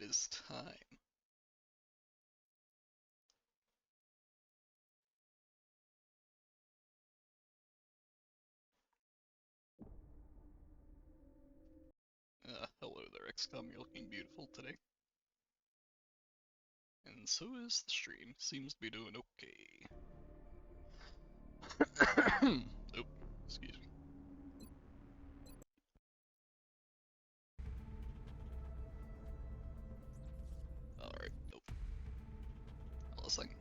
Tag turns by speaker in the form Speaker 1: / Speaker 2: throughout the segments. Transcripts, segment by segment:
Speaker 1: It is time. Hello there, XCOM. You're looking beautiful today. And so is the stream. Seems to be doing okay. Oh, excuse me. Alright, nope. Hold on a second.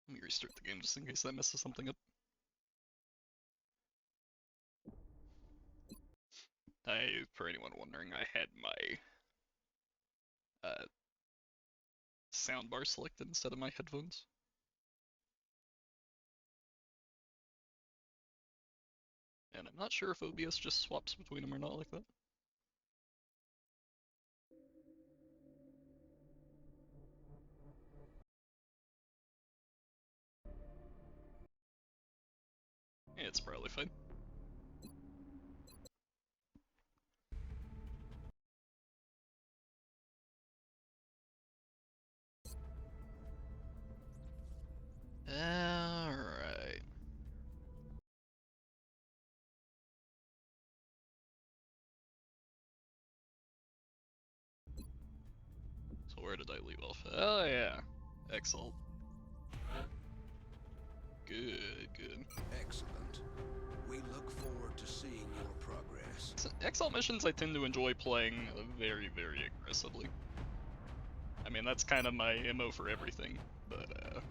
Speaker 1: Let me restart the game just in case that messes something up. For anyone wondering, I had my soundbar selected instead of my headphones. And I'm not sure if OBS just swaps between them or not like that. Yeah, it's probably fine. Alright. So where did I leave off? Oh yeah, Exalt. Good, good.
Speaker 2: Excellent. We look forward to seeing your progress.
Speaker 1: So, Exalt missions I tend to enjoy playing very, very aggressively. I mean, that's kind of my MO for everything, but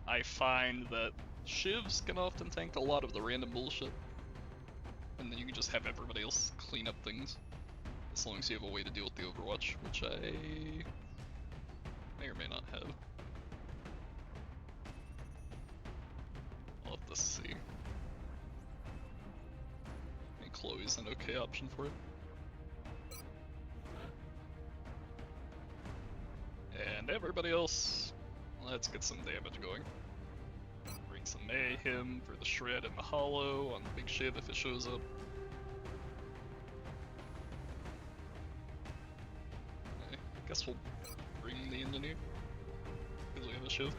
Speaker 1: I find that shivs can often tank a lot of the random bullshit, and then you can just have everybody else clean up things, as long as you have a way to deal with the Overwatch, which I may or may not have. I'll have to see. I think Chloe's an okay option for it. And everybody else, let's get some damage going. Bring some mayhem for the shred and the hollow on the big shiv if it shows up. Okay, I guess we'll bring the engineer, because we have a shiv.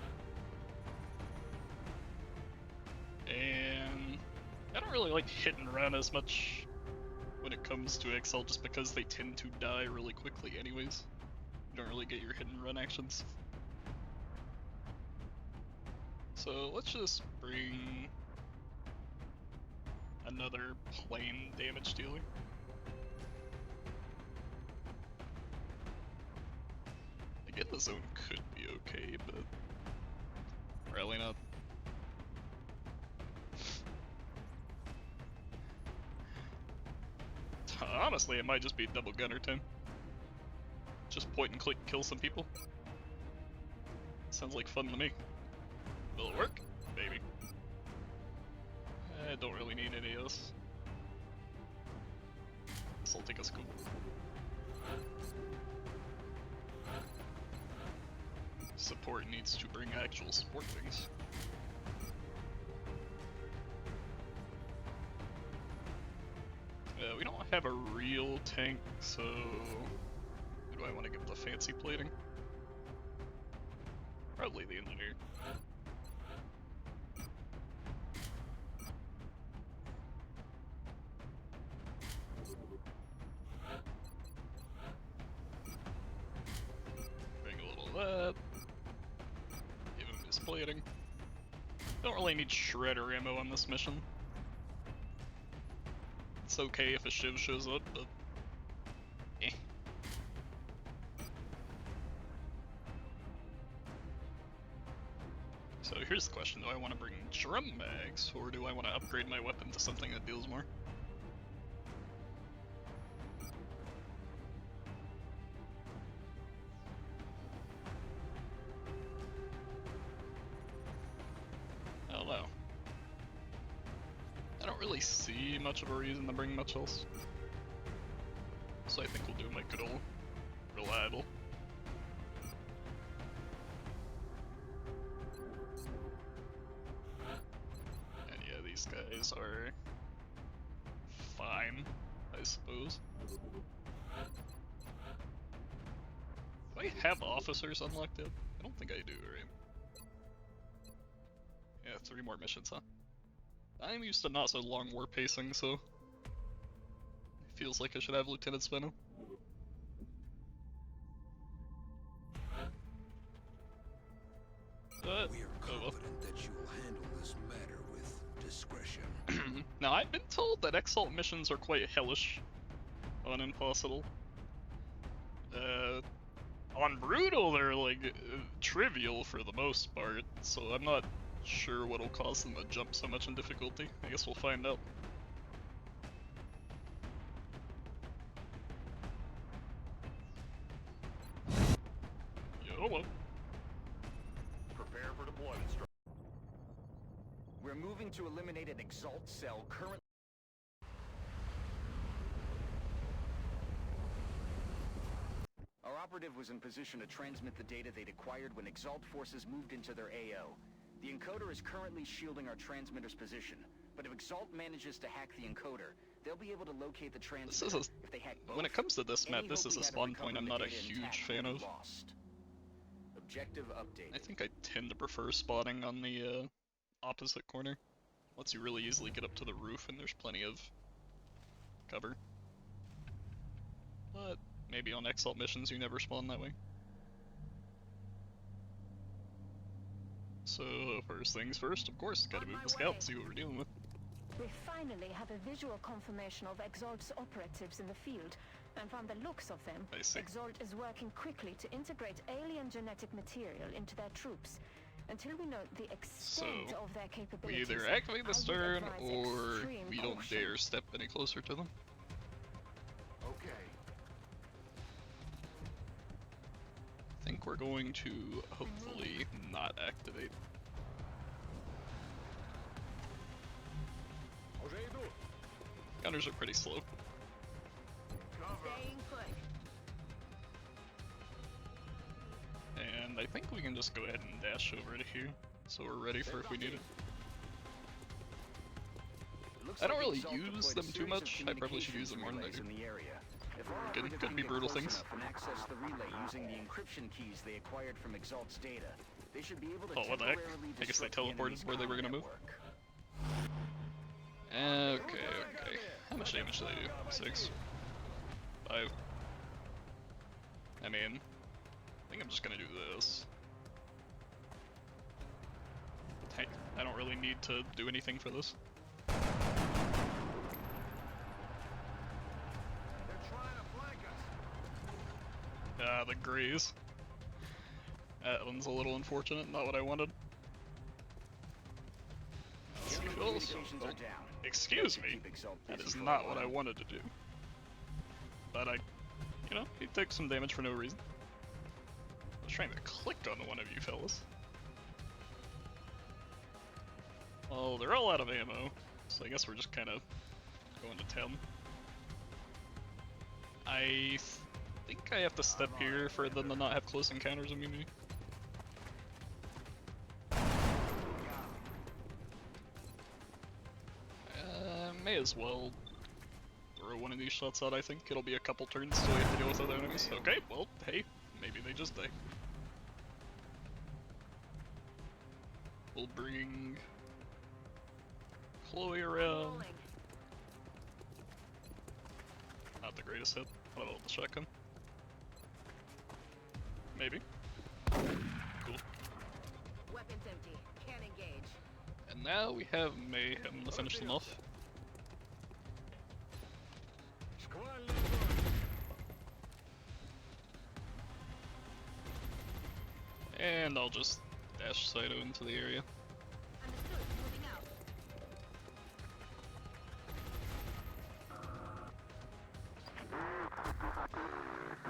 Speaker 1: And I don't really like hit and run as much when it comes to XL, just because they tend to die really quickly anyways. You don't really get your hit and run actions. So let's just bring another plain damage dealer. Again, the zone could be okay, but probably not. Honestly, it might just be double gunner time. Just point and click, kill some people. Sounds like fun to me. Will it work? Maybe. I don't really need any of this. This'll take us cool. Support needs to bring actual support things. We don't have a real tank, so who do I want to give the fancy plating? Probably the engineer. Bring a little of that. Give him his plating. Don't really need shredder ammo on this mission. It's okay if a shiv shows up, but eh. So here's the question, do I want to bring drum mags, or do I want to upgrade my weapon to something that deals more? I don't know. I don't really see much of a reason to bring much else. So I think we'll do my good old reliable. And yeah, these guys are fine. I suppose. Do I have officers unlocked yet? I don't think I do, right? Yeah, 3 more missions, huh? I'm used to not so long war pacing, so it feels like I should have lieutenants by now. But,
Speaker 2: We are
Speaker 1: oh well.
Speaker 2: confident that you will handle this matter with discretion.
Speaker 1: Now, I've been told that Exalt missions are quite hellish on Impossible. On Brutal, they're like trivial for the most part, so I'm not sure what'll cause them to jump so much in difficulty. I guess we'll find out. YOLO.
Speaker 3: Prepare for deployment. We're moving to eliminate an Exalt cell currently. Our operative was in position to transmit the data they'd acquired when Exalt forces moved into their AO. The encoder is currently shielding our transmitter's position, but if Exalt manages to hack the encoder, they'll be able to locate the transmitter. If they hack both,
Speaker 1: when it comes to this map,
Speaker 3: any
Speaker 1: this
Speaker 3: hope
Speaker 1: is
Speaker 3: we
Speaker 1: a
Speaker 3: had of
Speaker 1: spawn point I'm
Speaker 3: recovering
Speaker 1: not
Speaker 3: the
Speaker 1: a
Speaker 3: data
Speaker 1: huge
Speaker 3: intact
Speaker 1: fan
Speaker 3: will
Speaker 1: of.
Speaker 3: be lost. Objective updated.
Speaker 1: I think I tend to prefer spawning on the opposite corner. Lets you really easily get up to the roof and there's plenty of cover. But maybe on Exalt missions you never spawn that way. So first things first, of course, gotta move the scout and see what we're dealing with.
Speaker 4: We finally have a visual confirmation of Exalt's operatives in the field, and from the looks of them,
Speaker 1: I see.
Speaker 4: Exalt is working quickly to integrate alien genetic material into their troops. Until we know the extent of their
Speaker 1: We
Speaker 4: capabilities,
Speaker 1: either activate
Speaker 4: I
Speaker 1: the
Speaker 4: would
Speaker 1: stern
Speaker 4: advise
Speaker 1: or
Speaker 4: extreme
Speaker 1: we don't
Speaker 4: caution.
Speaker 1: dare step any closer to them.
Speaker 3: Okay.
Speaker 1: I think we're going to hopefully not activate. Gunners are pretty slow.
Speaker 4: Staying put.
Speaker 1: And I think we can just go ahead and dash over to here, so we're ready for if we need it. I don't really use them too much. I probably should use them more than I do. Could be brutal things.
Speaker 3: And access the relay using the encryption keys they acquired from Exalt's data. They should be able to
Speaker 1: Oh, what the heck?
Speaker 3: temporarily
Speaker 1: I guess they
Speaker 3: disrupt the
Speaker 1: teleported
Speaker 3: enemy's
Speaker 1: where they were
Speaker 3: comm
Speaker 1: gonna move.
Speaker 3: network.
Speaker 1: Okay. How much damage do they do? 6? 5? I mean, I think I'm just gonna do this. Hey, I don't really need to do anything for this.
Speaker 3: They're trying to flank us.
Speaker 1: Ah, the Greys. That one's a little unfortunate, not what I wanted. Let's see
Speaker 3: Enemy
Speaker 1: who else.
Speaker 3: communications
Speaker 1: Oh,
Speaker 3: are down.
Speaker 1: excuse me.
Speaker 3: Keep Exalt
Speaker 1: That
Speaker 3: busy
Speaker 1: is
Speaker 3: for a
Speaker 1: not what I
Speaker 3: while.
Speaker 1: wanted to do. But he took some damage for no reason. I was trying to click on one of you fellas. Oh, they're all out of ammo, so I guess we're just kind of going to town. I think I have to step here for them to not have close encounters immunity. May as well throw one of these shots out, I think. It'll be a couple turns till we have to deal with other enemies. Okay, well, hey, maybe they just die. We'll bring Chloe around. Not the greatest hit. What about the shotgun? Maybe. Cool.
Speaker 4: Weapons empty. Can't engage.
Speaker 1: And now we have Mayhem to finish them off. And I'll just dash Saito into the area.
Speaker 4: Understood. Moving out.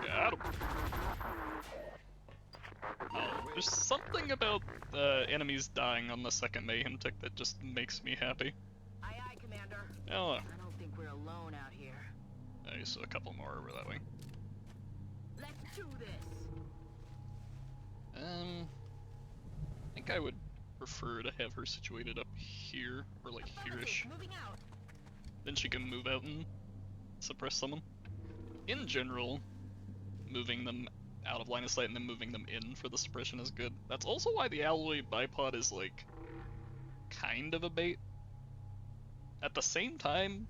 Speaker 1: Got him. Oh, there's something about enemies dying on the second Mayhem tick that just makes me happy.
Speaker 4: Aye, aye, Commander.
Speaker 1: Oh,
Speaker 4: I don't think we're alone out here.
Speaker 1: nice, a couple more over that way.
Speaker 4: Let's do this.
Speaker 1: I think I would prefer to have her situated up here, or like here-ish.
Speaker 4: Moving out.
Speaker 1: Then she can move out and suppress someone. In general, moving them out of line of sight and then moving them in for the suppression is good. That's also why the alloy bipod is like kind of a bait. At the same time,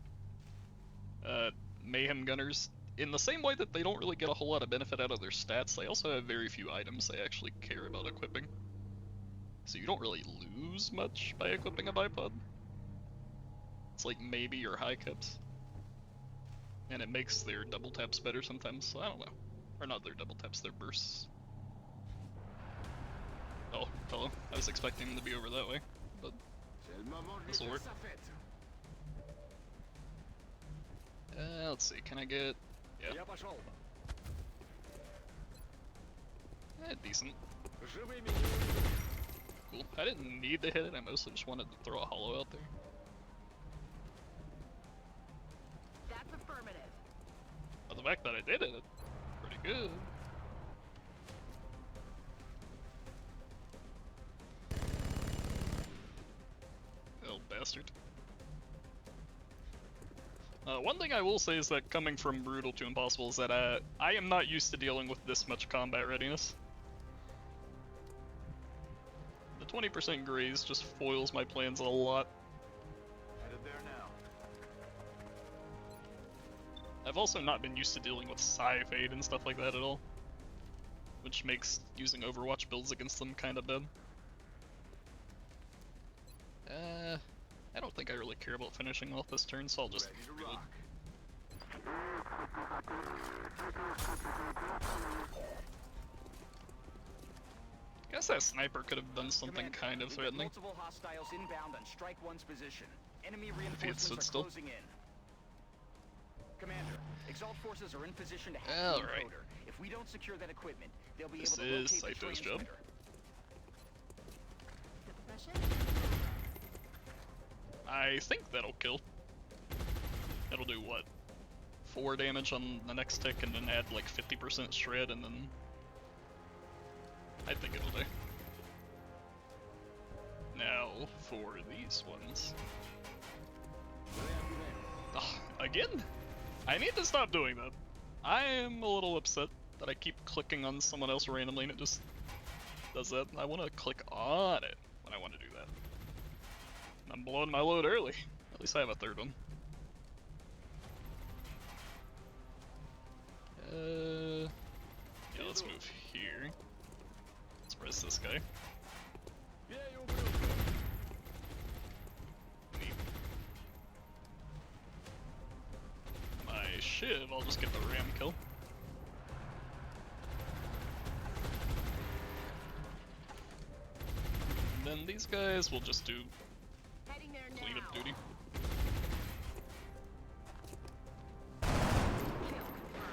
Speaker 1: Mayhem Gunners, in the same way that they don't really get a whole lot of benefit out of their stats, they also have very few items they actually care about equipping. So you don't really lose much by equipping a bipod. It's like maybe your high caps. And it makes their double taps better sometimes, so I don't know. Or not their double taps, their bursts. Oh, hello. I was expecting them to be over that way, but this'll work. Let's see, can I get... yeah. Decent. Cool. I didn't need to hit it, I mostly just wanted to throw a hollow out there.
Speaker 4: That's affirmative.
Speaker 1: But the fact that I did it, pretty good. Oh, bastard. One thing I will say is that coming from Brutal to Impossible is that I am not used to dealing with this much combat readiness. The 20% graze just foils my plans a lot.
Speaker 2: Headed there now.
Speaker 1: I've also not been used to dealing with Psi-Fade and stuff like that at all, which makes using Overwatch builds against them kind of bad. I don't think I really care about finishing off this turn, so I'll just reload. Guess that sniper could have done something kind of threatening.
Speaker 3: Multiple hostiles inbound on Strike 1's position. Enemy
Speaker 1: If he had stood
Speaker 3: reinforcements are
Speaker 1: still.
Speaker 3: closing in. Commander, Exalt forces are in position to hack the
Speaker 1: Alright.
Speaker 3: encoder. If we don't secure that equipment, they'll be
Speaker 1: This
Speaker 3: able to
Speaker 1: is
Speaker 3: locate the
Speaker 1: Saito's job.
Speaker 3: transmitter.
Speaker 1: I think that'll kill. It'll do what? 4 damage on the next tick and then add like 50% shred and then... I think it'll do. Now, for these ones... Ugh, again? I need to stop doing that. I am a little upset that I keep clicking on someone else randomly and it just does that. I want to click on it when I want to do that. I'm blowing my load early. At least I have a third one. Yeah, let's move here. Let's press this guy. Neat. My Shiv, I'll just get the ram kill. And then these guys will just do
Speaker 4: Heading there now.
Speaker 1: cleanup duty.
Speaker 4: Kill confirmed.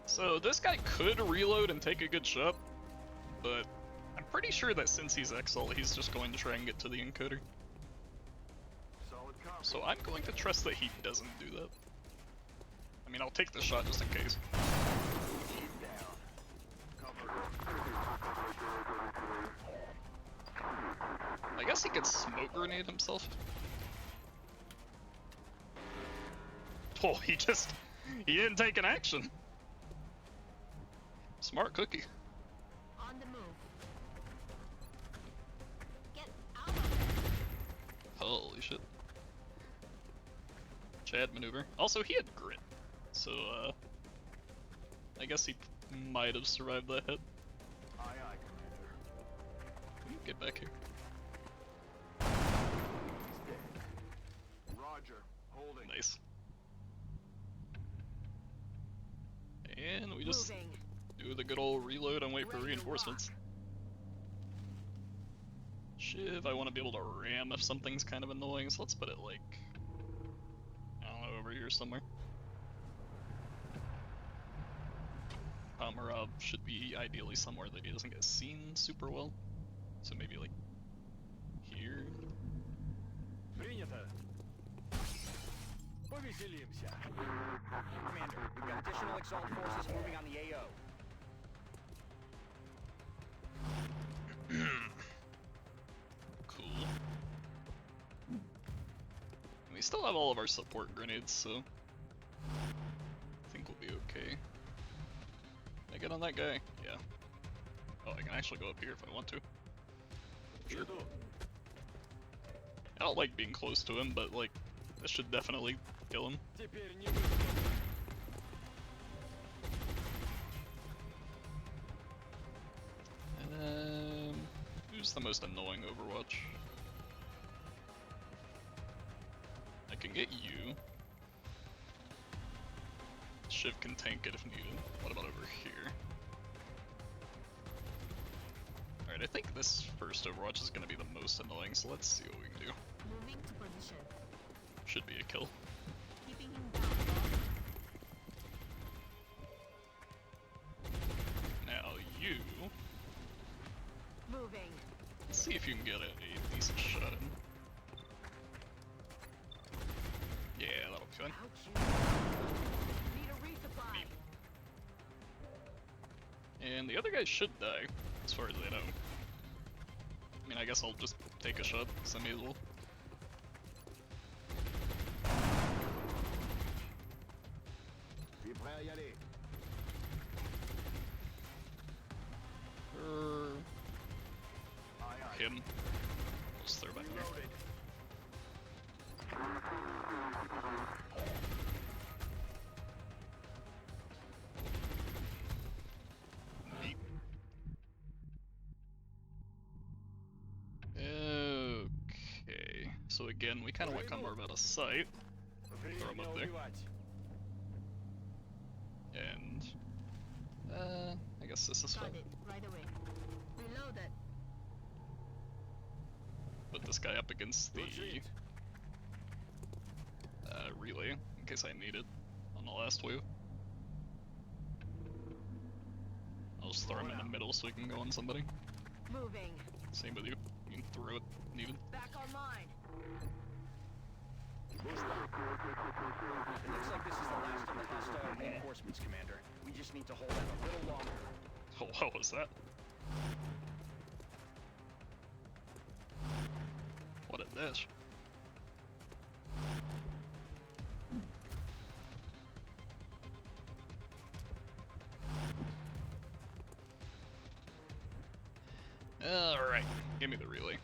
Speaker 1: So this guy could reload and take a good shot, but I'm pretty sure that since he's Exile, he's just going to try and get to the encoder.
Speaker 2: Solid copy.
Speaker 1: So I'm going to trust that he doesn't do that. I mean, I'll take the shot just in case.
Speaker 2: Keep down. Cover.
Speaker 1: I guess he could smoke grenade himself. Oh, he didn't take an action. Smart cookie.
Speaker 4: On the move. Get out of there.
Speaker 1: Holy shit. Chad maneuver. Also, he had grit. So, I guess he might have survived that hit.
Speaker 2: Aye, aye, Commander.
Speaker 1: Get back here.
Speaker 2: He's dead. Roger. Holding.
Speaker 1: Nice. And we just
Speaker 4: Moving.
Speaker 1: do the good old reload and wait for
Speaker 4: Ready to
Speaker 1: reinforcements. Shiv, I want to be able to ram if something's kind of annoying, so let's put it like, I don't know, over here somewhere. Pomerov should be ideally somewhere that he doesn't get seen super well. So maybe like here.
Speaker 2: Принято. Повеселимся.
Speaker 3: Commander, we've got additional Exalt forces moving on the AO.
Speaker 1: Cool. we still have all of our support grenades, so I think we'll be okay. Can I get on that guy? Yeah. Oh, I can actually go up here if I want to. Sure. I don't like being close to him, but like, this should definitely kill him. Who's the most annoying Overwatch? I can get you. Shiv can tank it if needed. What about over here? Alright, I think this first Overwatch is gonna be the most annoying, so let's see what we can do.
Speaker 4: Moving to position.
Speaker 1: Should be a kill.
Speaker 4: Keeping him down.
Speaker 1: Now you...
Speaker 4: Moving.
Speaker 1: Let's see if you can get a decent shot in. Yeah, that'll be fine.
Speaker 4: Ouch. Need a resupply.
Speaker 1: And the other guy should die, as far as I know. I mean, I guess I'll just take a shot, because I may as well. Him. Just throw back there. Neat. Okay, so again, we kind of want to come more out of sight. Throw him up there. And, I guess this is fine.
Speaker 4: Got it. Right away. Reload it.
Speaker 1: Put this guy up against the relay, in case I need it on the last wave. I'll just throw him in the middle so we can go on somebody.
Speaker 4: Moving.
Speaker 1: Same with you. You can throw it needed.
Speaker 4: Back online.
Speaker 3: It looks like this is the last of the hostile reinforcements, Commander. We just need to hold out a little longer.
Speaker 1: Oh, what was that? What a dash. Alright, give me the relay.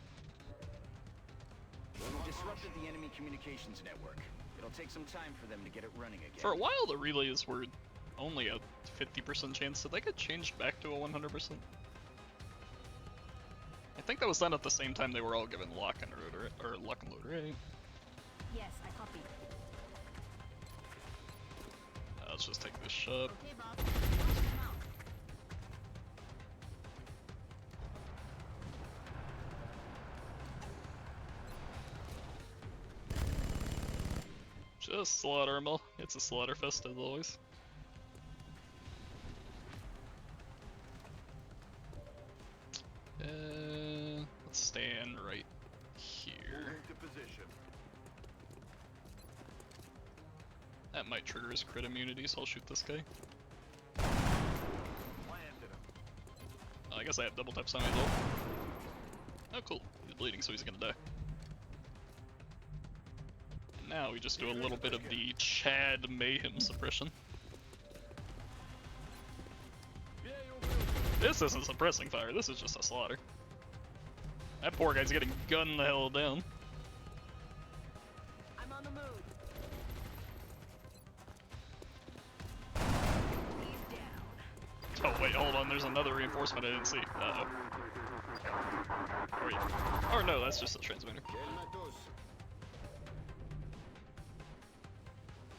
Speaker 3: We disrupted the enemy communications network. It'll take some time for them to get it running again.
Speaker 1: For a while, the relays were only a 50% chance, so they got changed back to a 100%. I think that was done at the same time they were all given lock and load, or lock and load, right?
Speaker 4: Yes, I copy.
Speaker 1: Let's just take this shot.
Speaker 4: Okay, Bob. Watch them out.
Speaker 1: Just slaughter them all. It's a slaughter fest as always. Let's stand right here. That might trigger his crit immunity, so I'll shoot this guy. I guess I have double taps on my ult. Oh cool, he's bleeding so he's gonna die. And now we just do a little bit of the Chad Mayhem suppression. This isn't suppressing fire, this is just a slaughter. That poor guy's getting gunned the hell down.
Speaker 4: I'm on the move. He's down.
Speaker 1: Oh wait, hold on, there's another reinforcement I didn't see. Uh-oh. Or no, that's just a transmitter.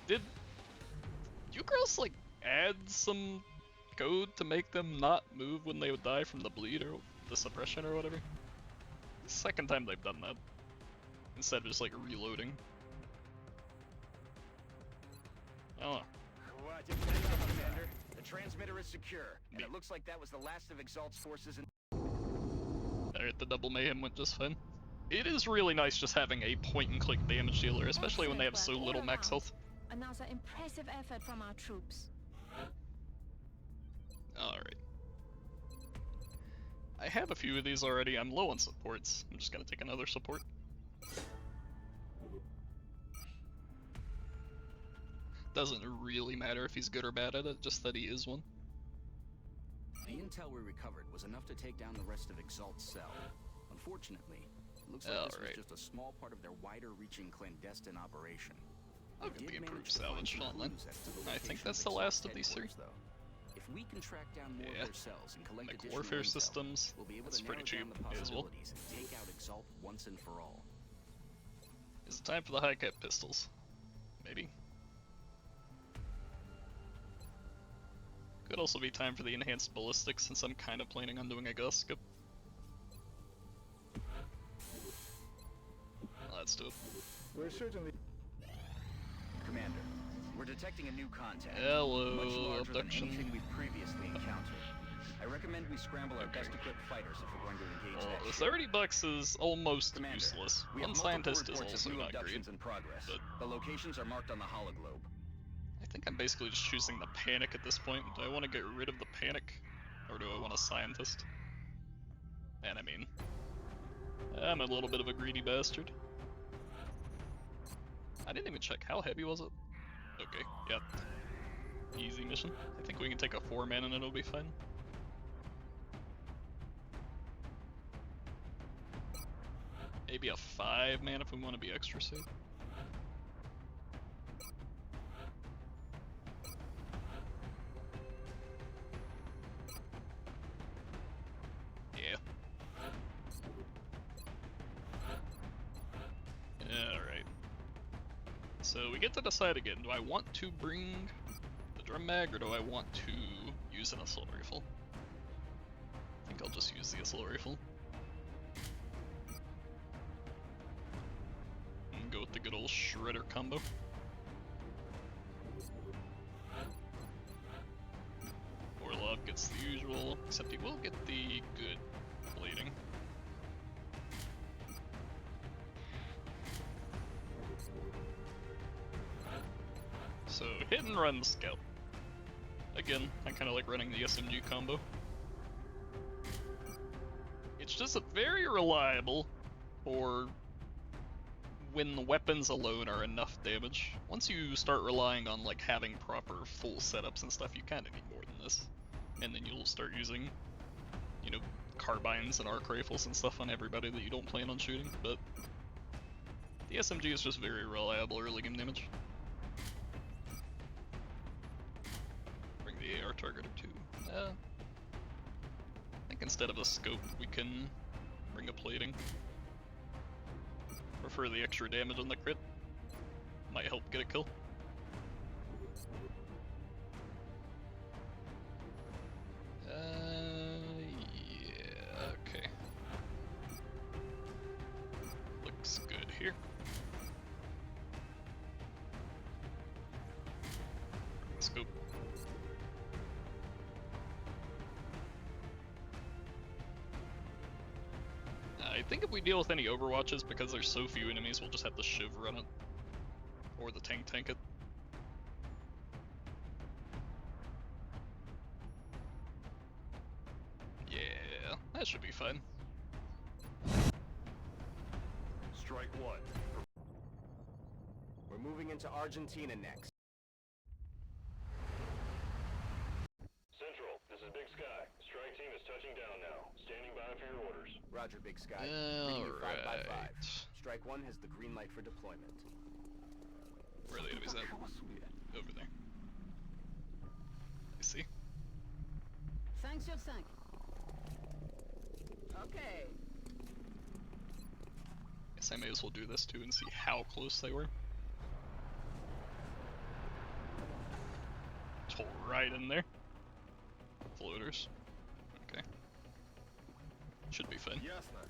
Speaker 1: Did you girls like add some code to make them not move when they would die from the bleed or the suppression or whatever? Second time they've done that. Instead of just like reloading. I don't know.
Speaker 3: Commander, the transmitter is secure, and it looks like that was the last of Exalt's forces in...
Speaker 1: Alright, the double mayhem went just fine. It is really nice just having a point-and-click damage dealer, especially when they have so little max health.
Speaker 4: Another impressive effort from our troops.
Speaker 1: Alright. I have a few of these already. I'm low on supports. I'm just gonna take another support. doesn't really matter if he's good or bad at it, just that he is one.
Speaker 3: The intel we recovered was enough to take down the rest of Exalt's cell. Unfortunately, it looks like this was just a small part of their wider-reaching clandestine operation.
Speaker 1: Look at the improved salvage frontline. I think that's the last of these three.
Speaker 3: If we can track down more of their cells and collect additional
Speaker 1: warfare
Speaker 3: intel,
Speaker 1: systems,
Speaker 3: we'll be able
Speaker 1: that's
Speaker 3: to
Speaker 1: pretty
Speaker 3: narrow
Speaker 1: cheap
Speaker 3: down the
Speaker 1: as well.
Speaker 3: possibilities and take out Exalt once and for all.
Speaker 1: Is it time for the high-cap pistols? Maybe. Could also be time for the enhanced ballistics, since I'm kind of planning on doing a gust skip. Let's do it.
Speaker 5: We're certainly...
Speaker 3: Commander, we're detecting a new contact.
Speaker 1: Hello,
Speaker 3: much larger
Speaker 1: abduction.
Speaker 3: than anything we've previously encountered. I recommend we scramble our best-equipped fighters if we're going to engage that
Speaker 1: The
Speaker 3: ship.
Speaker 1: 30 bucks is almost
Speaker 3: Commander,
Speaker 1: useless.
Speaker 3: we have
Speaker 1: One
Speaker 3: multiple
Speaker 1: scientist is
Speaker 3: reports of
Speaker 1: also
Speaker 3: new
Speaker 1: not great.
Speaker 3: abductions in progress.
Speaker 1: but-
Speaker 3: The locations are marked on the hologlobe.
Speaker 1: I think I'm basically just choosing the panic at this point. Do I want to get rid of the panic? Or do I want a scientist? And I mean, I'm a little bit of a greedy bastard. I didn't even check, how heavy was it? Okay, yep. Easy mission. I think we can take a 4-man and it'll be fine. Maybe a 5-man if we want to be extra safe. Yeah. Alright. So we get to decide again, do I want to bring the drum mag or do I want to use an assault rifle? I think I'll just use the assault rifle. And go with the good old shredder combo. Orlov gets the usual, except he will get the good plating. So hit and run scout. Again, I kind of like running the SMG combo. It's just very reliable for when the weapons alone are enough damage. Once you start relying on like having proper full setups and stuff, you kind of need more than this. And then you'll start using, you know, carbines and arc rifles and stuff on everybody that you don't plan on shooting, but the SMG is just very reliable early game damage. Bring the AR targeter too. I think instead of a scope, we can bring a plating. Prefer the extra damage on the crit. Might help get a kill. Yeah, okay. Looks good here. Scope. I think if we deal with any overwatches, because there's so few enemies, we'll just have the Shiv run it. Or the tank it. Yeah, that should be fine.
Speaker 5: Strike one. We're moving into Argentina next.
Speaker 6: Central, this is Big Sky. Strike team is touching down now. Standing by for your orders.
Speaker 5: Roger, Big Sky. Reading you 5 by 5.
Speaker 1: Alright.
Speaker 5: Strike one has the green light for deployment.
Speaker 1: Where are the enemies at? Over there. I see.
Speaker 7: 5 sur 5. Okay.
Speaker 1: Guess I may as well do this too and see how close they were. Tore right in there. Floaters. Okay. Should be fine.
Speaker 5: Ясно.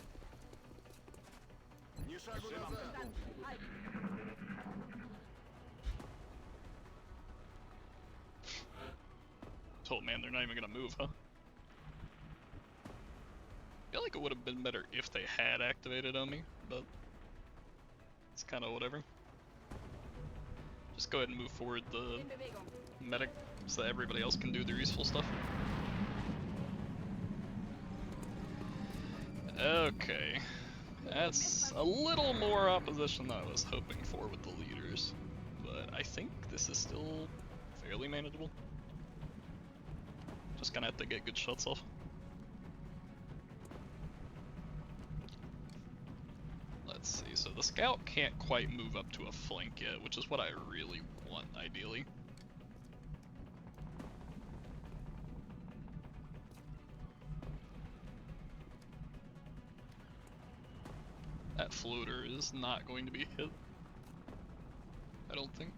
Speaker 5: Ни шагу назад.
Speaker 1: Oh man, they're not even gonna move, huh? I feel like it would have been better if they had activated on me, but it's kind of whatever. Just go ahead and move forward the medic so that everybody else can do their useful stuff. Okay, that's a little more opposition than I was hoping for with the leaders, but but I think this is still fairly manageable. Just gonna have to get good shots off. Let's see, so the scout can't quite move up to a flank yet, which is what I really want, ideally. That floater is not going to be hit, I don't think.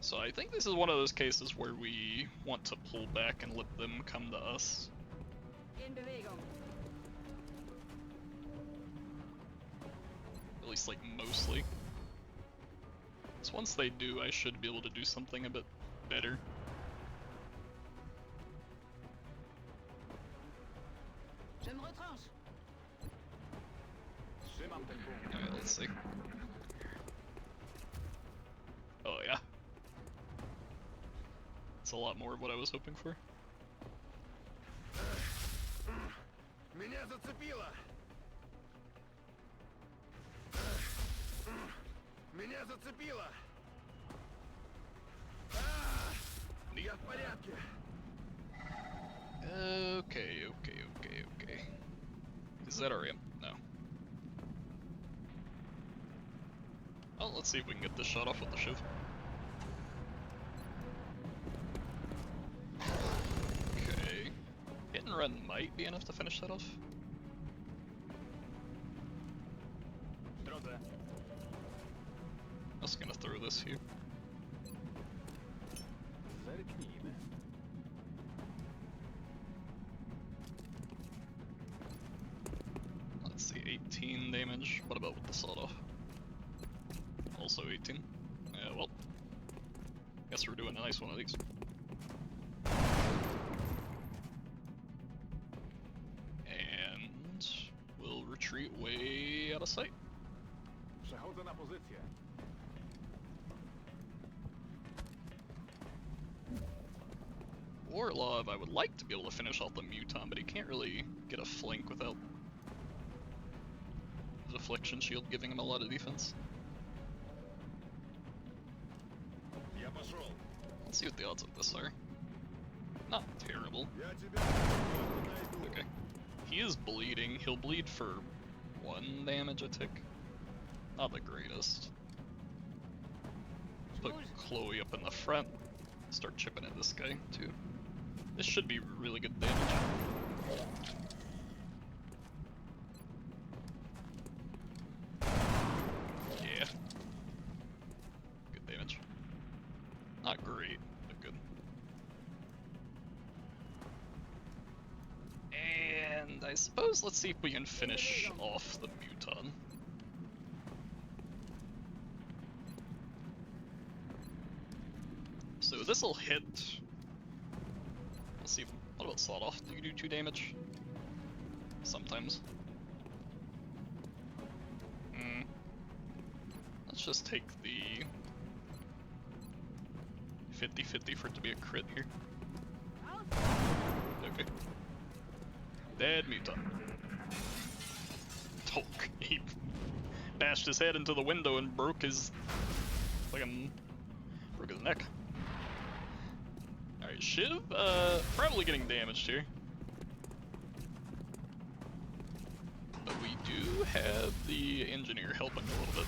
Speaker 1: So I think this is one of those cases where we want to pull back and let them come to us.
Speaker 7: In Bewegung.
Speaker 1: At least, like, mostly. So once they do, I should be able to do something a bit better.
Speaker 7: Je me retranche.
Speaker 1: Alright, let's see. Oh yeah. It's a lot more of what I was hoping for.
Speaker 2: Меня зацепило! Меня зацепило! Я в порядке!
Speaker 1: Okay. Is that our imp? No. Well, let's see if we can get this shot off with the shiv. Okay. Hit and run might be enough to finish that off. I'm just gonna throw this here. Let's see, 18 damage. What about with the sawed off? Also 18. Yeah, well. Guess we're doing a nice one of these. And we'll retreat way out of sight.
Speaker 5: Przechodzę na pozycję.
Speaker 1: Orlov, I would like to be able to finish off the Muton, but he can't really get a flank without his Affliction Shield giving him a lot of defense.
Speaker 2: Я пошел!
Speaker 1: Let's see what the odds of this are. Not terrible.
Speaker 2: Я тебя найду!
Speaker 1: Okay. He is bleeding. He'll bleed for 1 damage a tick. Not the greatest. Put Chloe up in the front. Start chipping at this guy, too. This should be really good damage. Yeah. Good damage. Not great, but good. And I suppose let's see if we can finish off the Muton. So this'll hit. Let's see. What about sawed off? Do you do 2 damage? Sometimes. Let's just take the 50-50 for it to be a crit here. Okay. Dead Muton. Oh, he bashed his head into the window and broke his fucking broke his neck. Alright, Shiv, probably getting damaged here. But we do have the engineer helping a little bit.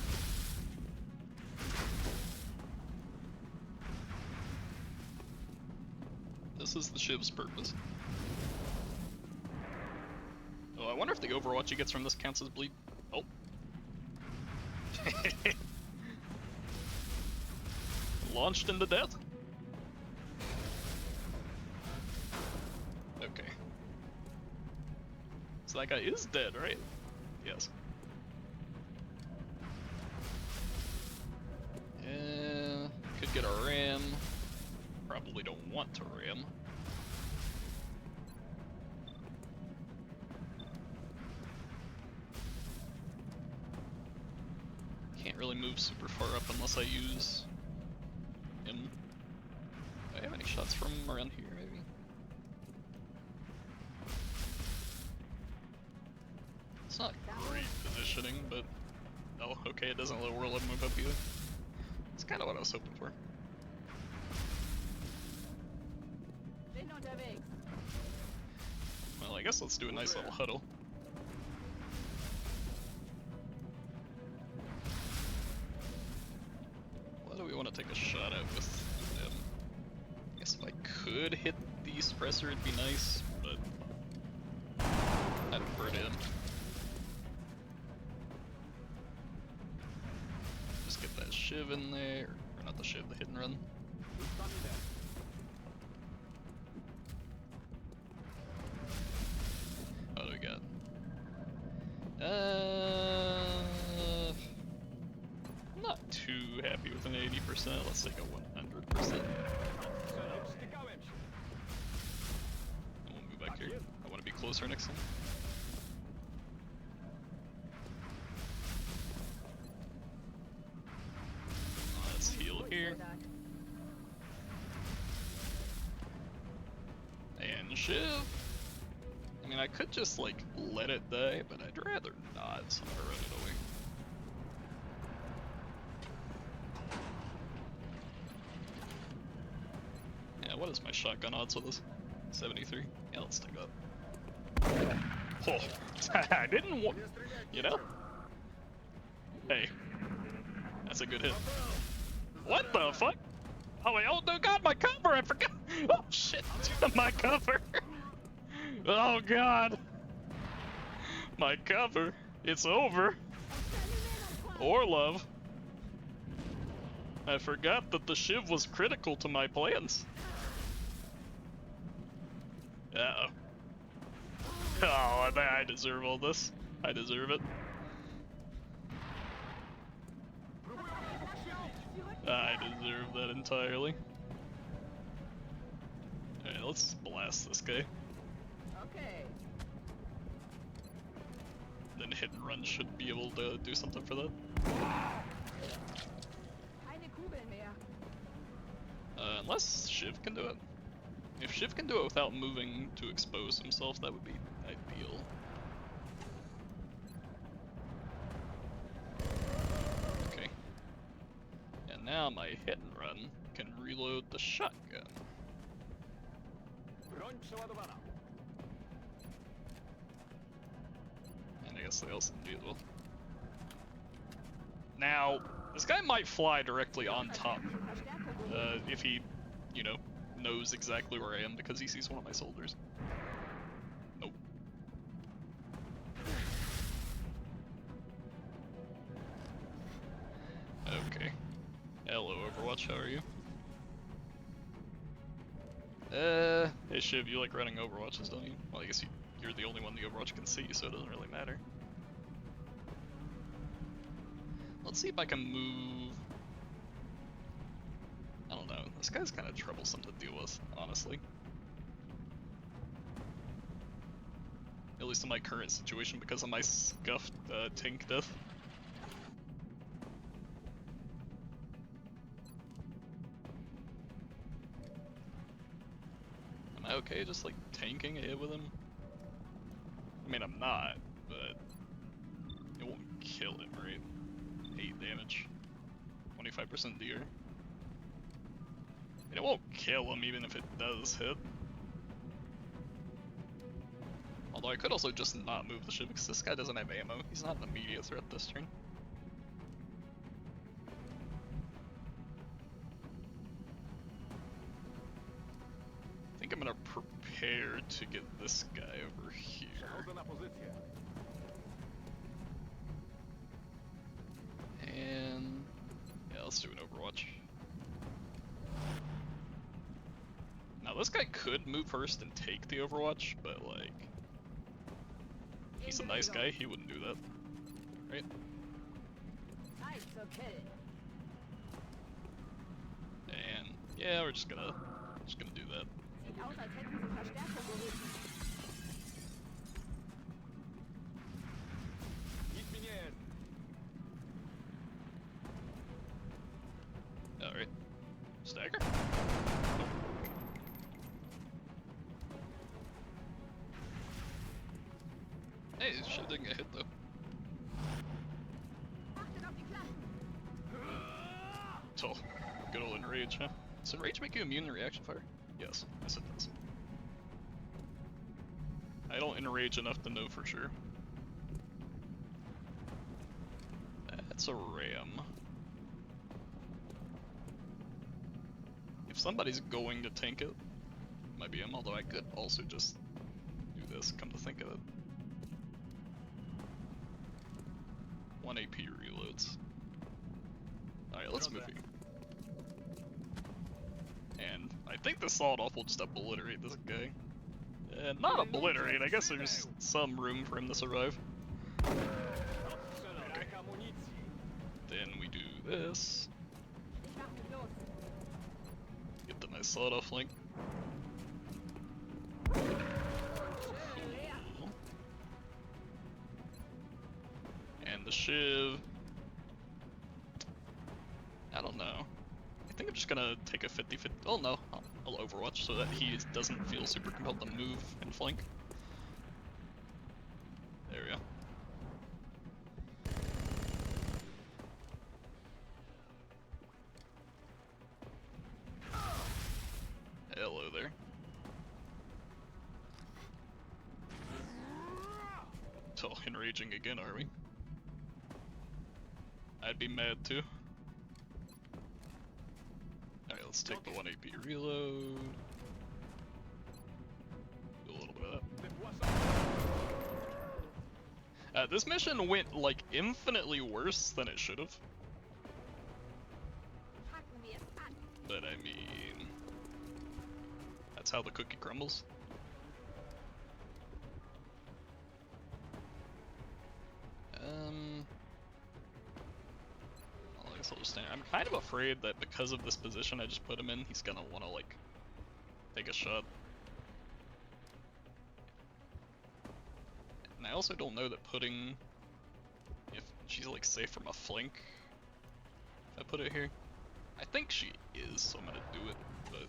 Speaker 1: This is the Shiv's purpose. Oh, I wonder if the Overwatch he gets from this counts as bleed. Oh. Launched into death? Okay. So that guy is dead, right? Yes. Could get a ram. Probably don't want to ram. Can't really move super far up unless I use him. Do I have any shots from around here, maybe? It's not great positioning, but oh, okay, it doesn't let Warlord move up either. It's kind of what I was hoping for.
Speaker 7: Bin unterwegs.
Speaker 1: Well, I guess let's do a nice little huddle. What do we want to take a shot at with them? I guess if I could hit the suppressor, it'd be nice, but I'd prefer to just get that shiv in there, or not the shiv, the hit and run. What do we got? I'm not too happy with an 80%. Let's take a 100%. And we'll move back here. I want to be closer next time. Let's heal here. And shiv. I mean, I could just like let it die, but I'd rather not, so I'm gonna run it away. Yeah, what is my shotgun odds with this? 73? Yeah, let's take that. Oh, I didn't want, you know? Hey, that's a good hit. What the fuck? Oh wait, oh no, god, my cover, I forgot! Oh shit, my cover! Oh god! My cover, it's over. Orlov. I forgot that the shiv was critical to my plans. Uh-oh. Oh, I deserve all this. I deserve it. I deserve that entirely. Alright, let's blast this guy.
Speaker 7: Okay.
Speaker 1: Then hit and run should be able to do something for that.
Speaker 7: Keine Kugeln mehr.
Speaker 1: Unless Shiv can do it. If Shiv can do it without moving to expose himself, that would be ideal. Okay. And now my hit and run can reload the shotgun. And I guess they also do as well. Now, this guy might fly directly on top. If he, you know, knows exactly where I am because he sees one of my soldiers. Nope. Okay. Hello, Overwatch, how are you? Hey Shiv, you like running Overwatches, don't you? Well, I guess you're the only one the Overwatch can see, so it doesn't really matter. Let's see if I can move... I don't know, this guy's kind of troublesome to deal with, honestly. At least in my current situation because of my scuffed tank death. Am I okay just like tanking a hit with him? I mean, I'm not, but it won't kill him, right? 8 damage, 25% deer. And it won't kill him even if it does hit. Although I could also just not move the ship because this guy doesn't have ammo. He's not an immediate threat this turn. I think I'm gonna prepare to get this guy over here. And yeah, let's do an Overwatch. Now this guy could move first and take the Overwatch, but like, he's a nice guy, he wouldn't do that, right?
Speaker 7: Zeit zur Kill.
Speaker 1: And yeah, we're just gonna do that.
Speaker 7: Sieht aus, als hätten sie Verstärkung gerufen.
Speaker 1: Alright. Stagger? Hey, shit didn't get hit though.
Speaker 7: Achtet auf die Klappen.
Speaker 1: So, good old enrage, huh? Does enrage make you immune to reaction fire? Yes, yes it does. I don't enrage enough to know for sure. That's a ram. If somebody's going to tank it, might be him, although I could also just do this, come to think of it. 1 AP reloads. Alright, let's move here. And I think the sawed off will just obliterate this guy. Not obliterate, I guess there's some room for him to survive. Okay. Then we do this.
Speaker 7: Ich mach mich los.
Speaker 1: Get the nice sawed off link. Cool. And the shiv. I don't know. I think I'm just gonna take a 50-50. Oh no, I'll overwatch so that he doesn't feel super compelled to move and flank. There we go. Hello there. So, enraging again, are we? I'd be mad too. Alright, let's take the 1 AP reload. Do a little bit of that. This mission went like infinitely worse than it should have.
Speaker 7: Packen wir es an.
Speaker 1: But I mean, that's how the cookie crumbles. Well, I guess I'll just stand. I'm kind of afraid that because of this position I just put him in, he's gonna want to like take a shot. And I also don't know that putting, if she's like safe from a flank, if I put it here. I think she is, so I'm gonna do it, but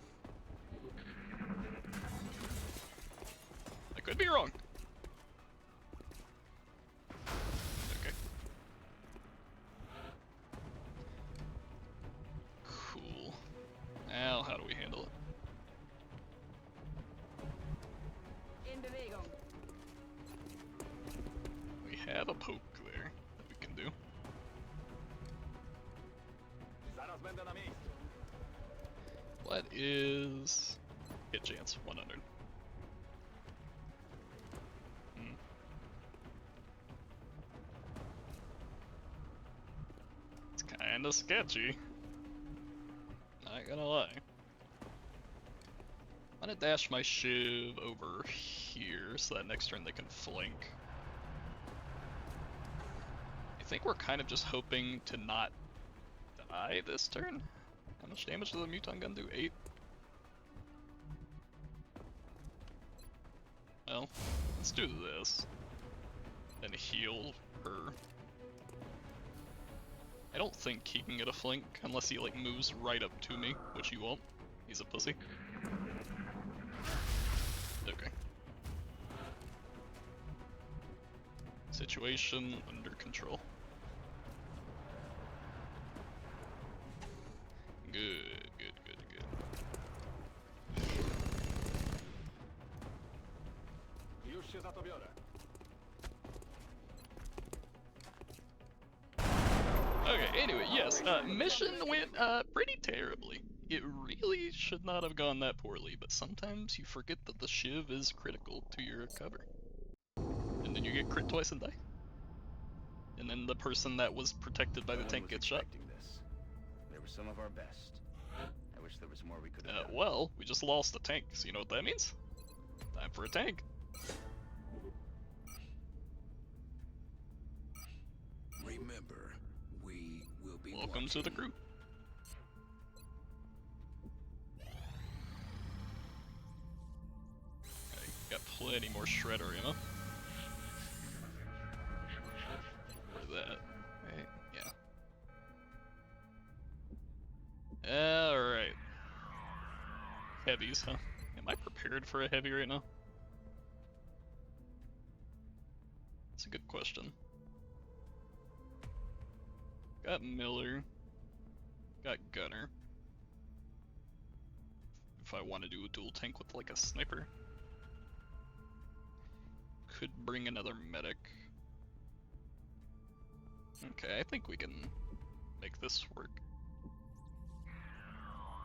Speaker 1: I could be wrong. Okay. Cool. Now, how do we handle it?
Speaker 7: In Bewegung.
Speaker 1: We have a poke there that we can do.
Speaker 5: Zaraz będę na miejscu.
Speaker 1: What is hit chance? 100. It's kinda sketchy. Not gonna lie. I'm gonna dash my shiv over here so that next turn they can flank. I think we're kind of just hoping to not die this turn. How much damage does the Muton gun do? 8? Well, let's do this. And heal her. I don't think he can get a flank unless he like moves right up to me, which he won't. He's a pussy. Okay. Situation under control. Good, good, good, good.
Speaker 5: Już się za to biorę.
Speaker 1: Okay, anyway, yes, mission went pretty terribly. It really should not have gone that poorly, but sometimes you forget that the shiv is critical to your cover. And then you get crit twice and die. And then the person that was protected by the tank gets shot.
Speaker 3: This. They were some of our best. I wish there was more we could have done.
Speaker 1: Well, we just lost a tank, so you know what that means? Time for a tank.
Speaker 2: Remember, we will be
Speaker 1: Welcome to the
Speaker 2: watching.
Speaker 1: crew. Okay, got plenty more shredder ammo. For that, right? Yeah. Alright. Heavies, huh? Am I prepared for a heavy right now? That's a good question. Got Miller. Got Gunner. If I want to do a dual tank with like a sniper. Could bring another medic. Okay, I think we can make this work.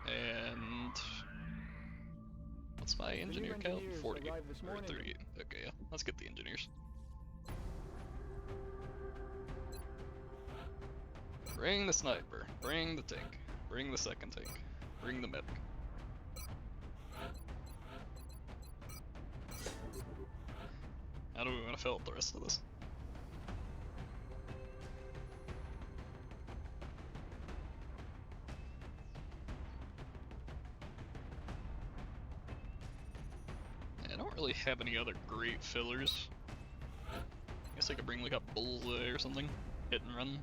Speaker 1: And what's my engineer count? 40 or 38. Okay, yeah. Let's get the engineers. Bring the sniper, bring the tank, bring the second tank, bring the medic. How do we want to fill up the rest of this? I don't really have any other great fillers. I guess I could bring like a bullseye or something. Hit and run.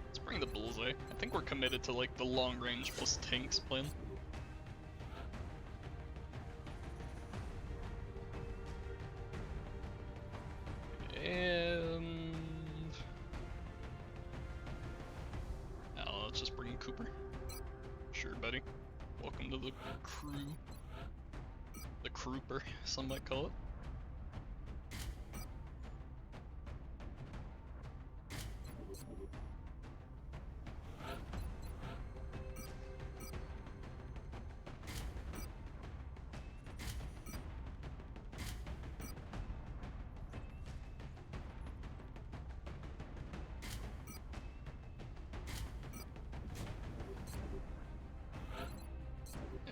Speaker 1: Let's bring the bullseye. I think we're committed to like the long range plus tanks plan. And now let's just bring Cooper. Sure, buddy. Welcome to the crew. The Crooper, some might call it.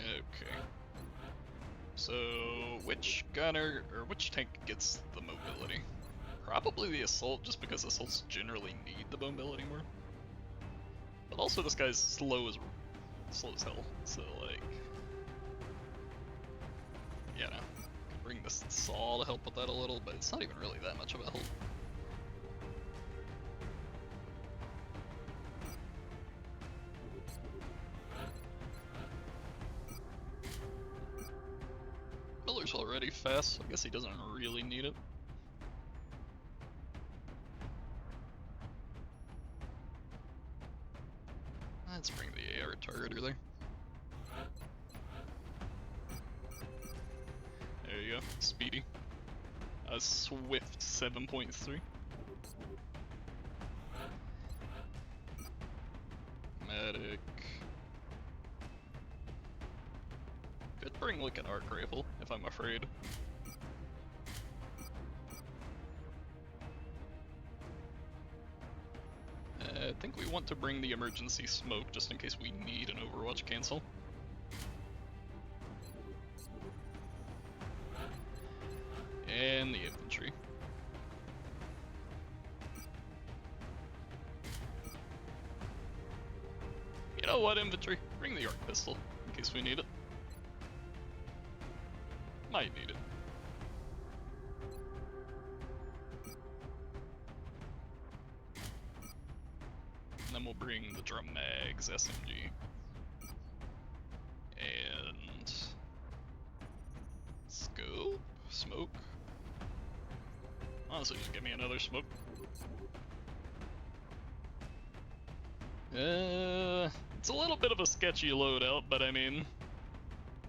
Speaker 1: Okay. So, which gunner, or which tank gets the mobility? Probably the assault, just because assaults generally need the mobility more. But also this guy's slow as hell, so like... Yeah, no. Could bring this saw to help with that a little, but it's not even really that much of a help. Miller's already fast, so I guess he doesn't really need it. Let's bring the AR targeter there. There you go, speedy. A swift 7.3. Medic. Could bring like an arc rifle if I'm afraid. I think we want to bring the emergency smoke just in case we need an Overwatch cancel. And the infantry. You know what, infantry? Bring the arc pistol in case we need it. Might need it. And then we'll bring the drum mags, SMG. And... scope? Smoke? Honestly, just give me another smoke. It's a little bit of a sketchy loadout, but I mean...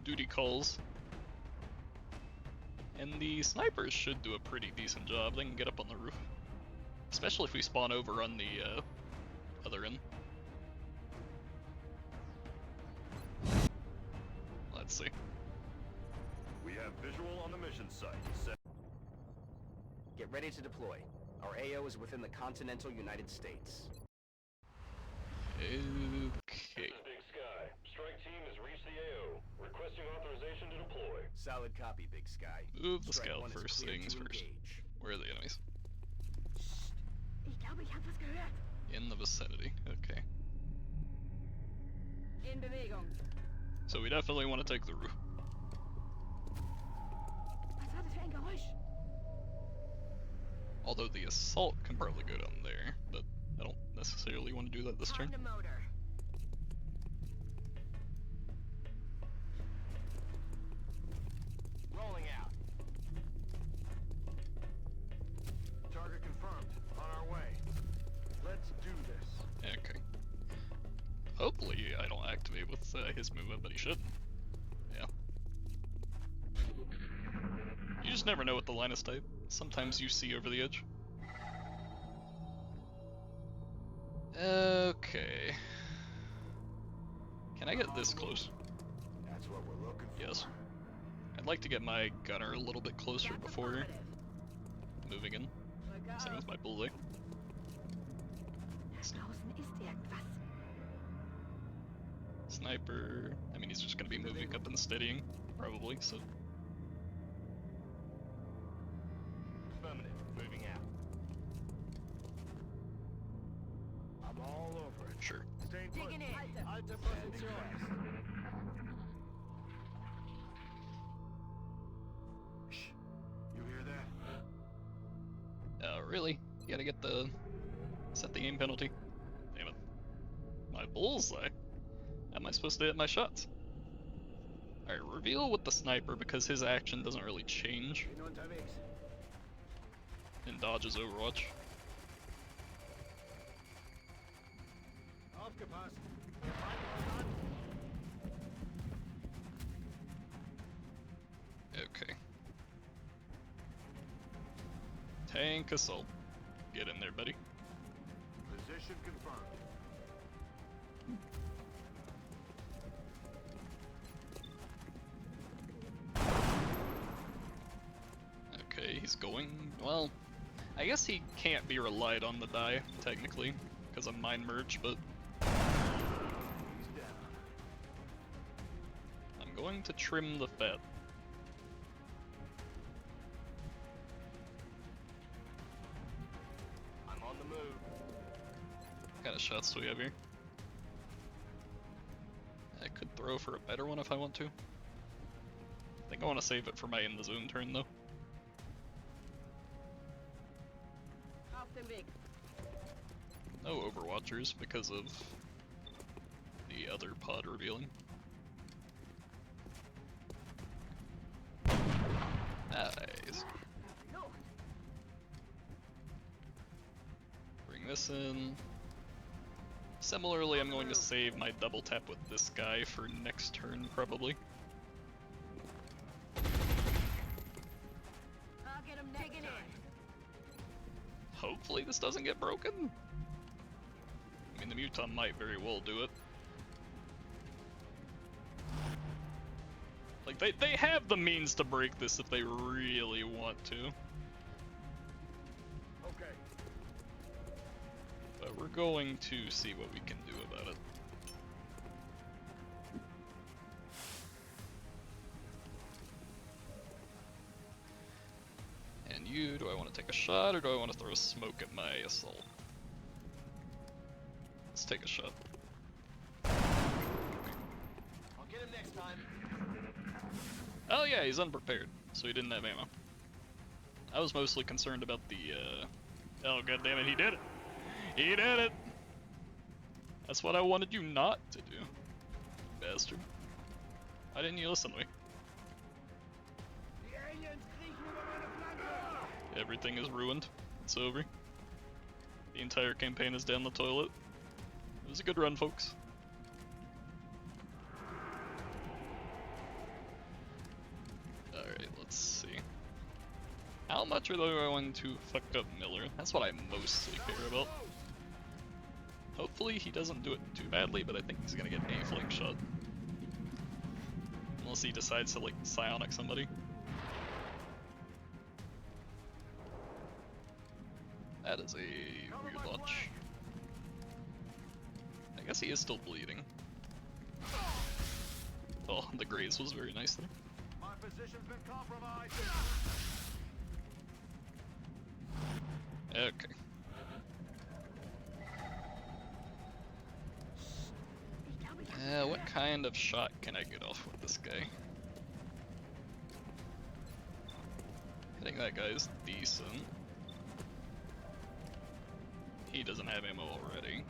Speaker 1: duty calls. And the snipers should do a pretty decent job. They can get up on the roof. Especially if we spawn over on the other end. Let's see.
Speaker 5: We have visual on the mission site.
Speaker 3: Get ready to deploy. Our AO is within the continental United States.
Speaker 1: Okay.
Speaker 6: This is Big Sky. Strike team has reached the AO. Requesting authorization to deploy.
Speaker 3: Solid copy, Big Sky.
Speaker 1: Move the
Speaker 3: Strike
Speaker 1: scout
Speaker 3: one is
Speaker 1: first
Speaker 3: cleared
Speaker 1: things
Speaker 3: to
Speaker 1: first.
Speaker 3: engage.
Speaker 1: Where are the enemies?
Speaker 7: Ich glaube, ich habe was gehört.
Speaker 1: In the vicinity. Okay.
Speaker 7: In Bewegung.
Speaker 1: So we definitely want to take the roof.
Speaker 7: Was war das für ein Geräusch?
Speaker 1: All Although the assault can probably go down there, but I don't necessarily want to do that this turn.
Speaker 7: The motor.
Speaker 6: Rolling out. Target confirmed. On our way. Let's do this.
Speaker 1: Okay. Hopefully I don't activate with his movement, but he should. Yeah. You just never know with the Linus type. Sometimes you see over the edge. Okay. Can I get this close?
Speaker 2: That's what we're looking for.
Speaker 1: Yes. I'd like to get my gunner a little bit closer
Speaker 7: That's
Speaker 1: before
Speaker 7: affirmative.
Speaker 1: moving in. Same with my bullseye.
Speaker 7: Draußen ist irgendwas.
Speaker 1: Sniper. I mean, he's just gonna be moving up and steadying, probably, so.
Speaker 6: Affirmative. Moving out.
Speaker 2: I'm all over it.
Speaker 1: Sure.
Speaker 6: Staying put.
Speaker 7: Digging in.
Speaker 6: Alte Position.
Speaker 2: Shh. You hear that?
Speaker 1: Really? You gotta get the. Set the aim penalty. Damn it. My bullseye? How am I supposed to hit my shots? Alright, reveal with the sniper because his action doesn't really change
Speaker 2: Bin unterwegs.
Speaker 1: in Dodge's Overwatch.
Speaker 2: Aufgepasst.
Speaker 1: Okay. Tank assault. Get in there, buddy.
Speaker 6: Position confirmed.
Speaker 1: Okay, he's going. Well, I guess he can't be relied on to die, technically, because of Mind Merge, but
Speaker 6: He's down.
Speaker 1: I'm going to trim the fat.
Speaker 6: I'm on the move.
Speaker 1: What kind of shots do we have here? I could throw for a better one if I want to. I think I want to save it for my in the zone turn though.
Speaker 7: Auf dem Weg.
Speaker 1: No Overwatchers because of the other pod revealing. Nice. Bring this in. Similarly, I'm going to save my double tap with this guy for next turn, probably.
Speaker 7: I'll get him next time.
Speaker 1: Hopefully this doesn't get broken. I mean, the Muton might very well do it. Like, they have the means to break this if they really want to.
Speaker 6: Okay.
Speaker 1: But we're going to see what we can do about it. And you, do I want to take a shot or do I want to throw smoke at my assault? Let's take a shot.
Speaker 6: I'll get him next time.
Speaker 1: Oh yeah, he's unprepared, so he didn't have ammo. I was mostly concerned about the, oh goddammit, he did it! He did it! That's what I wanted you not to do, bastard. Why didn't you listen to me?
Speaker 2: Die Aliens kriechen über meine Flanke.
Speaker 1: Everything is ruined. It's over. The entire campaign is down the toilet. It was a good run, folks. Alright, let's see. How much are they going to fuck up Miller? That's what I mostly care about. Hopefully he doesn't do it too badly, but I think he's gonna get a flank shot. Unless he decides to, like, psionic somebody. That is a weird launch. I guess he is still bleeding. Oh, the graze was very nice there.
Speaker 6: My position's been compromised.
Speaker 1: Okay.
Speaker 7: Ich glaube, ich hab's
Speaker 1: What kind of shot can I get off with this guy? Hitting that guy is decent. he doesn't have ammo already.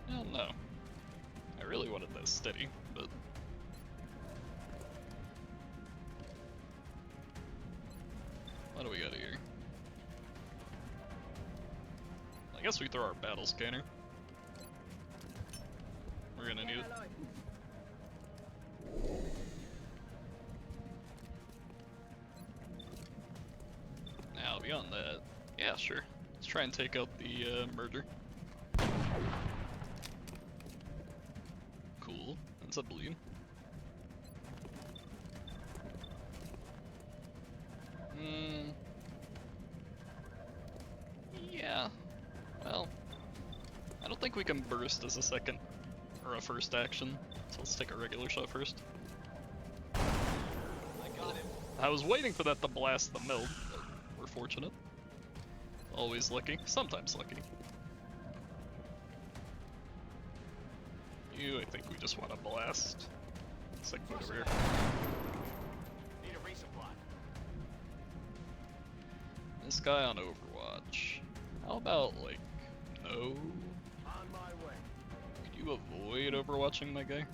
Speaker 1: I don't know. I really wanted that steady, but... What do we got here? I guess we throw our battle scanner. We're gonna need it. Now, beyond that, yeah, sure. Let's try and take out the murder. Cool. That's a bleed. Yeah. Well, I don't think we can burst as a second or a first action, so let's take a regular shot first.
Speaker 3: I got him.
Speaker 1: I was waiting for that to blast the mill, but we're fortunate. Always lucky, sometimes lucky. You, I think we just want to blast. Segment over here.
Speaker 3: Need a resupply.
Speaker 1: This guy on Overwatch. How about, like, no?
Speaker 2: On my way.
Speaker 1: Could you avoid overwatching my guy?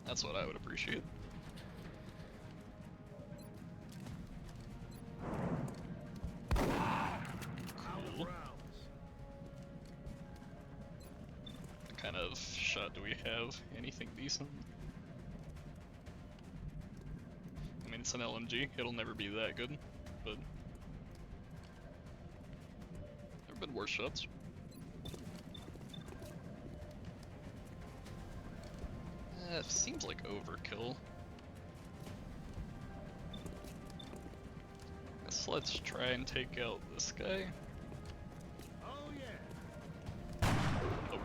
Speaker 1: That's what I would appreciate. Cool. What kind of shot do we have? Anything decent? I mean, it's an LMG. It'll never be that good, but there have been worse shots. It seems like overkill. Guess let's try and take out this guy.
Speaker 2: Oh yeah.
Speaker 1: Oh,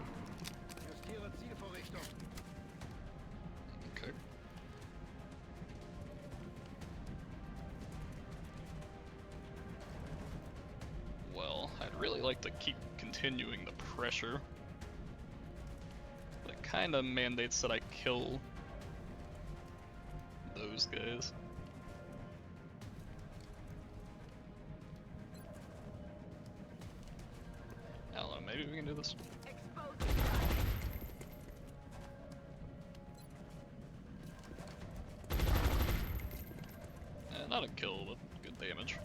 Speaker 2: Justiere Zielvorrichtung.
Speaker 1: okay. Well, I'd really like to keep continuing the pressure. That kind of mandates that I kill those guys. I don't know, maybe we can do this. Not a kill, but good damage.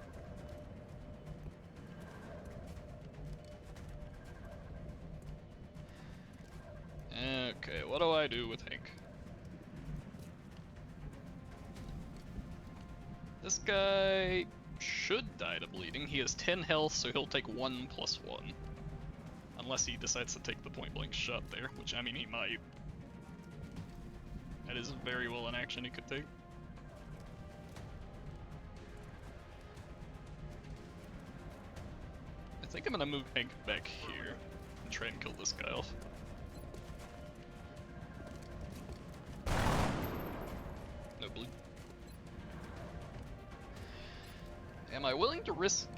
Speaker 1: Okay, what do I do with Hank? This guy should die to bleeding. He has 10 health, so he'll take 1+1. Unless he decides to take the point blank shot there, which I mean he might. That is very well an action he could take. I think I'm gonna move Hank back here and try and kill this guy off. No bleed. Am I willing to risk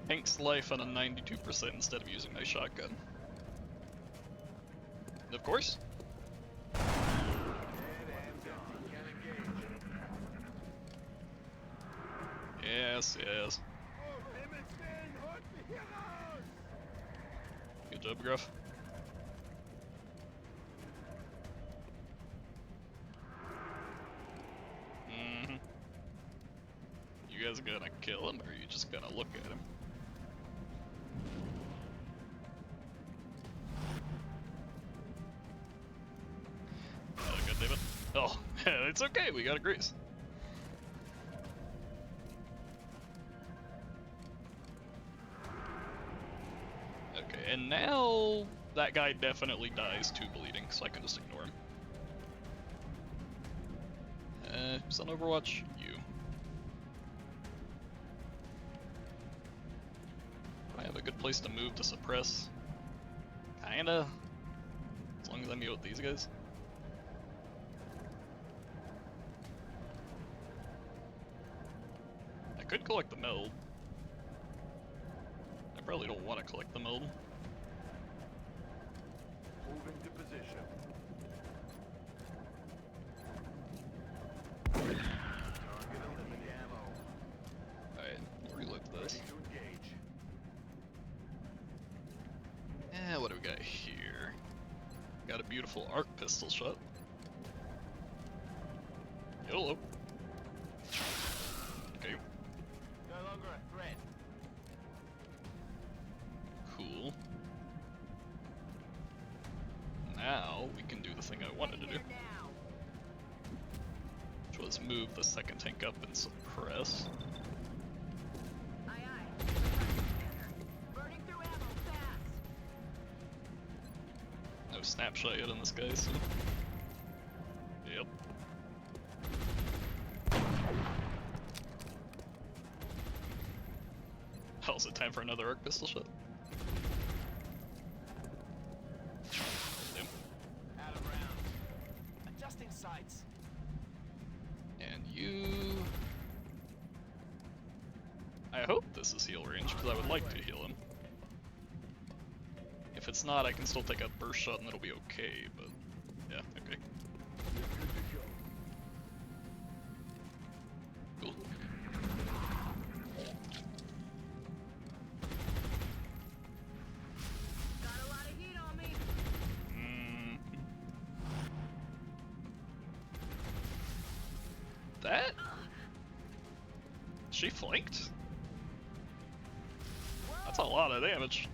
Speaker 1: Hank's life on a 92% instead of using my shotgun? Of course. Yes, yes. Good job, Gruff. You guys gonna kill him, or are you just gonna look at him? Oh, God damn it. Oh, it's okay, we got a grace. Okay, and now that guy definitely dies to bleeding, so I can just ignore him. Who's on Overwatch? You. I have a good place to move to suppress. Kinda. As long as I deal with these guys. I could collect the meld. I probably don't want to collect the meld.
Speaker 5: Moving to position. Target eliminated. Ammo.
Speaker 1: Alright, reload this.
Speaker 5: Ready to engage.
Speaker 1: What do we got here? Got a beautiful arc pistol shot. YOLO. Okay,
Speaker 2: No longer a threat.
Speaker 1: cool. Now we can do the thing I wanted to do,
Speaker 7: Now.
Speaker 1: which was move the second tank up and suppress.
Speaker 7: Aye, aye. Burning through ammo fast.
Speaker 1: No snapshot yet on this guy, so. Yep. Oh, is it time for another arc pistol shot? Damn.
Speaker 3: Out of rounds. Adjusting sights.
Speaker 1: And you... I hope this is heal range, because I would like to heal him. If it's not, I can still take a burst shot and it'll be okay, but... Yeah, okay. Cool.
Speaker 7: Got a lot of heat on me.
Speaker 1: That? She flanked? That's a lot of damage.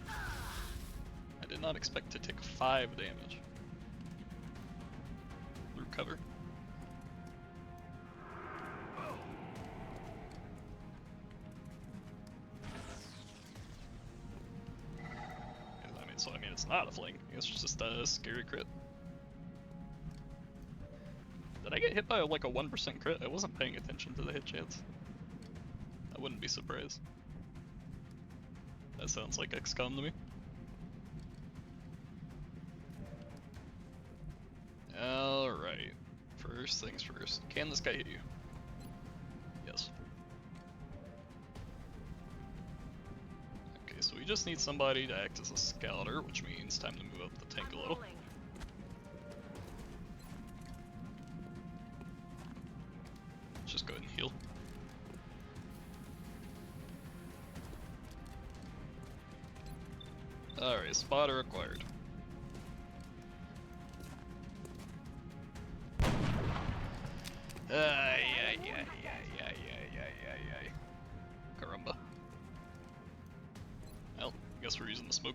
Speaker 1: I did not expect to take 5 damage. Through cover. I mean, it's not a flank. It's just a scary crit. Did I get hit by like a 1% crit? I wasn't paying attention to the hit chance. I wouldn't be surprised. That sounds like XCOM to me. Alright. First things first. Can this guy hit you? Yes. Okay, so we just need somebody to act as a scouter, which means time to move up the tank a little.
Speaker 7: Rolling.
Speaker 1: Let's just go ahead and heal. Alright, spotter acquired. Caramba. Well, I guess we're using the smoke.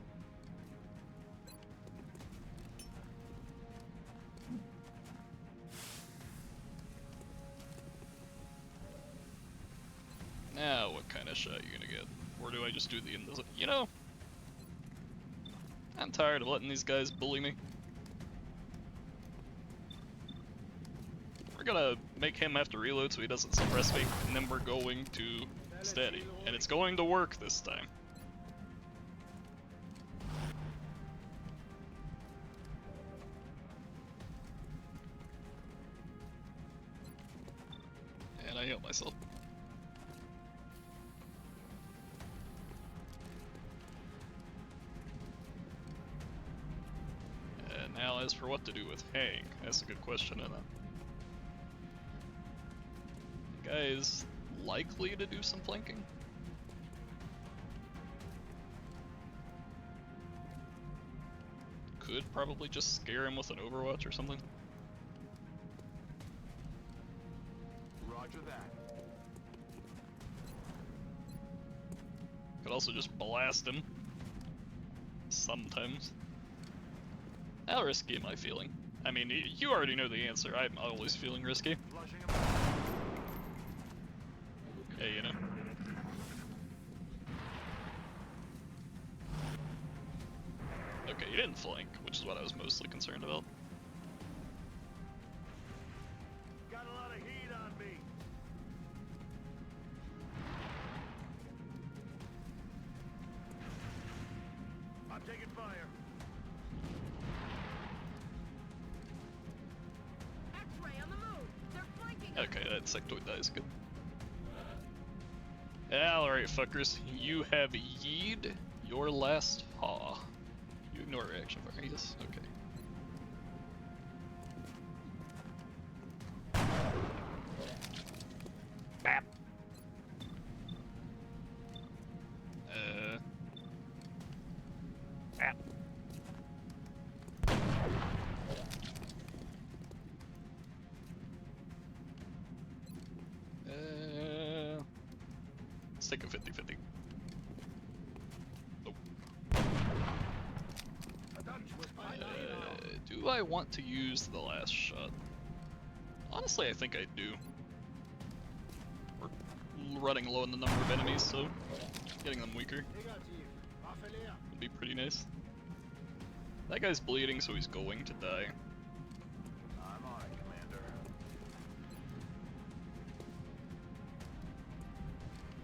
Speaker 1: Now, what kind of shot are you gonna get? Or do I just do the invisible? You know, I'm tired of letting these guys bully me. We're gonna make him have to reload so he doesn't suppress me, and then we're going to steady. And it's going to work this time. And I heal myself. And now as for what to do with Hank, that's a good question, isn't it? The guy is likely to do some flanking. Could probably just scare him with an Overwatch or something.
Speaker 5: Roger that.
Speaker 1: Could also just blast him. Sometimes. How risky am I feeling? I mean, you already know the answer. I'm always feeling risky.
Speaker 5: Flushing him.
Speaker 1: Yeah, you know. Okay, you didn't flank, which is what I was mostly concerned about.
Speaker 5: Got a lot of heat on me. I'm taking fire.
Speaker 7: X-ray on the move. They're flanking.
Speaker 1: Okay, that sectoid dies good. Alright, fuckers. You have yeed your last haw. You ignore reaction fire, yes, okay. Bap. Bap. Let's take a 50-50. Nope. Do I want to use the last shot? Honestly, I think I do. We're running low on the number of enemies, so getting them weaker would be pretty nice. That guy's bleeding, so he's going to die.
Speaker 5: I'm on it, Commander.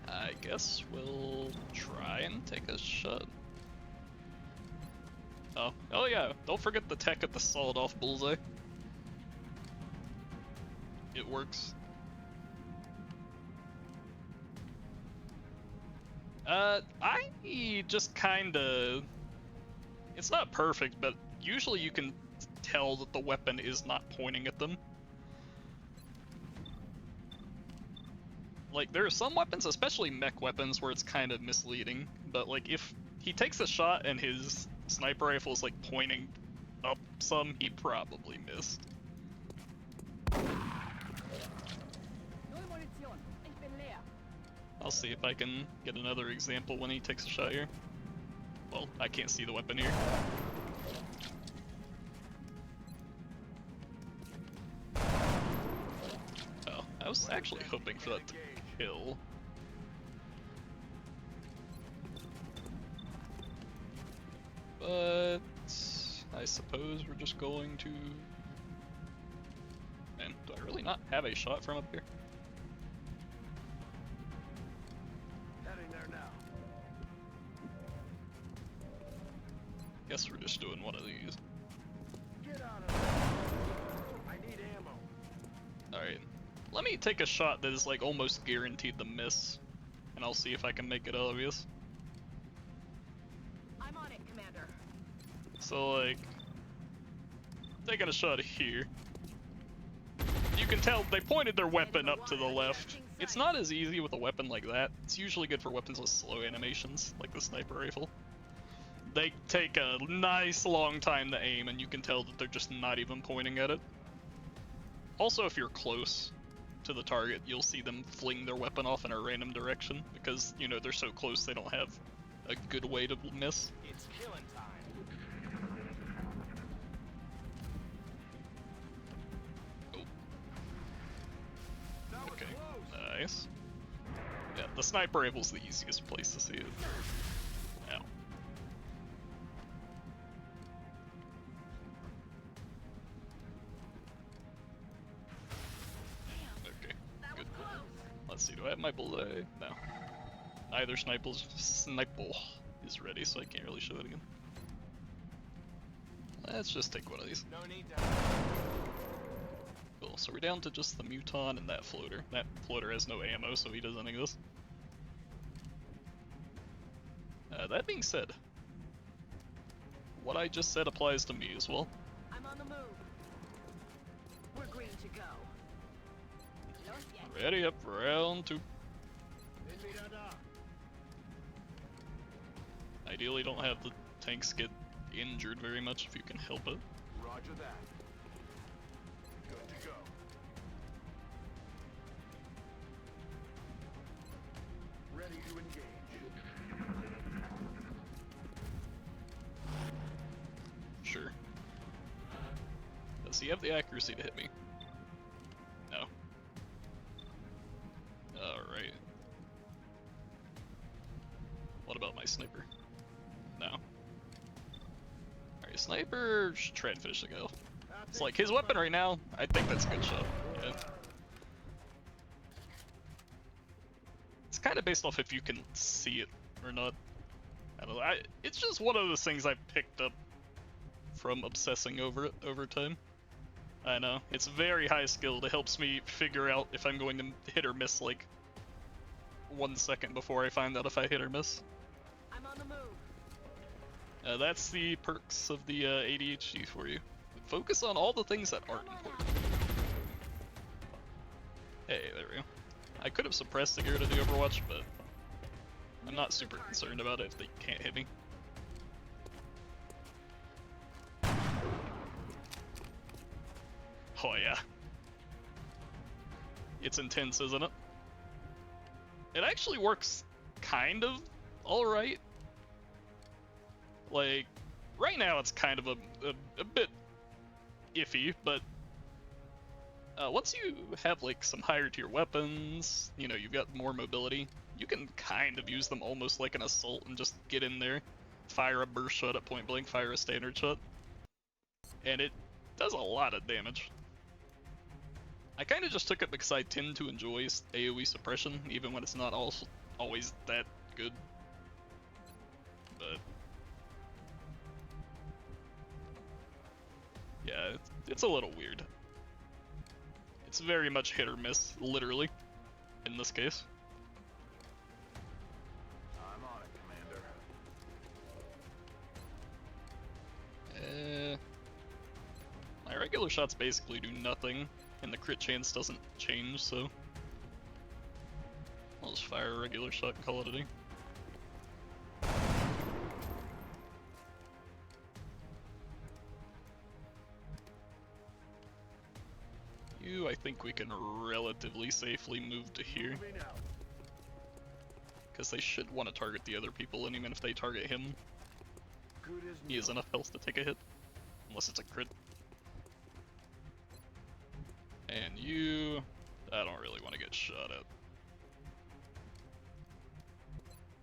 Speaker 1: I guess we'll try and take a shot. Oh yeah, don't forget the tech at the solid off bullseye. It works. I just kinda... It's not perfect, but usually you can tell that the weapon is not pointing at them. Like, there are some weapons, especially mech weapons, where it's kind of misleading, but like, if he takes a shot and his sniper rifle is like pointing up some, he probably missed. I'll see if I can get another example when he takes a shot here. Well, I can't see the weapon here. Oh, I was actually hoping for that to kill. But I suppose we're just going to... Man, do I really not have a shot from up here?
Speaker 5: Heading there now.
Speaker 1: Guess we're just doing one of these.
Speaker 5: Get out of there. I need ammo.
Speaker 1: Alright, let me take a shot that is like almost guaranteed to miss, and I'll see if I can make it obvious.
Speaker 7: I'm on it, Commander.
Speaker 1: So like, taking a shot here. You can tell they pointed their weapon up to the left. It's not as easy with a weapon like that. It's usually good for weapons with slow animations, like the sniper rifle. They take a nice long time to aim, and you can tell that they're just not even pointing at it. Also, if you're close to the target, you'll see them fling their weapon off in a random direction, because, you know, they're so close they don't have a good way to miss.
Speaker 5: It's killing time.
Speaker 1: Okay, nice. Yeah, the sniper rifle's the easiest place to see it. Ow. Okay, good. Let's see, do I have my bullseye? No. Neither sniper is ready, so I can't really show it again. Let's just take one of these.
Speaker 5: No need to.
Speaker 1: Cool, so we're down to just the Muton and that floater. That floater has no ammo, so he doesn't exist. That being said, what I just said applies to me as well.
Speaker 7: I'm on the move. We're green to go. Lost yet?
Speaker 1: Ready up for round 2. Ideally don't have the tanks get injured very much if you can help it.
Speaker 5: Roger that. Good to go. Ready to engage.
Speaker 1: Sure. Does he have the accuracy to hit me? No. Alright. What about my sniper? No. Alright, sniper should try and finish the kill. It's like his weapon right now, I think that's a good shot. Yeah. It's kind of based off if you can see it or not. I don't know. It's just one of those things I've picked up from obsessing over it over time. I know, it's very high skilled. It helps me figure out if I'm going to hit or miss like 1 second before I find out if I hit or miss.
Speaker 7: I'm on the move.
Speaker 1: That's the perks of the ADHD for you. Focus on all the things that aren't important. Hey, there we go. I could have suppressed the gear to the Overwatch, but I'm not super concerned about it if they can't hit me. Oh yeah. It's intense, isn't it? It actually works kind of alright. Like, right now it's kind of a bit iffy, but once you have like some higher tier weapons, you know, you've got more mobility, you can kind of use them almost like an assault and just get in there, fire a burst shot at point blank, fire a standard shot, and it does a lot of damage. I kind of just took it because I tend to enjoy AoE suppression, even when it's not always that good. But yeah, it's a little weird. It's very much hit or miss, literally, in this case.
Speaker 5: I'm on it, Commander.
Speaker 1: My regular shots basically do nothing, and the crit chance doesn't change, so I'll just fire a regular shot and call it a day. You, I think we can relatively safely move to here, because they should want to target the other people, and even if they target him, he has enough health to take a hit, unless it's a crit. And you, I don't really want to get shot at.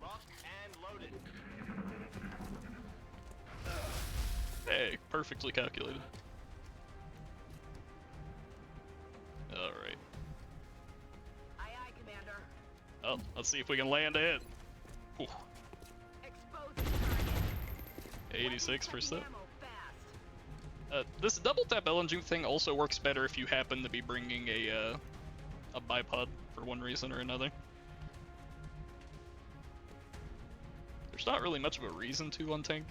Speaker 6: Locked and loaded.
Speaker 1: Hey, perfectly calculated. Alright.
Speaker 7: Aye, aye, Commander.
Speaker 1: Oh, let's see if we can land a hit. Whew.
Speaker 7: Expose the target.
Speaker 1: 86%.
Speaker 7: Ammo fast.
Speaker 1: This double tap LNG thing also works better if you happen to be bringing a bipod for one reason or another. There's not really much of a reason to on tank,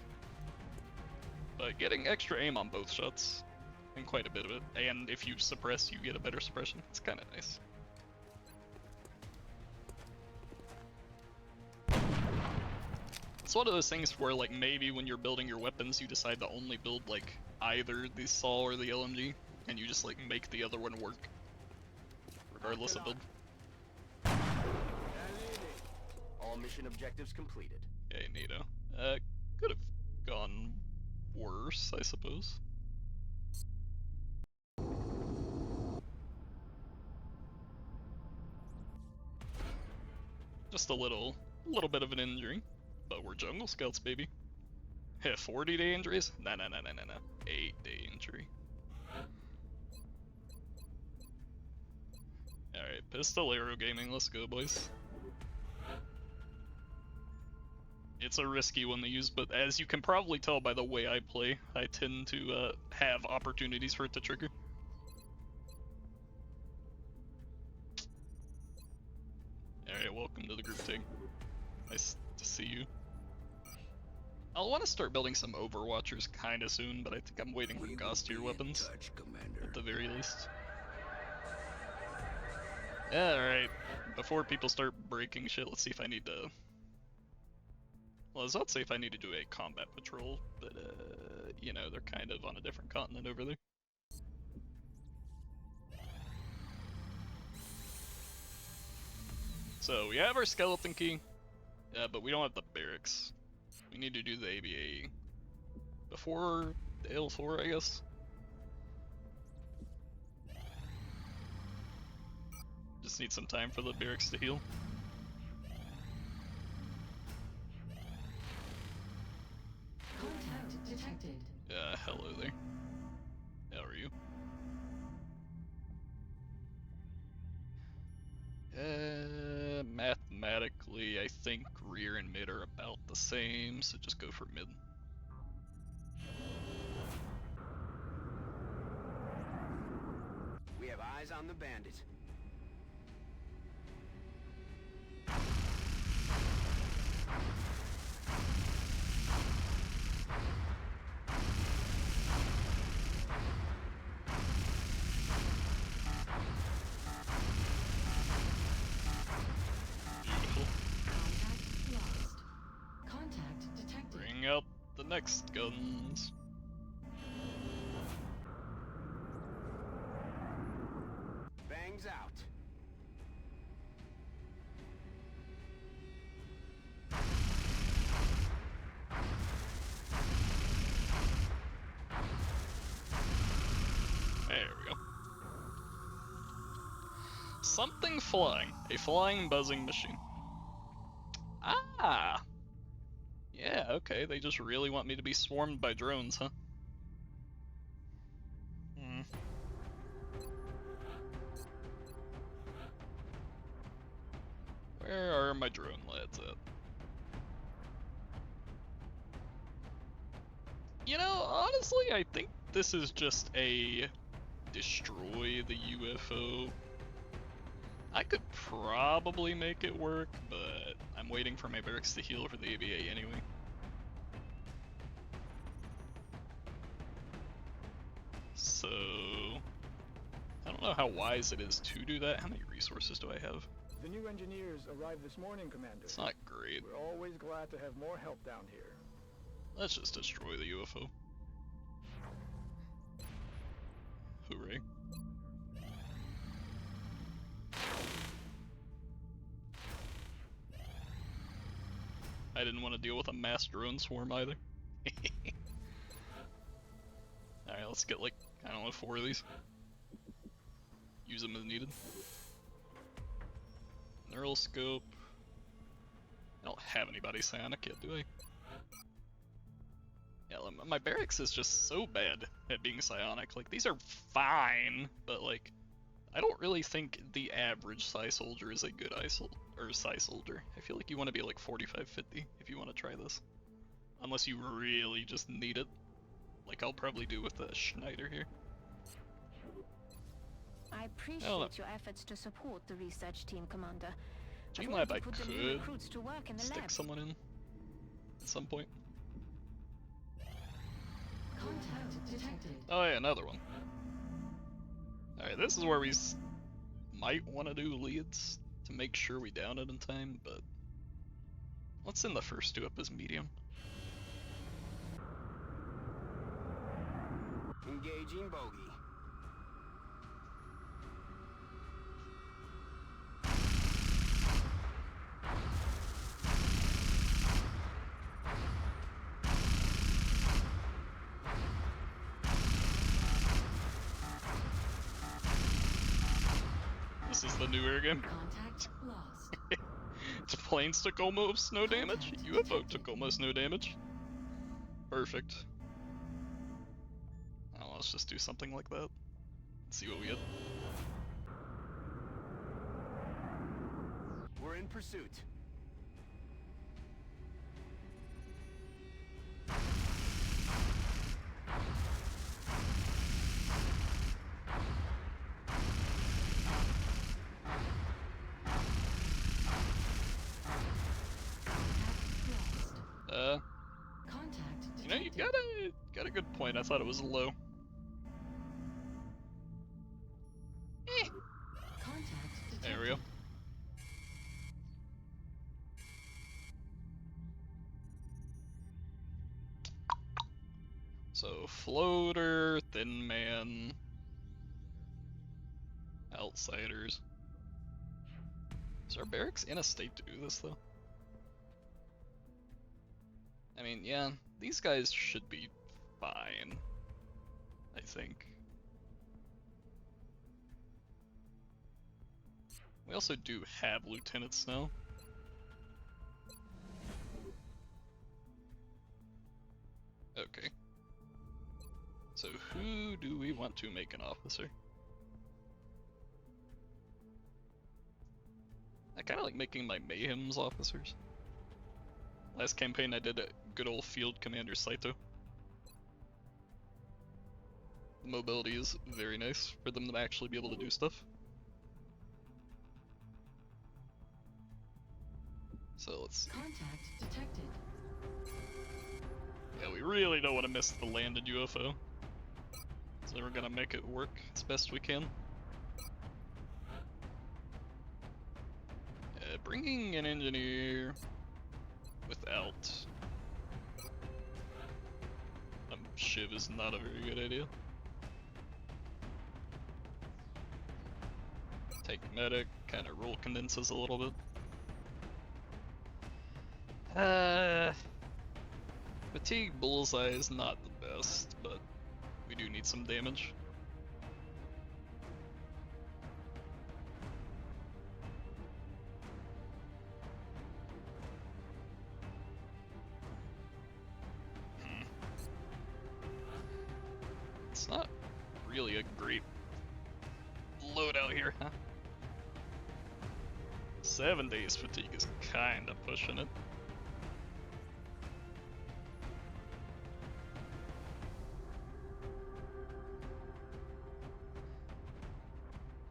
Speaker 1: but getting extra aim on both shots, and quite a bit of it, and if you suppress, you get a better suppression. It's kind of nice. It's one of those things where, like, maybe when you're building your weapons, you decide to only build, like, either the SAW or the LMG, and you just, like, make the other one work, regardless of build.
Speaker 3: All mission objectives completed.
Speaker 1: Okay, neato. Could have gone worse, I suppose. Just a little bit of an injury, but we're jungle scouts, baby. 40-day injuries? Nah. 8-day injury. Alright, pistol arrow gaming, let's go, boys. It's a risky one to use, but as you can probably tell by the way I play, I tend to have opportunities for it to trigger. Alright, welcome to the group tag. Nice to see you. I'll want to start building some Overwatchers kinda soon, but I think I'm waiting for Gauss tier weapons, at the very least. Alright, before people start breaking shit, let's see if I need to... Well, I was about to say if I need to do a combat patrol, but you know, they're kind of on a different continent over there. So we have our skeleton key, but we don't have the barracks. We need to do the ABA before the L4, I guess. Just need some time for the barracks to heal.
Speaker 8: Contact detected.
Speaker 1: Hello there. How are you? Mathematically, I think rear and mid are about the same, so just go for mid.
Speaker 3: We have eyes on the bandit.
Speaker 1: Next, guns.
Speaker 3: Bangs out.
Speaker 1: There we go. Something flying. A flying, buzzing machine. Ah! Yeah, okay, they just really want me to be swarmed by drones, huh? Hmm. Where are my drone lads at? You know, honestly, I think this is just a destroy the UFO. I could probably make it work, but I'm waiting for my barracks to heal for the ABA anyway. So, I don't know how wise it is to do that. How many resources do I have?
Speaker 8: The new engineers arrived this morning, Commander.
Speaker 1: It's not great.
Speaker 8: We're always glad to have more help down here.
Speaker 1: Let's just destroy the UFO. Hooray. I didn't want to deal with a mass drone swarm either. Alright, let's get like, I don't know, 4 of these. Use them as needed. Neural scope. I don't have anybody psionic yet, do I? Yeah, my barracks is just so bad at being psionic. Like, these are fine, but like, I don't really think the average psi soldier is a good psi soldier. I feel like you want to be like 45-50 if you want to try this. Unless you really just need it. Like I'll probably do with the Schneider here.
Speaker 4: I appreciate your efforts to support the research team, Commander.
Speaker 1: G-Lab I
Speaker 4: put the new
Speaker 1: could
Speaker 4: recruits to work in the
Speaker 1: stick
Speaker 4: lab.
Speaker 1: someone in at some point.
Speaker 7: Contact detected.
Speaker 1: Oh yeah, another one. Alright, this is where we might want to do leads to make sure we down it in time, but let's send the first 2 up as medium.
Speaker 3: Engaging bogey.
Speaker 1: This is the new air game.
Speaker 7: Contact lost.
Speaker 1: Planes took almost no damage, UFO took almost no damage. Perfect. Oh, let's just do something like that. Let's see what we get.
Speaker 3: We're in pursuit.
Speaker 7: Contact
Speaker 1: You know, you
Speaker 7: detected.
Speaker 1: got a good point. I thought it was low.
Speaker 7: Contact detected.
Speaker 1: There we go. So, floater, thin man, outsiders. Is our barracks in a state to do this, though? I mean, yeah, these guys should be fine, I think. We also do have lieutenants now. Okay. So who do we want to make an officer? I kind of like making my Mayhems officers. Last campaign I did a good old Field Commander Saito. The mobility is very nice for them to actually be able to do stuff. So let's see.
Speaker 7: Contact detected.
Speaker 1: Yeah, we really don't want to miss the landed UFO. So we're gonna make it work as best we can. Bringing an engineer without Shiv is not a very good idea. Take medic, kind of roll condenses a little bit. Fatigue bullseye is not the best, but we do need some damage. It's not really a great loadout here, huh? 7 days fatigue is kinda pushing it.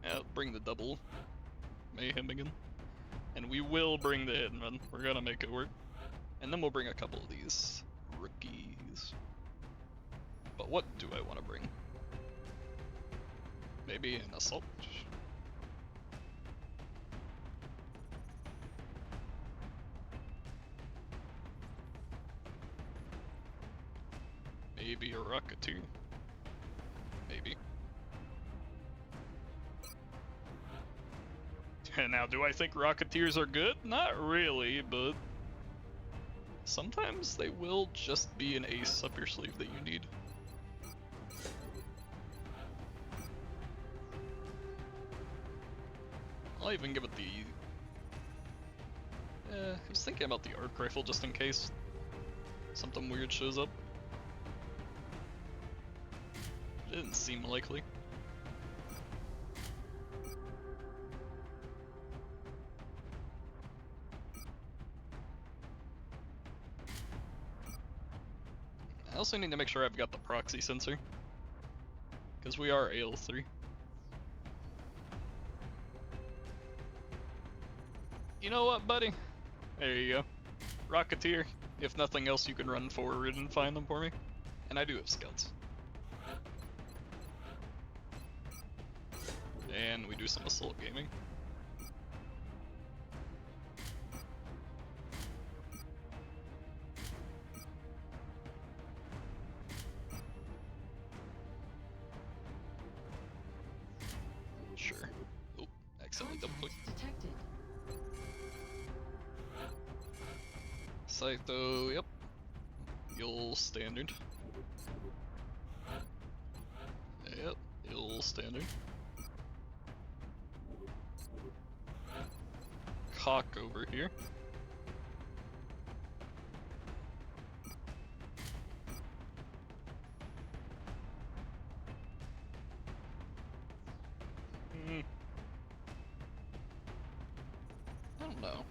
Speaker 1: Yeah, bring the double mayhem again. And we will bring the hit and run. We're gonna make it work. And then we'll bring a couple of these rookies. But what do I want to bring? Maybe an assault? Maybe a rocketeer? Maybe. And now, do I think rocketeers are good? Not really, but sometimes they will just be an ace up your sleeve that you need. I'll even give it the... I was thinking about the arc rifle just in case something weird shows up. It didn't seem likely. I also need to make sure I've got the proxy sensor, because we are AL3. You know what, buddy? There you go. Rocketeer. If nothing else, you can run forward and find them for me. And I do have scouts. And we do some assault gaming. Sure. Oh, accidentally double clicked.
Speaker 7: Detected.
Speaker 1: Scytho, yep. You'll standard. Yep, you'll standard. Cock over here. I don't know.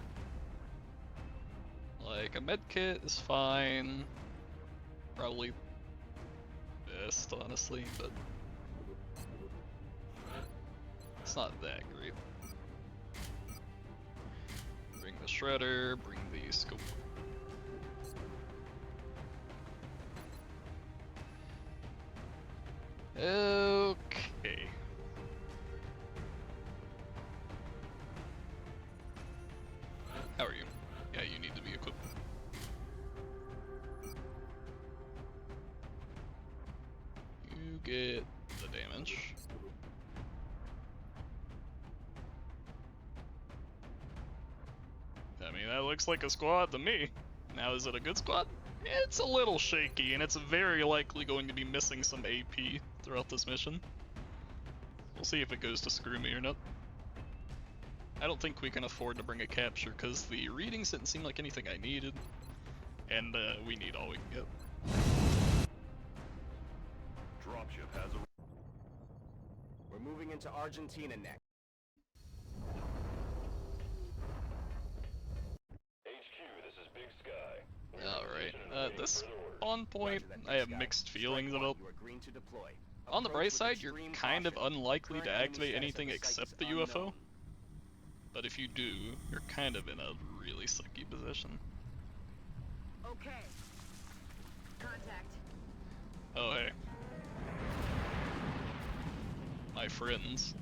Speaker 1: Like, a medkit is fine. Probably best, honestly, but it's not that great. Bring the shredder, bring the scope. Okay. How are you? Yeah, you need to be equipped. You get the damage. I mean, that looks like a squad to me. Now, is it a good squad? It's a little shaky, and it's very likely going to be missing some AP throughout this mission. We'll see if it goes to screw me or not. I don't think we can afford to bring a capture, because the readings didn't seem like anything I needed. And we need all we can get.
Speaker 5: Dropship has a...
Speaker 3: We're moving into Argentina next.
Speaker 6: HQ, this is Big Sky.
Speaker 1: Alright, this spawn point, I have mixed feelings about.
Speaker 3: You are green to deploy.
Speaker 1: On the bright side, you're
Speaker 3: Extreme
Speaker 1: kind of
Speaker 3: caution.
Speaker 1: unlikely to
Speaker 3: Current enemy
Speaker 1: activate
Speaker 3: status
Speaker 1: anything
Speaker 3: of the site
Speaker 1: except
Speaker 3: is
Speaker 1: the UFO.
Speaker 3: unknown.
Speaker 1: But if you do, you're kind of in a really sucky position.
Speaker 7: Okay. Contact.
Speaker 1: Oh hey. My friends.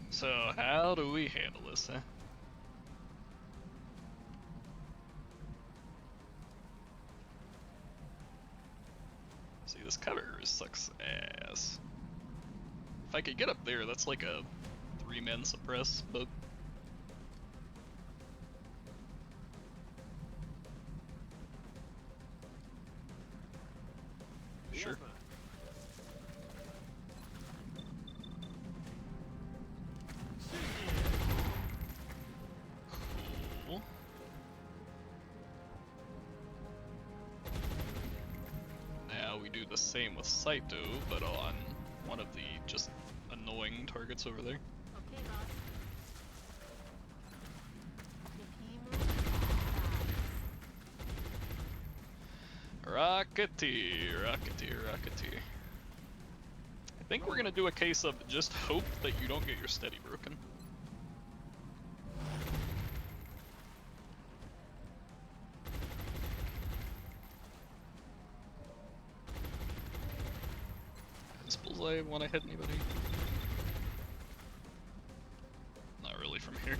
Speaker 1: So how do we handle this, huh? sucks ass. If I could get up there, that's like a 3-man suppress, but... Sure. Cool. Now we do the same with Saito, but on one of the just annoying targets over there.
Speaker 7: Okay, boss. If he moves,
Speaker 1: Rocketeer. I think we're gonna do a case of just hope that you don't get your steady broken. Does Bullseye want to hit anybody? Not really from here.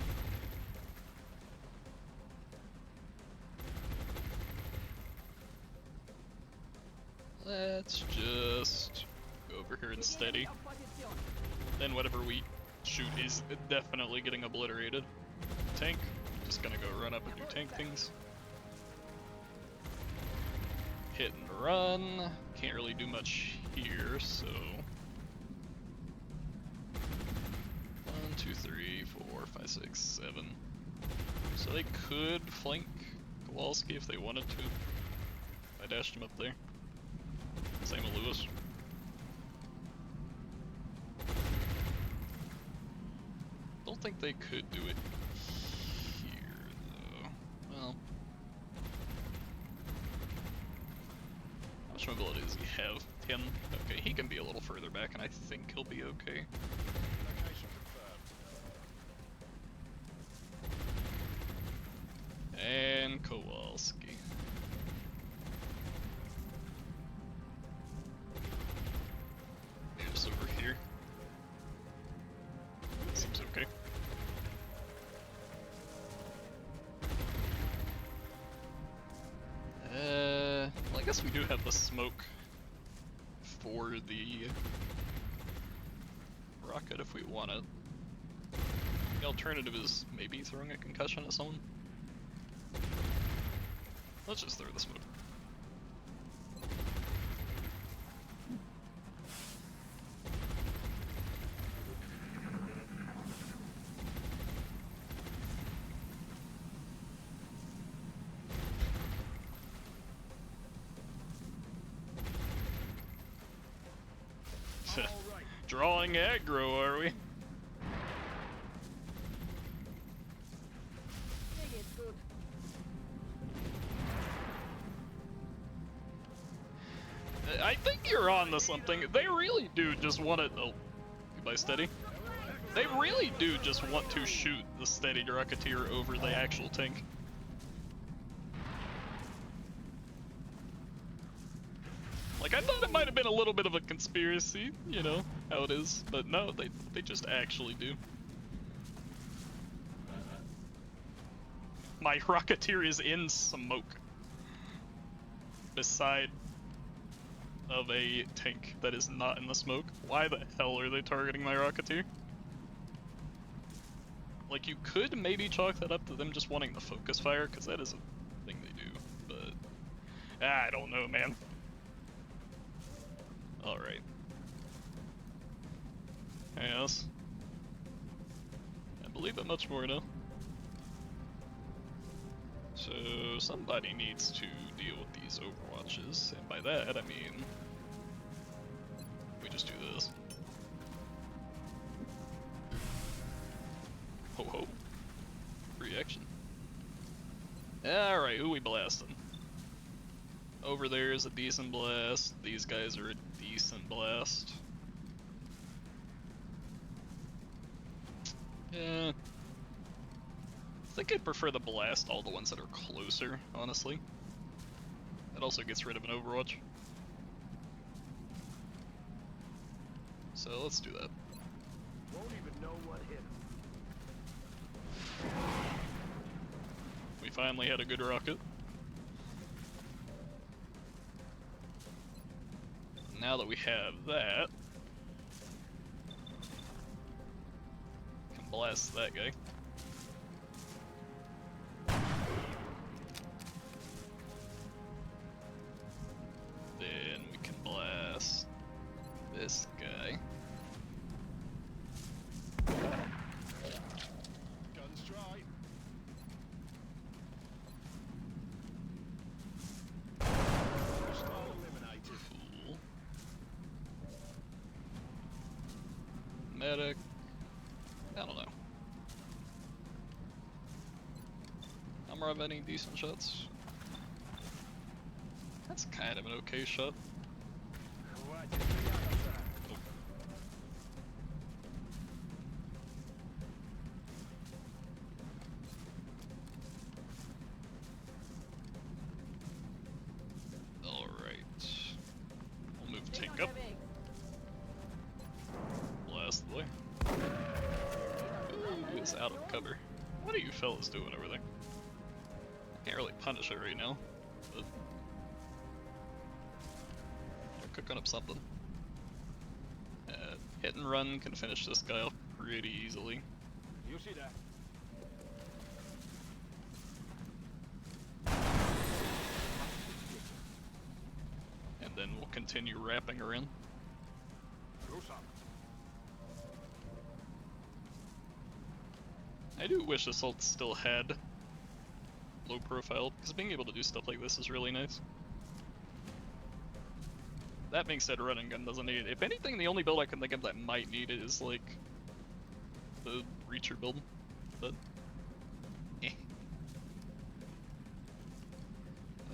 Speaker 1: Let's just go over here and steady. Then whatever we shoot is definitely getting obliterated. Tank, just gonna go run up and do tank things. Hit and run. Can't really do much here, so... 1, 2, 3, 4, 5, 6, 7. So they could flank Kowalski if they wanted to. I dashed him up there. Same with Lewis. Don't think they could do it here, though. Well, how much mobility does he have? 10? Okay, he can be a little further back, and I think he'll be okay. And Kowalski. Just over here. Seems okay. Well, I guess we do have the smoke for the rocket if we want it. The alternative is maybe throwing a concussion at someone. Let's just throw the smoke. Drawing aggro, are we? I think you're on to something. They really do just want to... Oh, goodbye, steady. They really do just want to shoot the steady Rocketeer over the actual tank. Like, I thought it might have been a little bit of a conspiracy, you know, how it is, but no, they just actually do. My Rocketeer is in smoke. Beside of a tank that is not in the smoke. Why the hell are they targeting my Rocketeer? Like, you could maybe chalk that up to them just wanting the focus fire, because that is a thing they do, but... I don't know, man. Alright. Yes. I believe it much more now. So, somebody needs to deal with these overwatches, and by that I mean... we just do this. Ho ho. Reaction. Alright, who we blasting? Over there is a decent blast. These guys are a decent blast. Yeah. I think I'd prefer the blast all the ones that are closer, honestly. That also gets rid of an overwatch. So let's do that.
Speaker 2: Won't even know what hit him.
Speaker 1: We finally had a good rocket. now that we have that, can blast that guy. Then we can blast this guy.
Speaker 5: Guns dry. Hostile eliminated.
Speaker 1: Cool. Medic. I don't know. Number of any decent shots? That's kind of an okay shot. Alright. We'll move tank up. Blast the way. Ooh, it's out of cover. What are you fellas doing over there? I can't really punish it right now, but they're cooking up something. Hit and run can finish this guy off pretty easily.
Speaker 5: You see that?
Speaker 1: And then we'll continue wrapping her in.
Speaker 5: Go some.
Speaker 1: I do wish Assault still had low profile, because being able to do stuff like this is really nice. That being said, Run and Gun doesn't need it. If anything, the only build I can think of that might need it is like the Reacher build, but eh.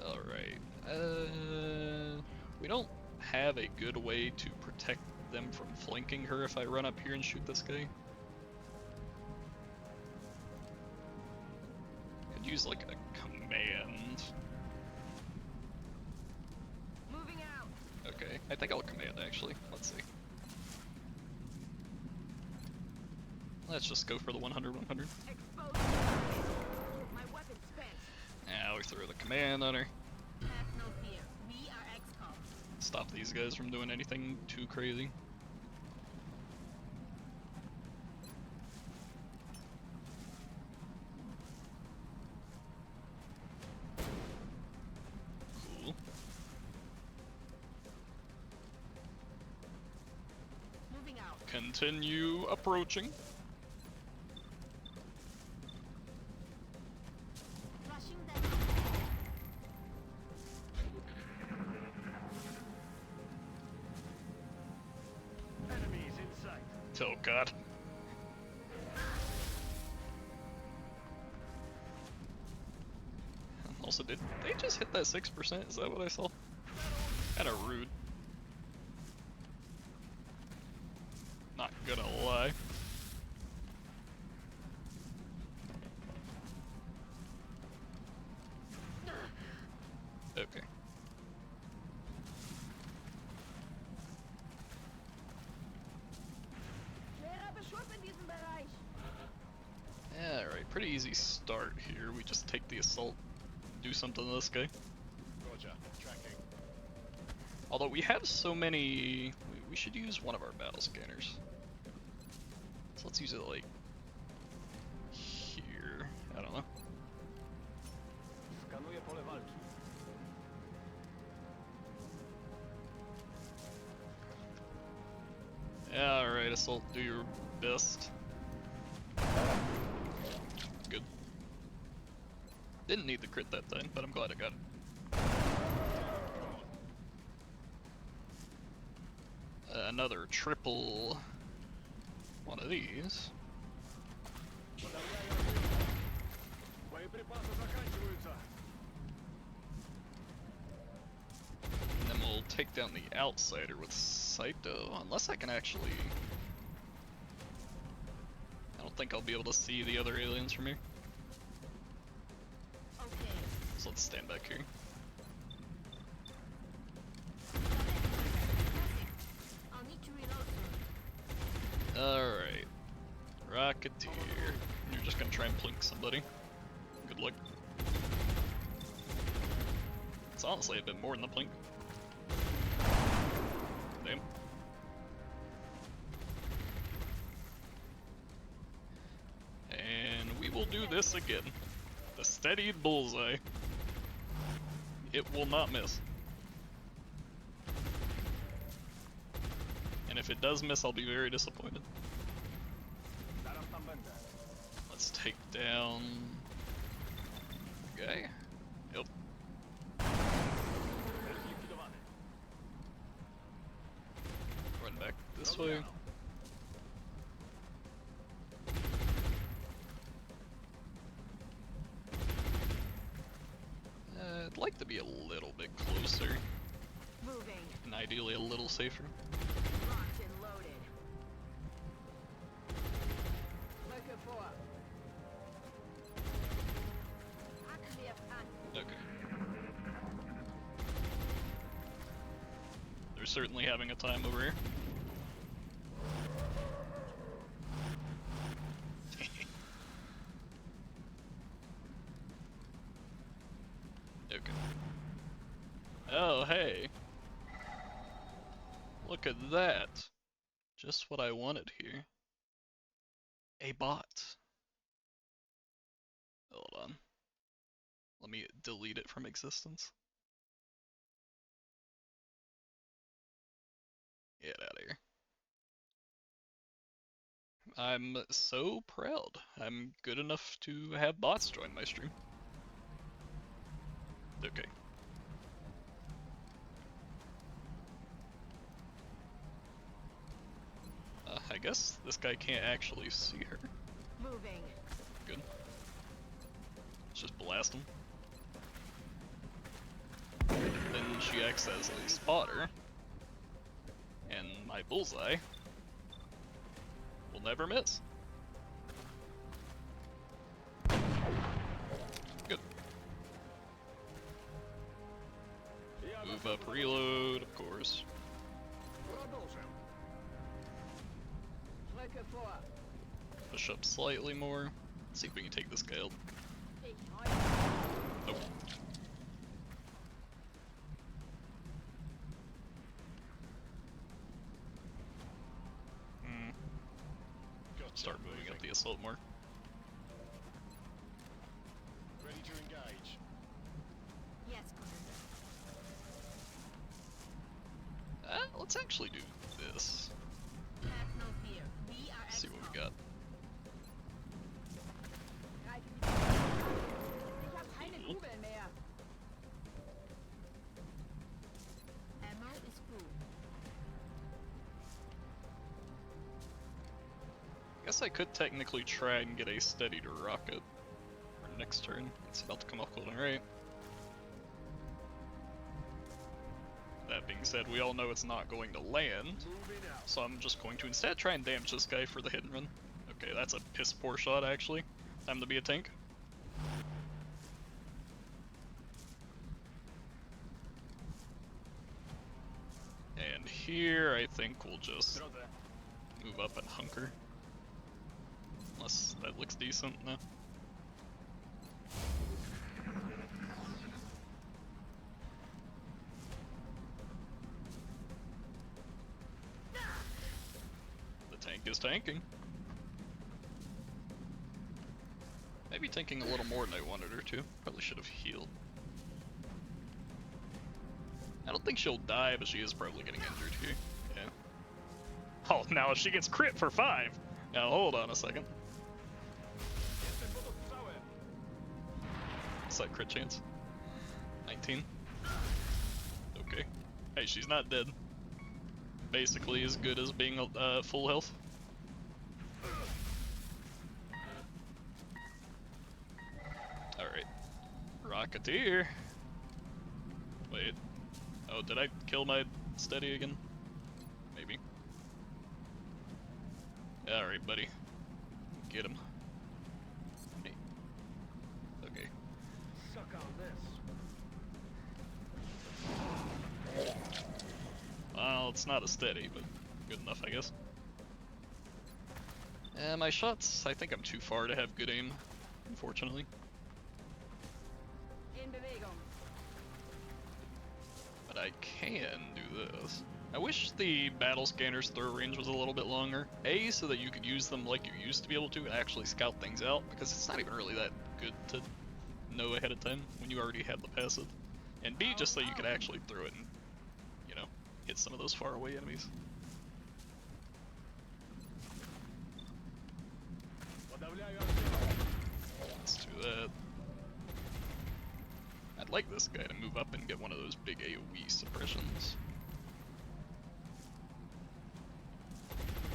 Speaker 1: Alright, we don't have a good way to protect them from flanking her if I run up here and shoot this guy. Could use like a command.
Speaker 7: Moving out.
Speaker 1: Okay, I think I'll command actually. Let's see. Let's just go for the 100-100.
Speaker 7: Exposed. My weapon spent.
Speaker 1: Now we throw the command on her.
Speaker 7: Have no fear. We are XCOM.
Speaker 1: Stop these guys from doing anything too crazy. Cool.
Speaker 7: Moving out.
Speaker 1: Continue approaching.
Speaker 7: Flushing them.
Speaker 5: Enemies in sight.
Speaker 1: Oh god. Also, did they just hit that 6%? Is that what I saw? Kinda rude. Not gonna lie. Okay. Alright, pretty easy start here. We just take the assault, do something to this guy.
Speaker 5: Roger. Tracking.
Speaker 1: Although we have so many, we should use one of our battle scanners. So let's use it like here. I don't know.
Speaker 5: Skanuję pole walki.
Speaker 1: Alright, assault, do your best. Good. Didn't need the crit that time, but I'm glad I got it. Another triple one of these.
Speaker 5: Боеприпасы заканчиваются.
Speaker 1: And then we'll take down the outsider with Saito, unless I can actually... I don't think I'll be able to see the other aliens from here.
Speaker 7: Okay.
Speaker 1: So let's stand back here.
Speaker 7: I'll need to reload soon.
Speaker 1: Alright. Rocketeer. You're just gonna try and plink somebody. Good luck. It's honestly a bit more than the plink. aim. And we will do this again. The steadied bullseye. It will not miss. And if it does miss, I'll be very disappointed. Let's take down the guy. Yep. Run back this way. I'd like to be a little bit closer,
Speaker 7: Moving.
Speaker 1: and ideally a little safer.
Speaker 7: Locked and loaded. Looking for.
Speaker 1: Okay. They're certainly having a time over here. Okay. Oh, hey. Look at that. Just what I wanted here. A bot. Hold on. Let me delete it from existence. Get out of here. I'm so proud. I'm good enough to have bots join my stream. Okay. I guess this guy can't actually see her.
Speaker 7: Moving.
Speaker 1: Good. Let's just blast him. Then she acts as a spotter. And my bullseye will never miss. Good. Move up, reload, of course.
Speaker 7: Looking for.
Speaker 1: Push up slightly more. See if we can take this guy out. Nope. Start moving up the assault more.
Speaker 5: Ready to engage.
Speaker 7: Yes, Commander.
Speaker 1: Let's actually do this.
Speaker 7: Have no fear. We are
Speaker 1: See what we got.
Speaker 7: Ich hab keine Kugeln mehr. Ammo is full.
Speaker 1: Guess I could technically try and get a steadied rocket for next turn. It's about to come off clothing, right? That being said, we all know it's not going to land, so I'm just going to instead try and damage this guy for the hit and run. Okay, that's a piss poor shot actually. Time to be a tank. And here I think we'll just move up and hunker. Unless that looks decent, no. The tank is tanking. Maybe tanking a little more than I wanted her to. Probably should have healed. I don't think she'll die, but she is probably getting injured here. Yeah. Oh, now she gets crit for 5! Now hold on a second. What's that crit chance? 19? Okay. Hey, she's not dead. Basically as good as being full health. Alright. Rocketeer! Wait. Oh, did I kill my steady again? Maybe. Alright, buddy. Get him. Hey. Okay.
Speaker 8: Suck on this.
Speaker 1: Well, it's not a steady, but good enough, I guess. My shots, I think I'm too far to have good aim, unfortunately.
Speaker 7: In Bewegung.
Speaker 1: But I can do this. I wish the battle scanner's throw range was a little bit longer. A, so that you could use them like you used to be able to and actually scout things out, because it's not even really that good to know ahead of time when you already have the passive. And B, just so you could actually throw it and, you know, hit some of those far away enemies. Let's do that. I'd like this guy to move up and get one of those big AoE suppressions.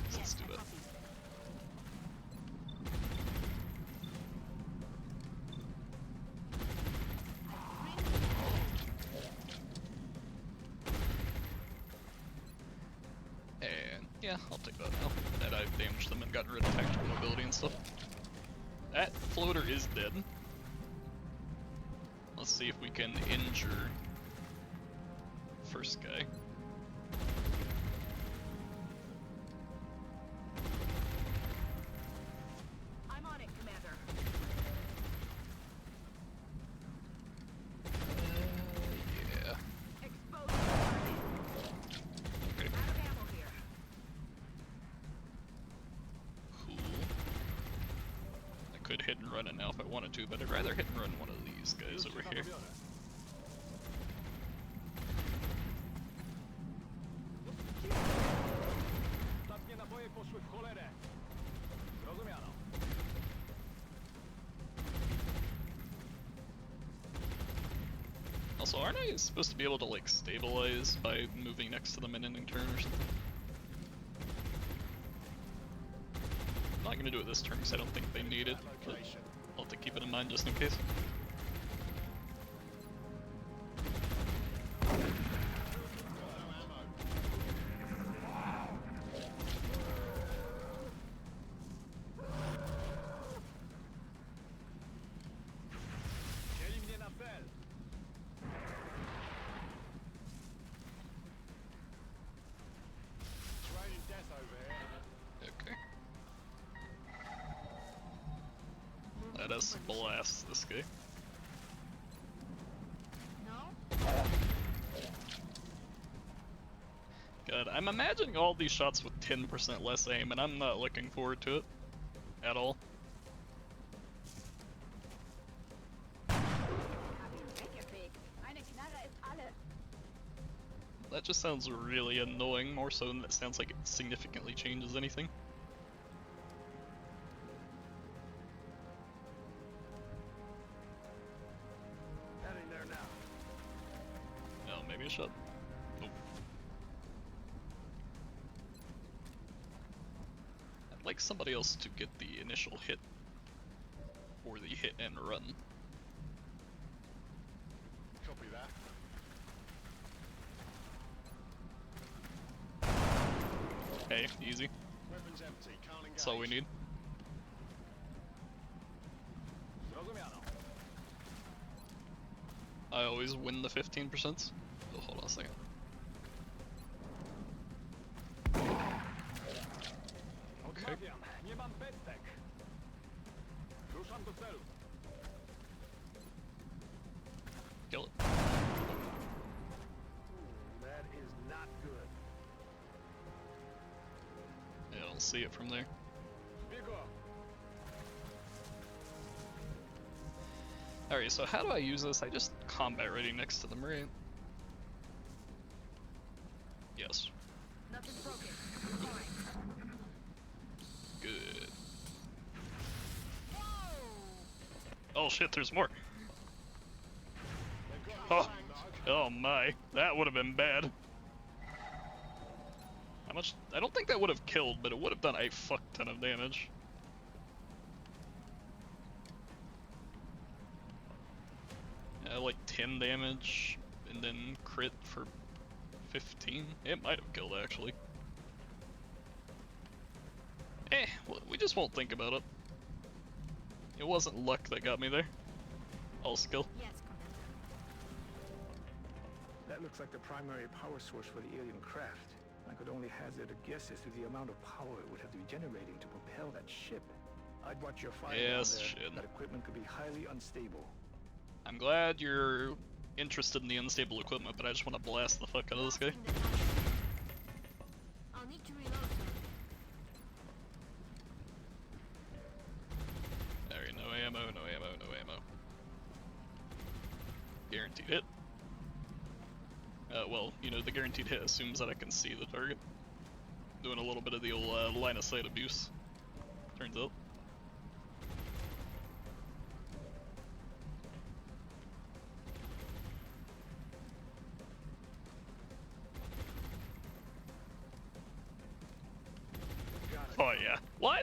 Speaker 1: So let's do that. And yeah, I'll take that now. That I've damaged them and gotten rid of tactical mobility and stuff. That floater is dead. Let's see if we can injure first guy.
Speaker 7: I'm on it, Commander.
Speaker 1: Yeah.
Speaker 7: Exposed. Out
Speaker 1: Okay.
Speaker 7: of ammo here.
Speaker 1: Cool. I could hit and run it now if I wanted to, but I'd rather hit and run one of these guys over here. Also, aren't I supposed to be able to like stabilize by moving next to them in ending turn or something? I'm not gonna do it this turn because I don't think they need it, but I'll have to keep it in mind just in case. Okay. Let us blast this guy.
Speaker 7: No?
Speaker 1: God, I'm imagining all these shots with 10% less aim, and I'm not looking forward to it at all. That just sounds really annoying, more so than it sounds like it significantly changes anything.
Speaker 8: Heading there now.
Speaker 1: Oh, maybe a shot. Nope. I'd like somebody else to get the initial hit, or the hit and run.
Speaker 5: Copy that.
Speaker 1: Hey, easy.
Speaker 5: Weapons empty. Can't engage.
Speaker 1: That's all we need. I always win the 15%. Oh, hold on a second. Okay. Kill it.
Speaker 8: That is not good.
Speaker 1: Yeah, I'll see it from there. Alright, so how do I use this? I just combat ready next to them, right? Yes.
Speaker 7: Nothing's broken. Fine.
Speaker 1: Good. Oh shit, there's more. Oh, oh my, that would have been bad. How much? I don't think that would have killed, but it would have done a fuck ton of damage. Like 10 damage, and then crit for 15. It might have killed actually. Well, we just won't think about it. It wasn't luck that got me there. All skill.
Speaker 4: Yes, Commander.
Speaker 8: That looks like the primary power source for the alien craft. I could only hazard a guess as to the amount of power it would have to be generating to propel that ship. I'd watch your fire
Speaker 1: Yes,
Speaker 8: down there.
Speaker 1: shit.
Speaker 8: That equipment could be highly unstable.
Speaker 1: I'm glad you're interested in the unstable equipment, but I just want to blast the fuck out of this guy. guaranteed hit. Well, you know, the guaranteed hit assumes that I can see the target. Doing a little bit of the old line of sight abuse, turns out. Oh yeah. Well, I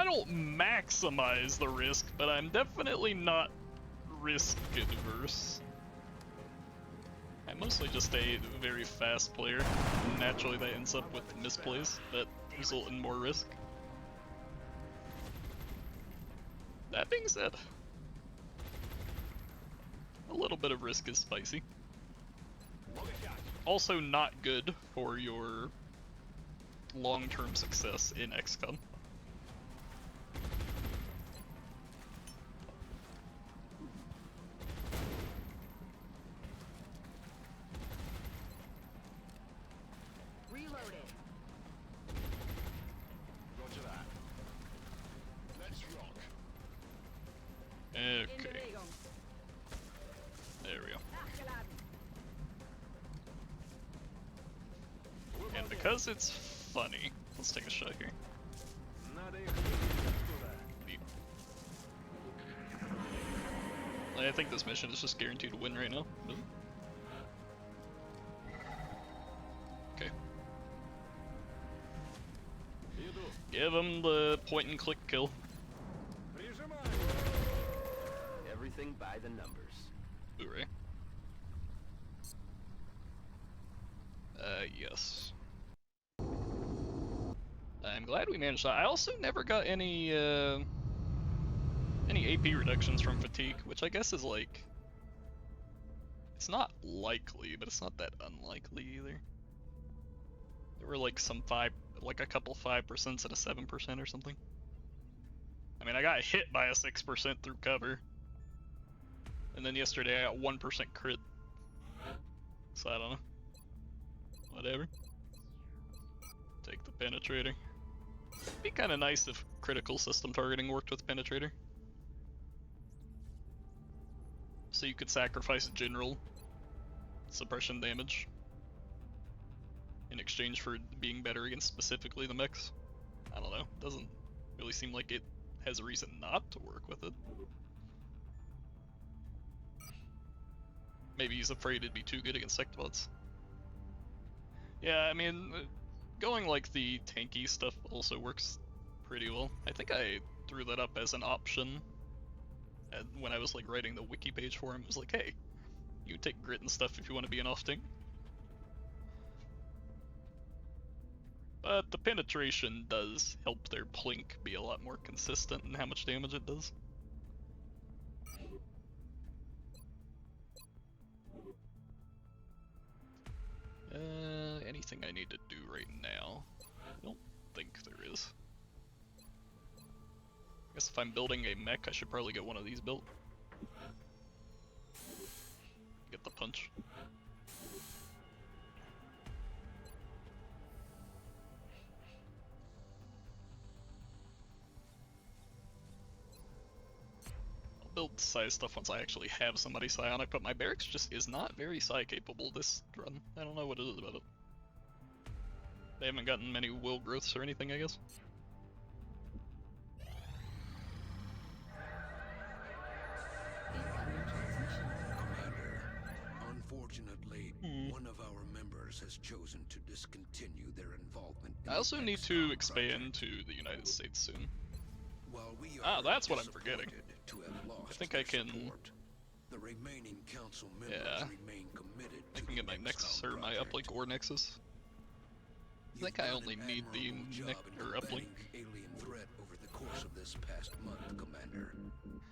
Speaker 1: don't maximize the risk, but I'm definitely not risk adverse. I'm mostly just a very fast player. Naturally, that ends up with misplays that result in more risk. That being said, a little bit of risk is spicy. Also not good for your long-term success in XCOM.
Speaker 7: Reloaded.
Speaker 5: Roger that. Let's rock.
Speaker 7: In
Speaker 1: Okay,
Speaker 7: Bewegung.
Speaker 1: there we go.
Speaker 7: Nachgeladen.
Speaker 1: And because it's funny, let's take a shot here. Neat. I think this mission is just guaranteed to win right now. Okay. Give him the point and click kill.
Speaker 3: Everything by the numbers.
Speaker 1: Hooray. Yes. I'm glad we managed that. I also never got any AP reductions from fatigue, which I guess is like, it's not likely, but it's not that unlikely either. There were like a couple 5% and a 7% or something. I mean, I got hit by a 6% through cover, and then yesterday I got 1% crit. So I don't know. Whatever. Take the penetrator. It'd be kind of nice if critical system targeting worked with penetrator. So you could sacrifice general suppression damage in exchange for being better against specifically the mechs. I don't know. Doesn't really seem like it has a reason not to work with it. Maybe he's afraid it'd be too good against Sectobots. Yeah, I mean, going like the tanky stuff also works pretty well. I think I threw that up as an option when I was like writing the wiki page for him. It was like, hey, you take grit and stuff if you want to be an off-tank. But the penetration does help their plink be a lot more consistent in how much damage it does. Anything I need to do right now? I don't think there is. I guess if I'm building a mech, I should probably get one of these built. Get the punch. I'll build psi stuff once I actually have somebody psionic, but my barracks just is not very psi capable this run. I don't know what it is about it. They haven't gotten many will growths or anything, I guess.
Speaker 2: Commander, unfortunately, one of our members has chosen to discontinue their involvement in
Speaker 1: I also
Speaker 2: the
Speaker 1: need to
Speaker 2: XCOM
Speaker 1: expand
Speaker 2: project.
Speaker 1: to the United States soon.
Speaker 2: While we
Speaker 1: Ah,
Speaker 2: are
Speaker 1: that's what I'm forgetting.
Speaker 2: disappointed to have lost
Speaker 1: I think I
Speaker 2: their
Speaker 1: can-
Speaker 2: support, the remaining council members
Speaker 1: Yeah.
Speaker 2: remain committed
Speaker 1: I
Speaker 2: to
Speaker 1: can
Speaker 2: the
Speaker 1: get my Nexus
Speaker 2: XCOM
Speaker 1: or my
Speaker 2: project.
Speaker 1: uplink or Nexus. I think
Speaker 2: You've
Speaker 1: I
Speaker 2: done
Speaker 1: only
Speaker 2: an
Speaker 1: need the
Speaker 2: admirable job in
Speaker 1: or uplink.
Speaker 2: combating the alien threat over the course of this past month, Commander.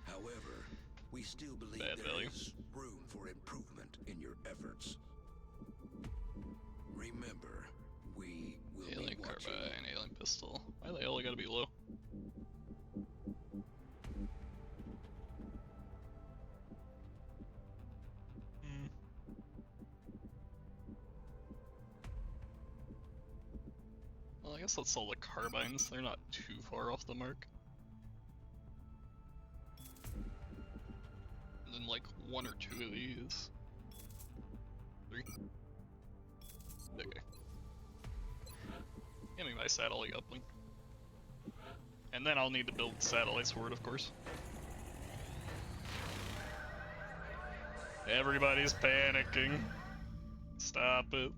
Speaker 2: However, we still believe
Speaker 1: Bad
Speaker 2: there
Speaker 1: value.
Speaker 2: is room for improvement in your efforts. Remember, we will
Speaker 1: Alien
Speaker 2: be watching.
Speaker 1: carbine, alien pistol. Why the hell I gotta be low? Well, I guess let's sell the carbines. They're not too far off the mark. And then like one or two of these. 3. Okay. Give me my satellite uplink. And then I'll need to build satellites for it, of course. Everybody's panicking. Stop it.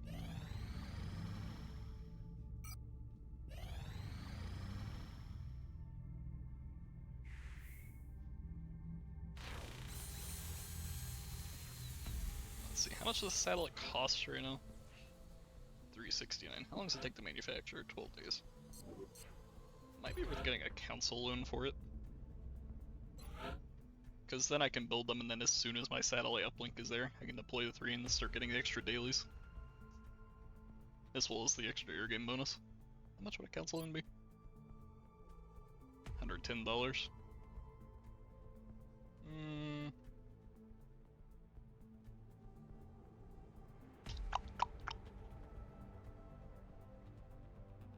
Speaker 1: Let's see, how much does a satellite cost right now? $369. How long does it take to manufacture? 12 days. Might be worth getting a council loan for it. Because then I can build them, and then as soon as my satellite uplink is there, I can deploy the 3 and start getting the extra dailies. As well as the extra air game bonus. How much would a council loan be? $110.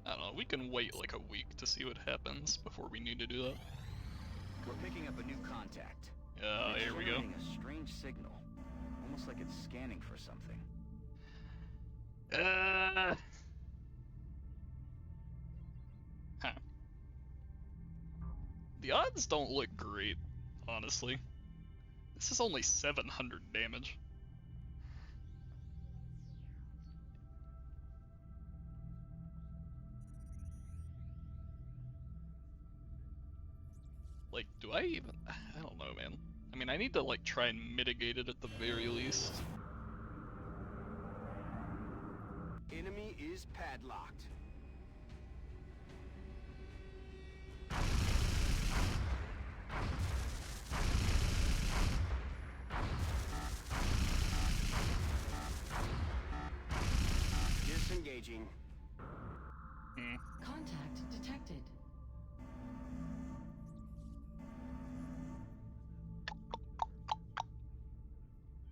Speaker 1: I don't know, we can wait like a week to see what happens before we need to do that.
Speaker 3: We're picking up a new contact.
Speaker 1: Yeah, here we go.
Speaker 3: It's generating a strange signal, almost like it's scanning for something.
Speaker 1: Huh. The odds don't look great, honestly. This is only 700 damage. Like, do I even... I don't know, man. I mean, I need to, like, try and mitigate it at the very least.
Speaker 3: Enemy is padlocked. Disengaging.
Speaker 7: Contact detected.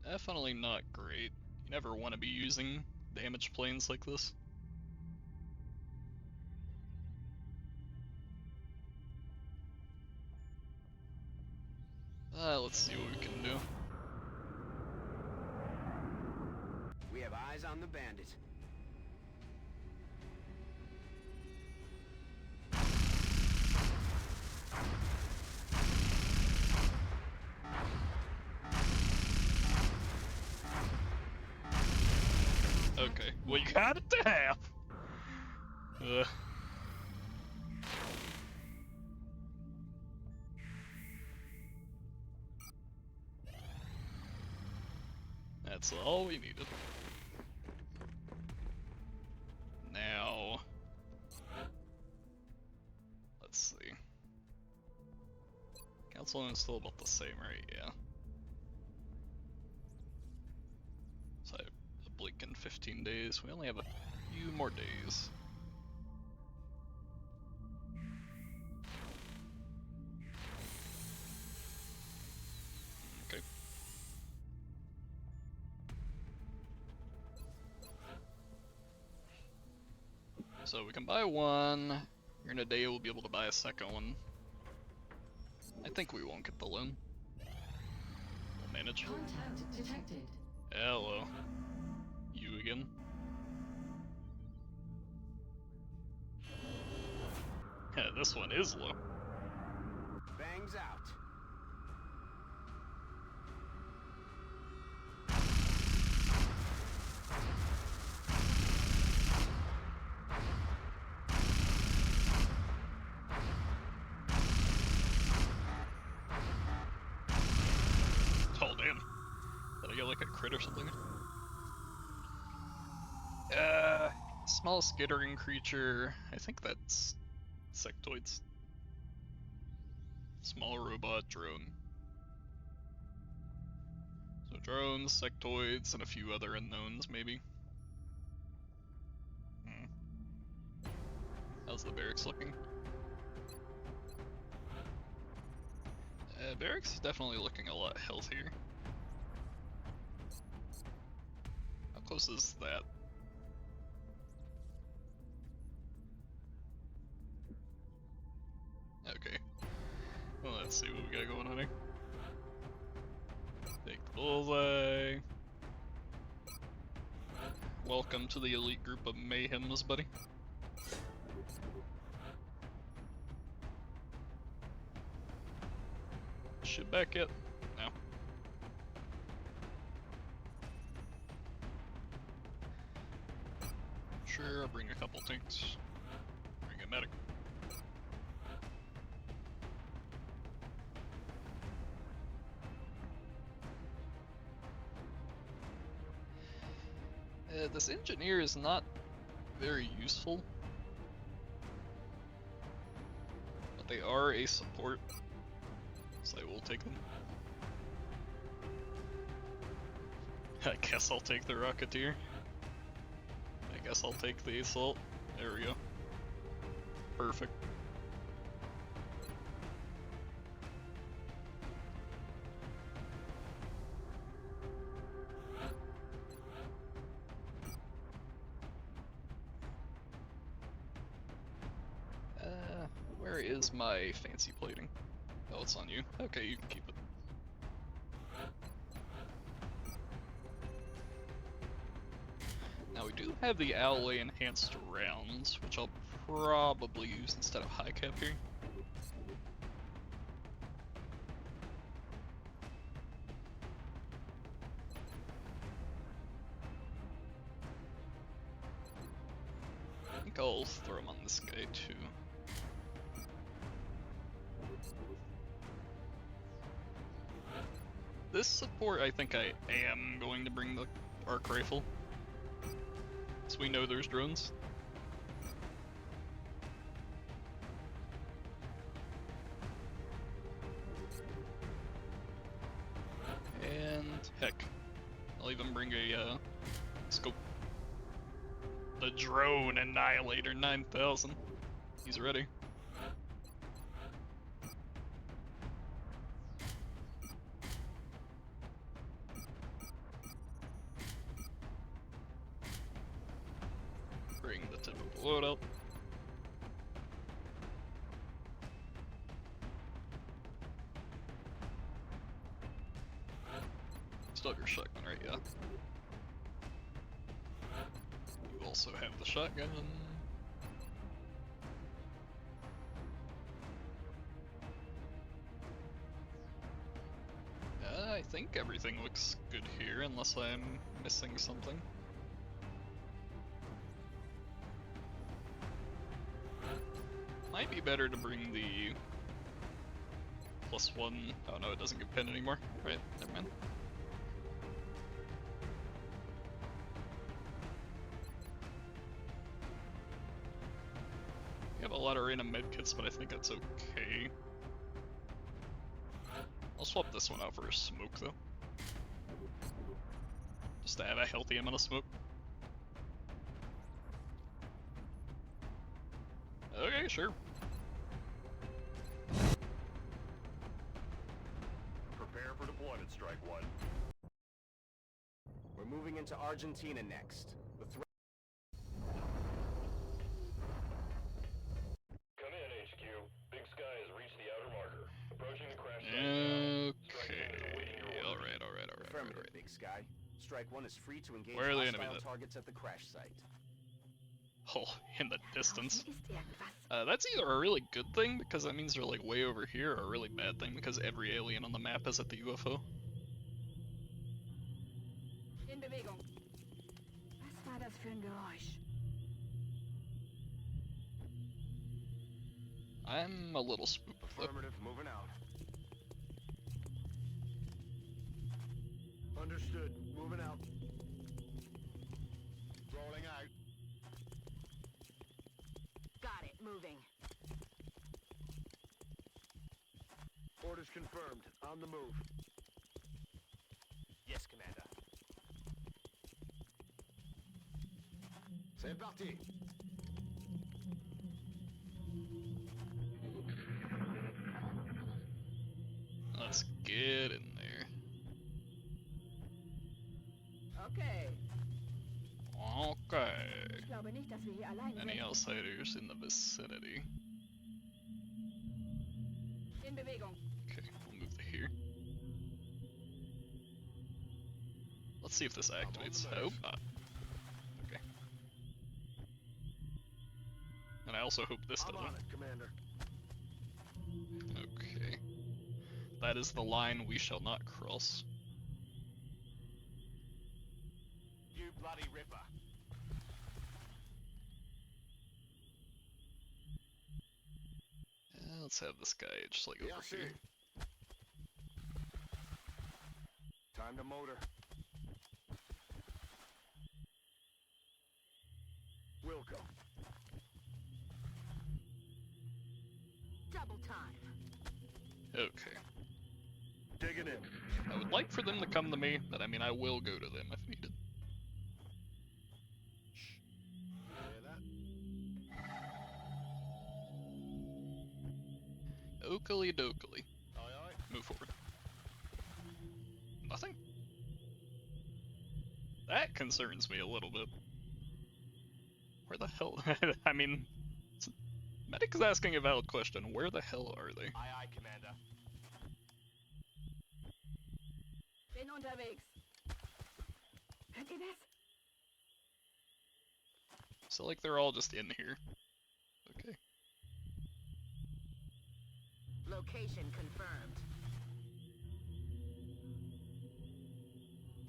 Speaker 1: Definitely not great. You never want to be using damaged planes like this. Let's see what we can do.
Speaker 3: We have eyes on the bandit.
Speaker 1: Okay, well you got it to half! That's all we needed. Now... let's see. Council is still about the same, right? Yeah. So I have a blink in 15 days. We only have a few more days. Okay. So we can buy one. Here in a day we'll be able to buy a second one. I think we won't get the loan. We'll manage.
Speaker 7: Contact detected.
Speaker 1: Hello. You again? Yeah, this one is low.
Speaker 3: Bangs out.
Speaker 1: Oh damn. Did I get like a crit or something? Small skittering creature. I think that's sectoids. Small robot drone. So drones, sectoids, and a few other unknowns maybe. How's the barracks looking? Barracks is definitely looking a lot healthier. How close is that? Okay. Well, let's see what we got going on here. Take the bullseye. Welcome to the elite group of mayhems, buddy. Ship back yet? No. Sure, I'll bring a couple tanks. Bring a medic. This engineer is not very useful, but they are a support, so I will take them. I guess I'll take the Rocketeer. I guess I'll take the Assault. There we go. Perfect. Where is my fancy plating? Oh, it's on you. Okay, you can keep it. Now we do have the alloy enhanced rounds, which I'll probably use instead of high cap here. I think I'll throw them on this guy too. This support, I think I am going to bring the arc rifle, so we know there's drones. And heck, I'll even bring a scope. The Drone Annihilator 9000. He's ready. Bring the typical loadout. Still have your shotgun, right? Yeah. You also have the shotgun. I think everything looks good here, unless I'm missing something. Might be better to bring the +1. Oh no, it doesn't give pin anymore. Right, never mind. We have a lot of random medkits, but I think that's okay. I'll swap this one out for a smoke though. Just to have a healthy amount of smoke. Okay, sure.
Speaker 5: Prepare for deployment, Strike One.
Speaker 3: We're moving into Argentina next. The threat.
Speaker 6: Come in, HQ. Big Sky has reached the outer marker. Approaching the crash site now. Strike Team is awaiting your orders.
Speaker 1: Alright.
Speaker 3: Affirmative, Big Sky. Strike One is free to engage
Speaker 1: Where are the enemy
Speaker 3: hostile
Speaker 1: then?
Speaker 3: targets at the crash site.
Speaker 1: Oh, in the distance.
Speaker 4: Ist irgendwas.
Speaker 1: That's either a really good thing, because that means they're like way over here, or a really bad thing, because every alien on the map is at the UFO.
Speaker 7: In Bewegung.
Speaker 4: Was war das für ein Geräusch?
Speaker 1: I'm a little spooked though.
Speaker 3: Affirmative, moving out.
Speaker 2: Understood. Moving out. Rolling out.
Speaker 7: Got it. Moving.
Speaker 2: Orders confirmed. On the move.
Speaker 3: Yes, Commander. C'est parti.
Speaker 1: Let's get in there.
Speaker 7: Okay.
Speaker 1: Okay.
Speaker 7: Ich glaube nicht, dass wir hier allein
Speaker 1: Any
Speaker 7: sind.
Speaker 1: outsiders in the vicinity?
Speaker 7: In Bewegung.
Speaker 1: Okay, we'll move to here. Let's see if this activates. I hope not. also hope this
Speaker 8: I'm
Speaker 1: doesn't.
Speaker 8: on it, Commander.
Speaker 1: Okay. That is the line we shall not cross.
Speaker 5: You bloody ripper.
Speaker 1: Let's have this guy just like over here.
Speaker 5: Time to motor.
Speaker 8: Wilco.
Speaker 7: Double time.
Speaker 1: Okay.
Speaker 5: Digging in.
Speaker 1: I would like for them to come to me, but I mean, I will go to them if needed.
Speaker 5: Hear that?
Speaker 1: Oakley dokley.
Speaker 5: Aye aye.
Speaker 1: Move forward. Nothing? That concerns me a little bit. Where the hell? I mean, Medic is asking a valid question. Where the hell are they?
Speaker 5: Aye aye, Commander.
Speaker 7: Ven unterwegs.
Speaker 4: Hört ihr das?
Speaker 1: So like they're all just in here. Okay.
Speaker 7: Location confirmed.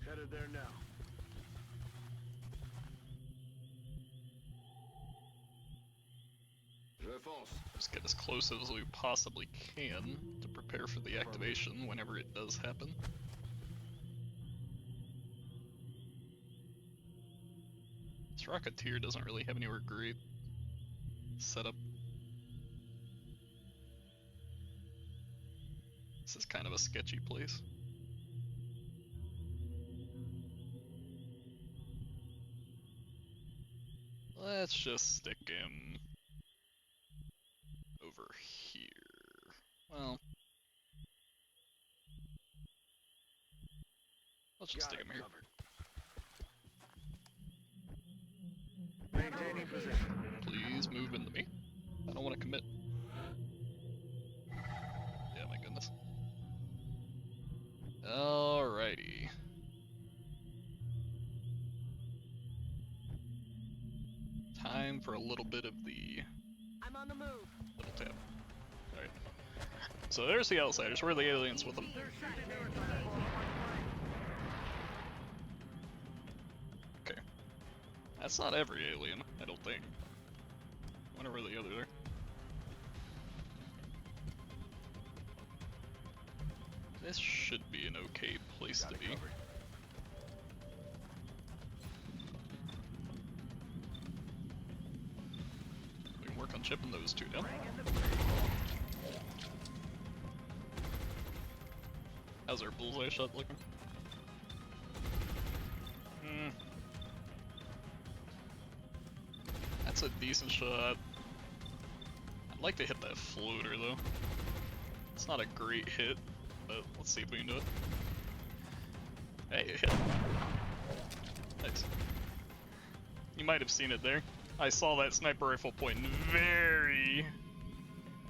Speaker 8: Headed there now.
Speaker 1: Just get as close as we possibly can to prepare for the activation whenever it does happen. This Rocketeer doesn't really have anywhere great set up. This is kind of a sketchy place. Let's just stick him over here. Well, let's just stick him here.
Speaker 8: Maintaining position.
Speaker 1: Please move into me. I don't want to commit. Yeah, my goodness. Alrighty. Time for a little bit of the
Speaker 7: I'm on the move.
Speaker 1: double tap. Alright. So there's the outsiders. We're the aliens with them. Okay. That's not every alien, I don't think. I wonder where the others are. This should be an okay place to be. We can work on chipping those two down. How's our bullseye shot looking? That's a decent shot. I'd like to hit that floater though. It's not a great hit, but let's see if we can do it. Hey, it hit. Nice. You might have seen it there. I saw that sniper rifle pointing very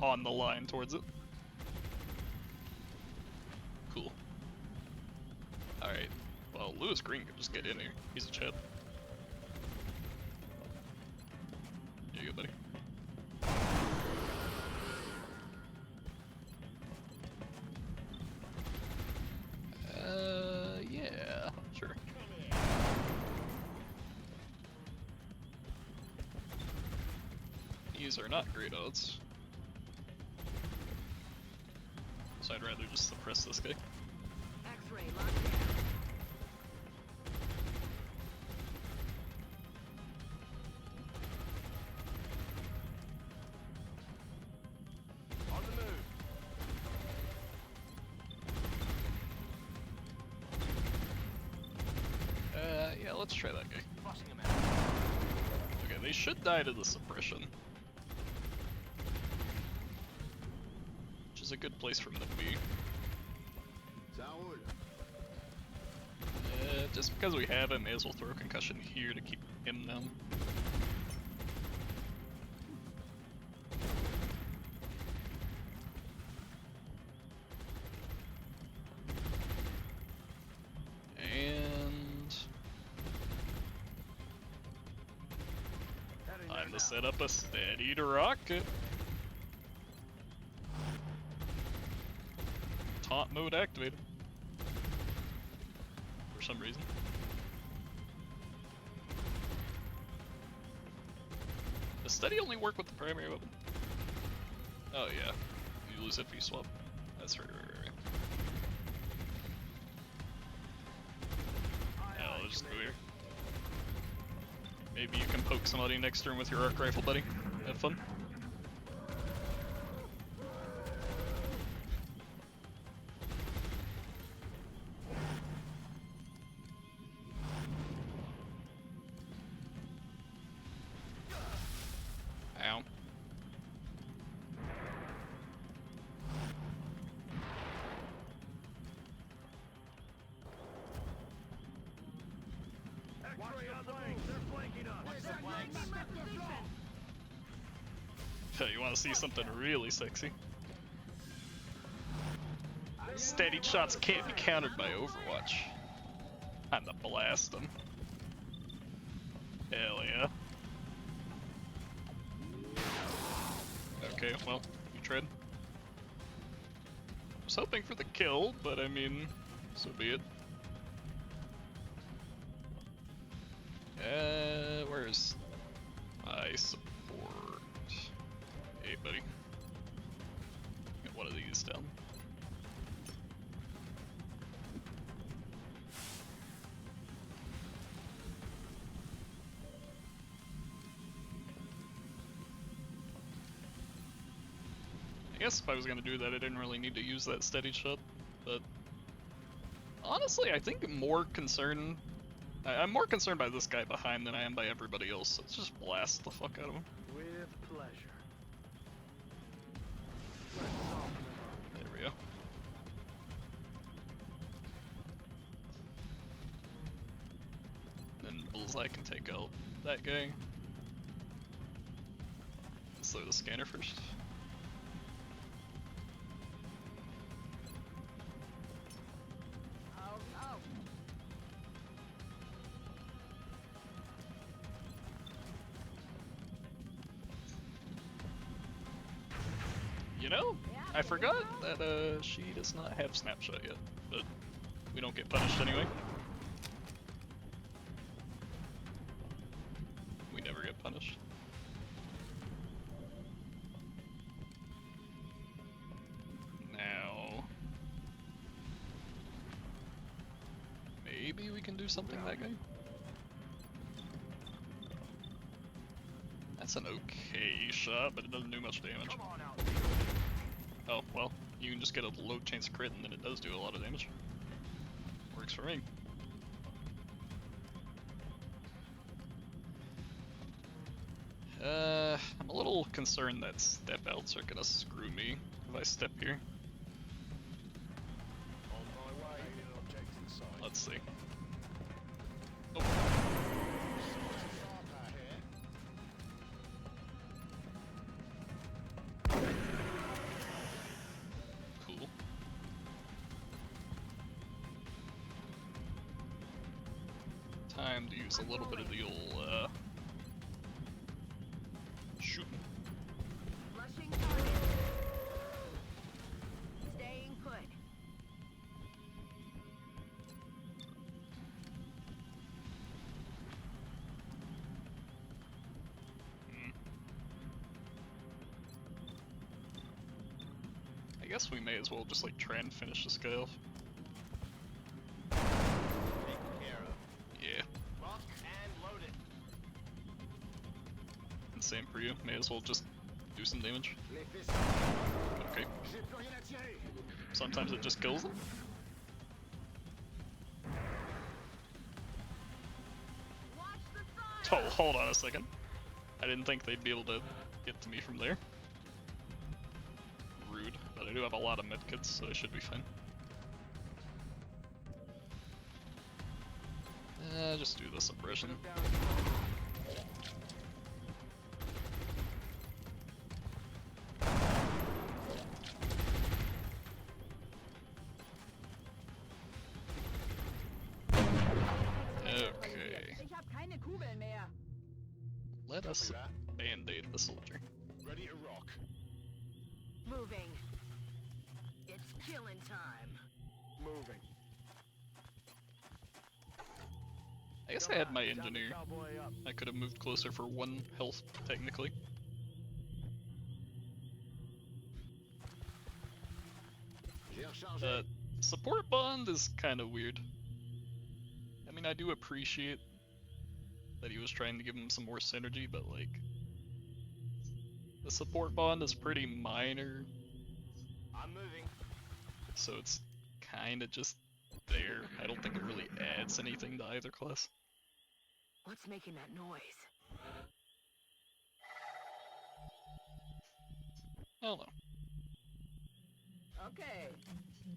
Speaker 1: on the line towards it. Cool. Alright. Well, Lewis Green could just get in here. He's a chap. There you go, buddy. Yeah, sure. These are not great odds. So I'd rather just suppress this guy.
Speaker 7: X-ray locked down.
Speaker 5: On the move.
Speaker 1: Yeah, let's try that guy.
Speaker 5: Flushing him out.
Speaker 1: Okay, they should die to the suppression. Which is a good place for them to be. Just because we have him, may as well throw a concussion here to keep him down. And I'm to set up a steadied rocket. Taunt mode activated. For some reason. Does steady only work with the primary weapon? Oh yeah, you lose it if you swap. That's right. Yeah, I'll just go here. Maybe you can poke somebody next turn with your arc rifle, buddy. Have fun. Ow. You want to see something really sexy? Steadied shots can't be countered by Overwatch. Time to blast them. Hell yeah. Okay, well, you tried. I was hoping for the kill, but I mean, so be it. Where's my support? Hey, buddy. Get one of these down. I guess if I was gonna do that, I didn't really need to use that steady shot, but honestly, I think I'm more concerned by this guy behind than I am by everybody else, so let's just blast the fuck out of him.
Speaker 8: With pleasure.
Speaker 1: There we go. Then Bullseye can take out that guy. Let's throw the scanner first. You know, I forgot that she does not have snapshot yet, but we don't get punished anyway. We never get punished. Now, maybe we can do something that guy. That's an okay shot, but it doesn't do much damage. Oh, well, you can just get a low chance of crit and then it does do a lot of damage. Works for me. I'm a little concerned that step outs are gonna screw me if I step here. Let's see. Oh. Cool. Time to use a little bit of the old, shooting.
Speaker 7: Flushing target. Staying put.
Speaker 1: I guess we may as well just like try and finish this guy off. Yeah. And same for you, may as well just do some damage. Okay. Sometimes it just kills them. Oh, hold on a second. I didn't think they'd be able to get to me from there. Rude, but I do have a lot of medkits, so I should be fine. Just do the suppression. Okay.
Speaker 7: Ich hab keine Kugeln mehr.
Speaker 1: Let us Band-Aid of a soldier.
Speaker 5: Ready to rock.
Speaker 7: Moving. It's killing time.
Speaker 8: Moving.
Speaker 1: I guess I had my engineer. I could have moved closer for 1 health, technically. Support bond is kind of weird. I mean, I do appreciate that he was trying to give him some more synergy, but like, the support bond is pretty minor,
Speaker 5: I'm moving.
Speaker 1: so it's kind of just there. I don't think it really adds anything to either class.
Speaker 7: What's making that noise?
Speaker 1: I don't know.
Speaker 7: Okay.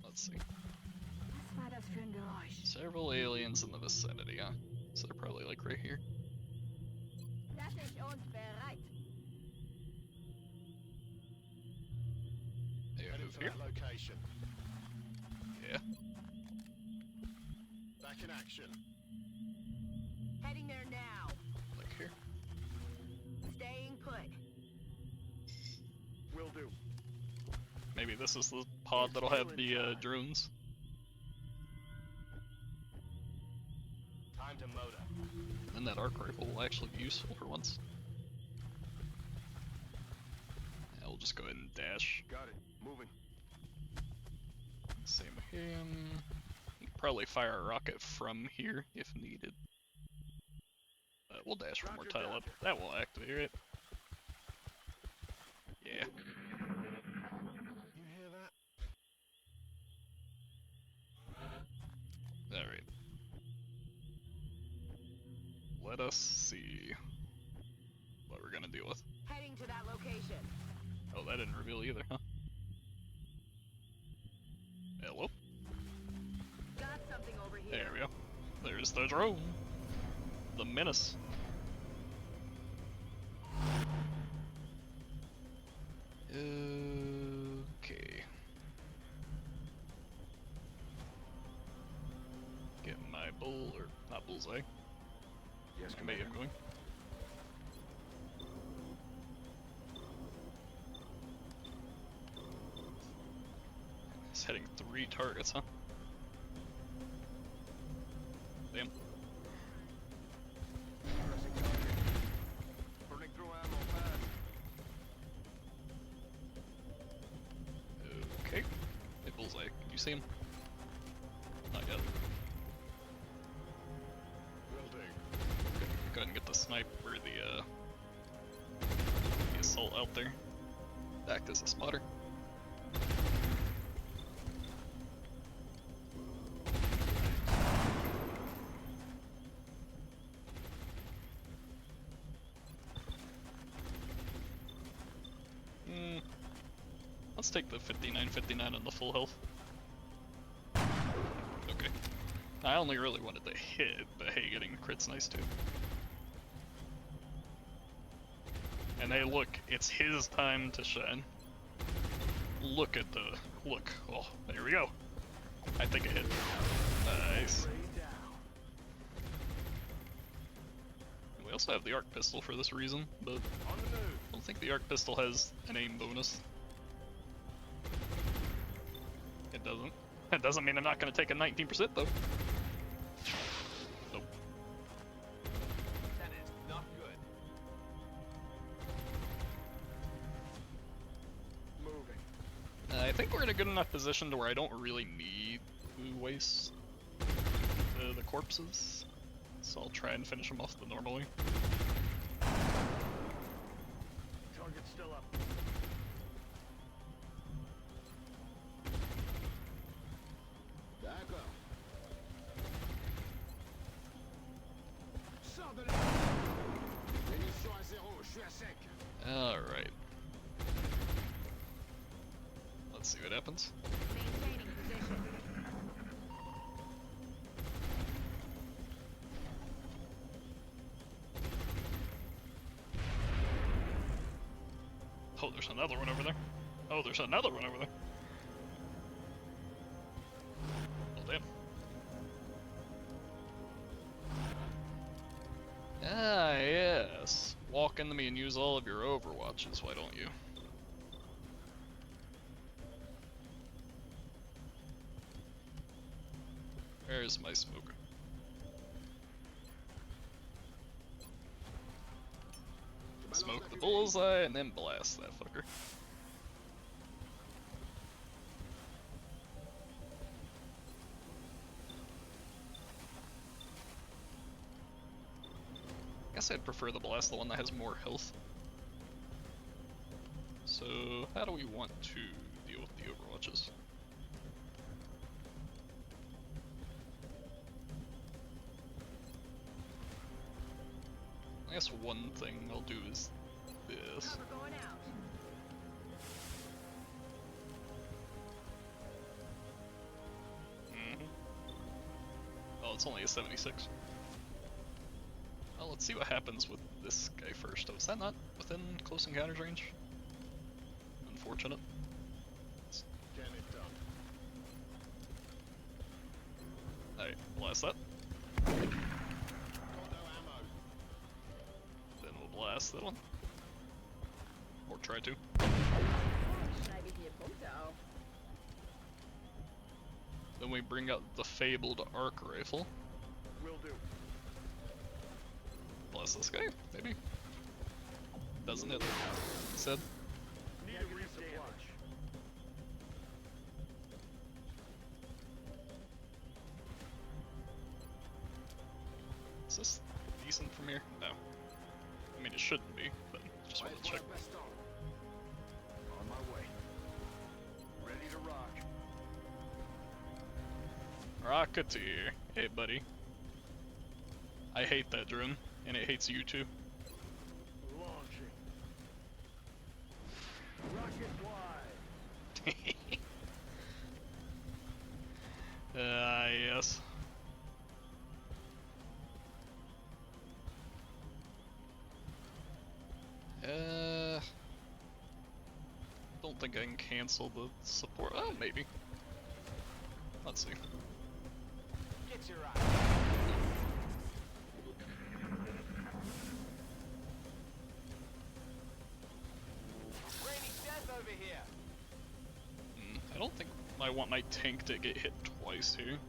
Speaker 1: Let's see.
Speaker 7: Was war das für ein Geräusch?
Speaker 1: Several aliens in the vicinity, huh? So they're probably like right here.
Speaker 7: Das ist uns bereit.
Speaker 1: They
Speaker 5: Heading
Speaker 1: move
Speaker 5: to
Speaker 1: here.
Speaker 5: that location.
Speaker 1: Yeah.
Speaker 5: Back in action.
Speaker 7: Heading there now.
Speaker 1: Like here.
Speaker 7: Staying put.
Speaker 8: Will do.
Speaker 1: Maybe this is the pod that'll have the drones.
Speaker 5: Time to motor.
Speaker 1: And that arc rifle will actually be useful for once. Yeah, we'll just go ahead and dash.
Speaker 5: Got it. Moving.
Speaker 1: Same with him. You can probably fire a rocket from here if needed. We'll dash one more tile up. That will activate it. Yeah.
Speaker 5: You hear that?
Speaker 1: Alright. Let us see what we're gonna deal with.
Speaker 7: Heading to that location.
Speaker 1: Oh, that didn't reveal either, huh? Hello?
Speaker 7: Got something over here.
Speaker 1: There we go. There's the drone. The menace. Okay. Get my bull, or not bullseye.
Speaker 8: Yes,
Speaker 1: I may have going. It's hitting 3 targets, huh? Damn.
Speaker 5: Burning through ammo fast.
Speaker 1: Okay. Hey, bullseye. Can you see him? Not yet.
Speaker 5: Will do.
Speaker 1: Go ahead and get the snipe or the assault out there. Act as a spotter. Let's take the 59 on the full health. Okay. I only really wanted to hit, but hey, getting the crit's nice too. And hey, look, it's his time to shine. Look at the look. Oh, there we go. I think it hit. Nice. We also have the arc pistol for this reason, but
Speaker 5: On the move.
Speaker 1: I don't think the arc pistol has an aim bonus. It doesn't. That doesn't mean I'm not going to take a 19% though. Nope.
Speaker 5: That is not good.
Speaker 8: Moving.
Speaker 1: I think we're in a good enough position to where I don't really need to waste the corpses. So I'll try and finish them off the normal way.
Speaker 8: Target's still up.
Speaker 2: D'accord. Sors de là. Munitions à 0, je suis à sec.
Speaker 1: Alright. Let's see what happens.
Speaker 7: Maintaining position.
Speaker 1: Oh, there's another one over there. Oh, there's another one over there. Well, damn. Ah, yes. Walk walk into me and use all of your overwatches, why don't you? Where's my smoke? Smoke the bullseye and then blast that fucker. Guess I'd prefer the blast, the one that has more health. So, how do we want to deal with the overwatches? I guess one thing I'll do is this.
Speaker 7: Cover going out.
Speaker 1: Oh, it's only a 76. Well, let's see what happens with this guy first. Oh, is that not within close encounters range? Unfortunate.
Speaker 5: Get it done.
Speaker 1: Alright, blast that.
Speaker 5: Got no ammo.
Speaker 1: Then we'll blast that one. Or try to.
Speaker 7: Schreibe hier Punkte auf.
Speaker 1: Then we bring out the fabled arc rifle.
Speaker 5: Will do.
Speaker 1: Blast this guy, maybe? Doesn't it? Said.
Speaker 5: Need a resupply.
Speaker 1: Is this decent from here? No. I mean, it shouldn't be, but just want to check.
Speaker 5: On my way. Ready to rock.
Speaker 1: Rocketeer. Hey, buddy. I hate that drone, and it hates you too.
Speaker 5: Launching. Rocket wide.
Speaker 1: Yes. Don't think I can cancel the support. Oh, maybe. Let's see.
Speaker 3: Get your eye. Raining death over here.
Speaker 1: I don't think I want my tank to get hit twice here.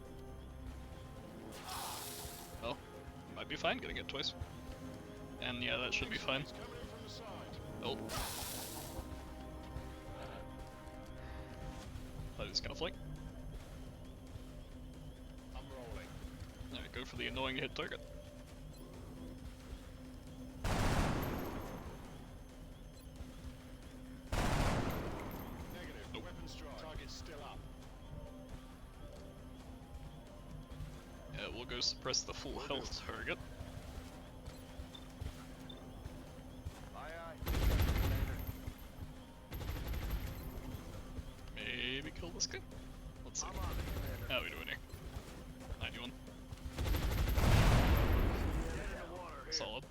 Speaker 1: Oh, might be fine getting hit twice. And yeah, that should be fine.
Speaker 5: It's coming in from the side.
Speaker 1: Oh. Thought he was gonna flank.
Speaker 5: I'm rolling.
Speaker 1: Alright, go for the annoying hit target.
Speaker 5: Negative. Weapon strike. Target's still up.
Speaker 1: Yeah, we'll go suppress the full health target.
Speaker 3: Aye, aye.
Speaker 1: Maybe kill this guy? Let's see.
Speaker 3: I'm on it, Commander.
Speaker 1: How are we doing here? 91.
Speaker 3: Dead in the water here.
Speaker 1: Solid.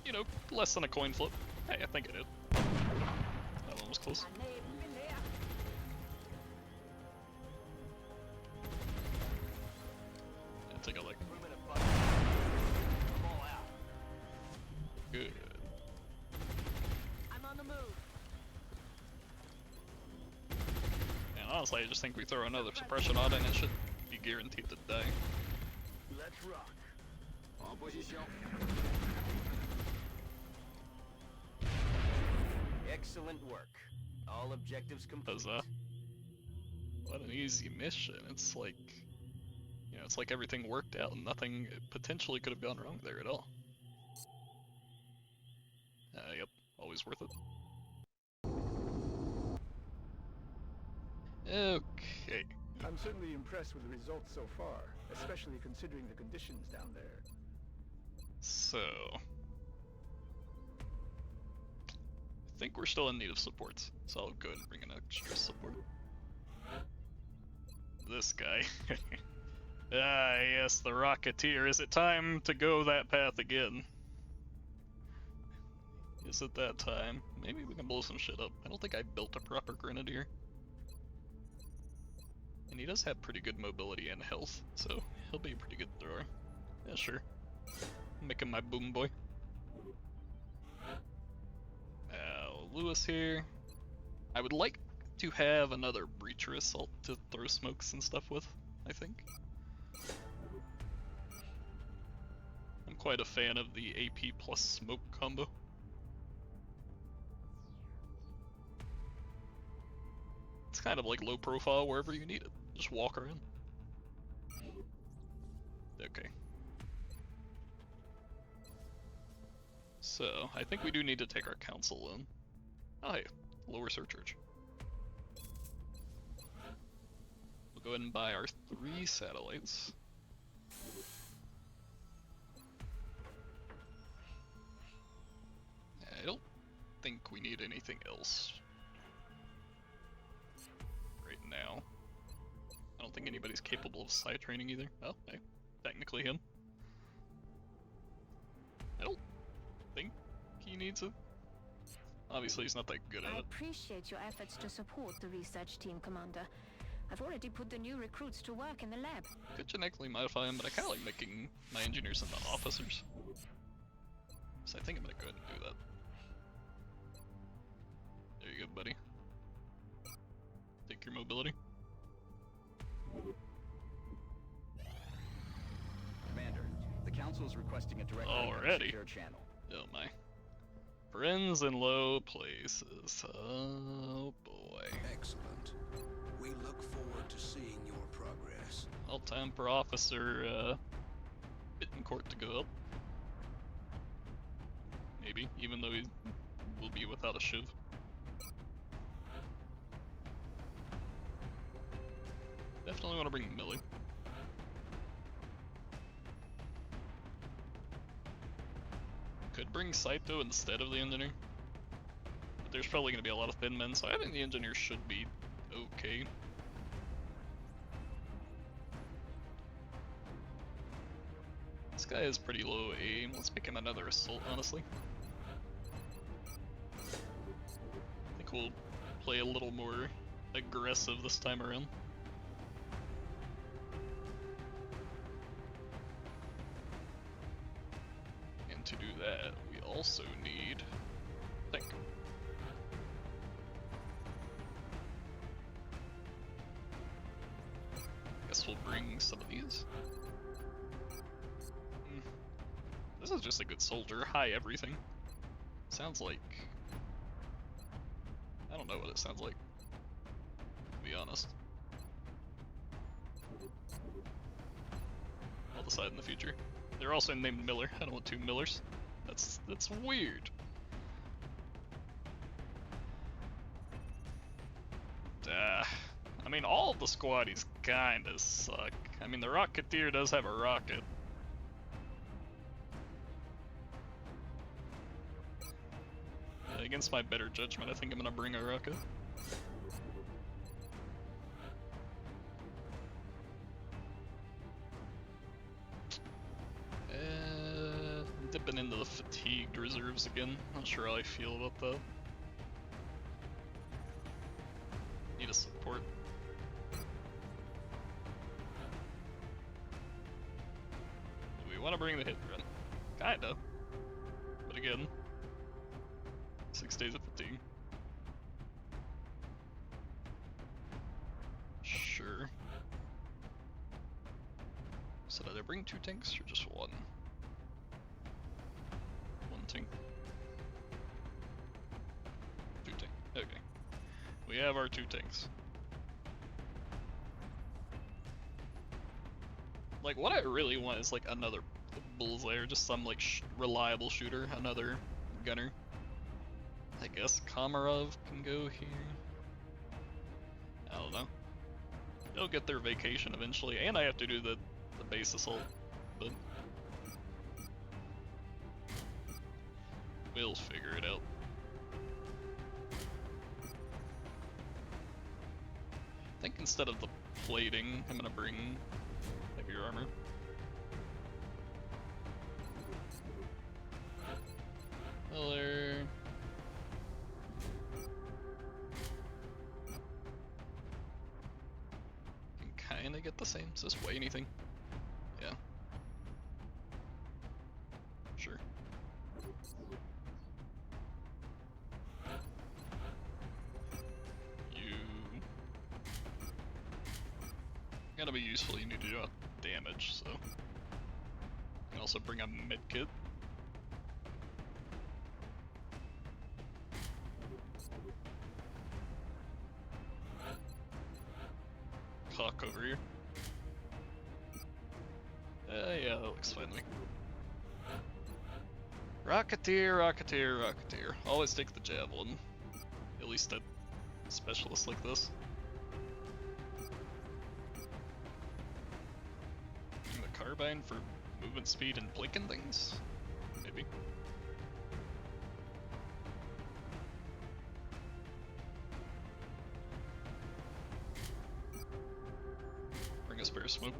Speaker 1: You know, less than a coin flip. Hey, I think I did. That one was close.
Speaker 7: Daneben bin leer.
Speaker 1: Yeah, take a look.
Speaker 3: Room in a bucket. I'm all out.
Speaker 1: Good.
Speaker 7: I'm on the move.
Speaker 1: And honestly, I just think we throw another suppression on it and it should be guaranteed to die.
Speaker 5: Let's rock.
Speaker 3: En position. Excellent work. All objectives complete.
Speaker 1: Huzzah. What an easy mission. It's like, you know, it's like everything worked out and nothing potentially could have gone wrong there at all. Yep, always worth it. Okay.
Speaker 8: I'm certainly impressed with the results so far, especially considering the conditions down there.
Speaker 1: So, I think we're still in need of supports, so I'll go ahead and bring an extra support. This guy. Ah, yes, the Rocketeer. Is it time to go that path again? Is it that time? Maybe we can blow some shit up. I don't think I built a proper Grenadier. And he does have pretty good mobility and health, so he'll be a pretty good thrower. Yeah, sure. Making my boom boy. Lewis here. I would like to have another breacher assault to throw smokes and stuff with, I think. I'm quite a fan of the AP plus smoke combo. It's kind of like low profile wherever you need it. Just walk around. Okay. So, I think we do need to take our council in. Oh hey, lower surcharge. We'll go ahead and buy our 3 satellites. I don't think we need anything else right now. I don't think anybody's capable of side training either. Oh, hey, technically him. I don't think he needs it. Obviously, he's not that good at
Speaker 4: I
Speaker 1: it.
Speaker 4: appreciate your efforts to support the research team, Commander. I've already put the new recruits to work in the lab.
Speaker 1: Could genetically modify him, but I kind of like making my engineers into officers. So I think I'm gonna go ahead and do that. There you go, buddy. Take your mobility.
Speaker 3: Commander, the Council is requesting a direct
Speaker 1: Already?
Speaker 3: secure channel.
Speaker 1: Oh my. Friends in low places. Oh boy.
Speaker 2: Excellent. We look forward to seeing your progress.
Speaker 1: Well, time for Officer Bittencourt to go up. Maybe, even though he will be without a shiv. Definitely want to bring Millie. Could bring Saito instead of the engineer. But there's probably going to be a lot of thin men, so I think the engineer should be okay. This guy is pretty low aim. Let's make him another assault, honestly. I think we'll play a little more aggressive this time around. And to do that, we also need tank. Guess we'll bring some of these. This is just a good soldier. High everything. Sounds like... I don't know what it sounds like, to be honest. I'll decide in the future. They're also named Miller. I don't want 2 Millers. That's weird. I mean, all of the squaddies kinda suck. I mean, the Rocketeer does have a rocket. Against my better judgment, I think I'm gonna bring a rocket. Dipping into the fatigued reserves again. Not sure how I feel about that. Need a support. Do we want to bring the hit run? Kinda. But again, 6 days of fatigue. Sure. So did I bring 2 tanks or just 1? 1 tank. 2 tank. Okay. We have our 2 tanks. Like, what I really want is like another bullseye or just some like reliable shooter, another gunner. I guess Komarov can go here. I don't know. They'll get their vacation eventually, and I have to do the base assault, but we'll figure it out. I think instead of the plating, I'm gonna bring heavier armor. Miller. Can kinda get the same. Does this weigh anything? Yeah. Gotta be useful, you need to do damage, so. You can also bring a medkit. Cock over here. Yeah, that looks fine to me. Rocketeer, Rocketeer, Rocketeer. Always take the javelin. At least at specialists like this. And the carbine for movement speed and blinking things? Maybe. Bring a spare smoke.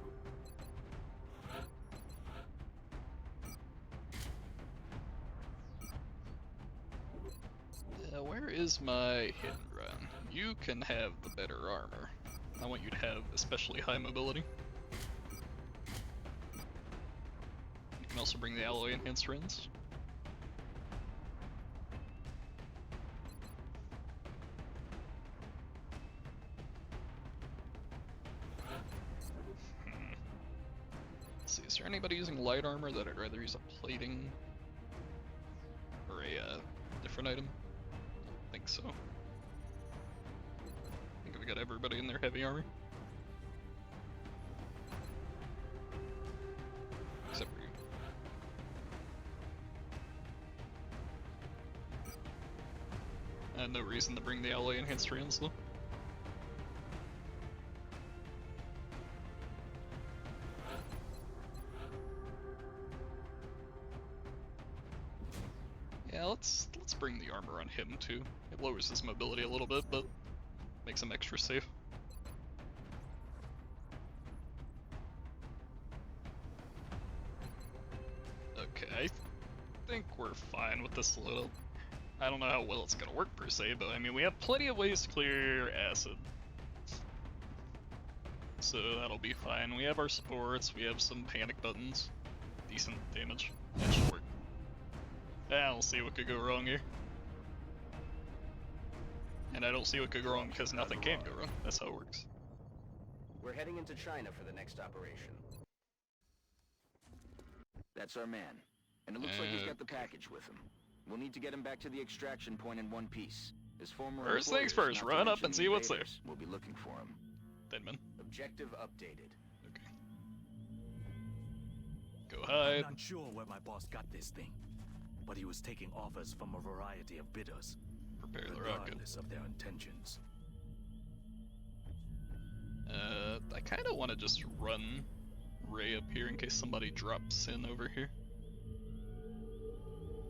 Speaker 1: Where is my hit and run? You can have the better armor. I want you to have especially high mobility. You can also bring the alloy enhanced runs. Let's see, is there anybody using light armor that I'd rather use a plating or a different item? I think so. I think we got everybody in their heavy armor. Except for you. No reason to bring the alloy enhanced rounds though. Yeah, let's bring the armor on him too. It lowers his mobility a little bit, but makes him extra safe. Okay, I think we're fine with this little. I don't know how well it's gonna work per se, but I mean we have plenty of ways to clear acid. So that'll be fine. We have our supports, we have some panic buttons. Decent damage. That should work. I don't see what could go wrong here. And I don't see what could go wrong because nothing can go wrong. That's how it works.
Speaker 3: We're heading into China for the next operation. That's our man. And it looks like he's got the package with him. We'll need to get him back to the extraction point in one piece. His former
Speaker 1: First things
Speaker 3: employers,
Speaker 1: first,
Speaker 3: not to
Speaker 1: run up
Speaker 3: mention
Speaker 1: and
Speaker 3: the
Speaker 1: see what's there.
Speaker 3: invaders, We'll be looking for him.
Speaker 1: Deadman.
Speaker 3: Objective updated.
Speaker 1: Okay. Go hide.
Speaker 9: I'm not sure where my boss got this thing, but he was taking offers from a variety of bidders,
Speaker 1: Prepare the rocket.
Speaker 9: regardless of their intentions.
Speaker 1: I kind of want to just run Ray up here in case somebody drops in over here.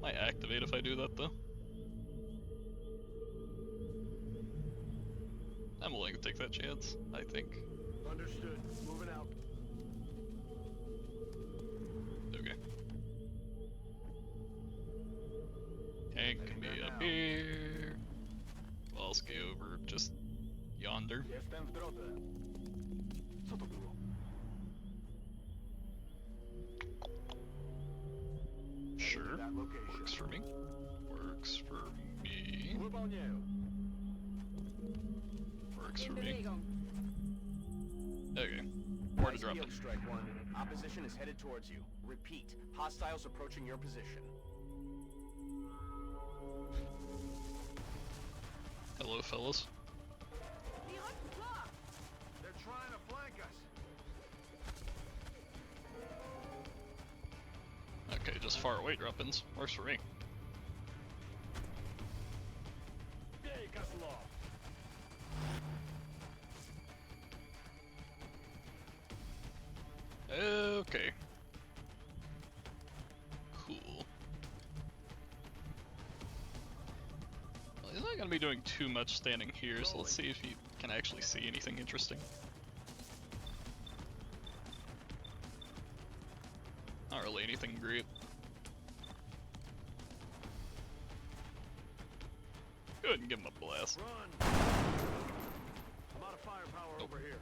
Speaker 1: Might activate if I do that though. I'm willing to take that chance, I think.
Speaker 8: Understood. Moving out.
Speaker 1: Okay. Tank can be up here. I'll ski over just yonder.
Speaker 8: Jestem w drodze. Co to było?
Speaker 1: Sure.
Speaker 8: That location.
Speaker 1: Works for me. Works for me.
Speaker 8: Wypełniają.
Speaker 1: Works for
Speaker 7: In
Speaker 1: me.
Speaker 7: Bewegung.
Speaker 1: Okay. Where to
Speaker 3: Nice
Speaker 1: drop
Speaker 3: deal,
Speaker 1: it?
Speaker 3: Strike One. Opposition is headed towards you. Repeat. Hostiles approaching your position.
Speaker 1: Hello, fellas.
Speaker 8: They're trying to flank us.
Speaker 1: Okay, just far away drop-ins. Works for me.
Speaker 8: Take us long.
Speaker 1: Okay. Cool. Well, he's not gonna be doing too much standing here, so let's see if he can actually see anything interesting. Not really anything great. Go ahead and give him a blast.
Speaker 8: Run. I'm out of firepower over here.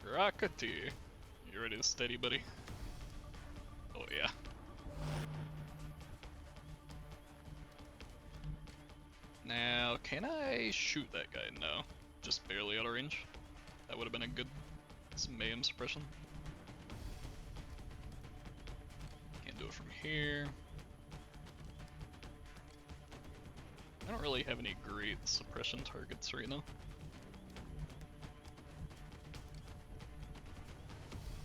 Speaker 1: Rocketeer. You ready to steady, buddy? Oh yeah. Now, can I shoot that guy? No. Just barely out of range. That would have been a good mayhem suppression. Can't do it from here. I don't really have any great suppression targets right now.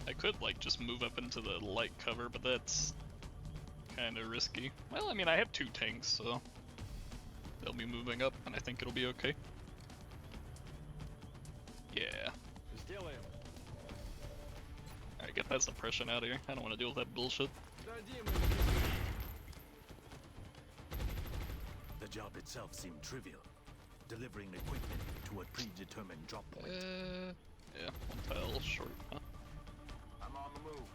Speaker 1: I could like just move up into the light cover, but that's kind of risky. Well, I mean, I have 2 tanks, so they'll be moving up, and I think it'll be okay. Yeah. Alright, get that suppression out of here. I don't want to deal with that bullshit.
Speaker 9: The job itself seemed trivial. Delivering equipment to a predetermined drop point.
Speaker 1: Yeah, 1 tile short, huh?
Speaker 5: I'm on the move.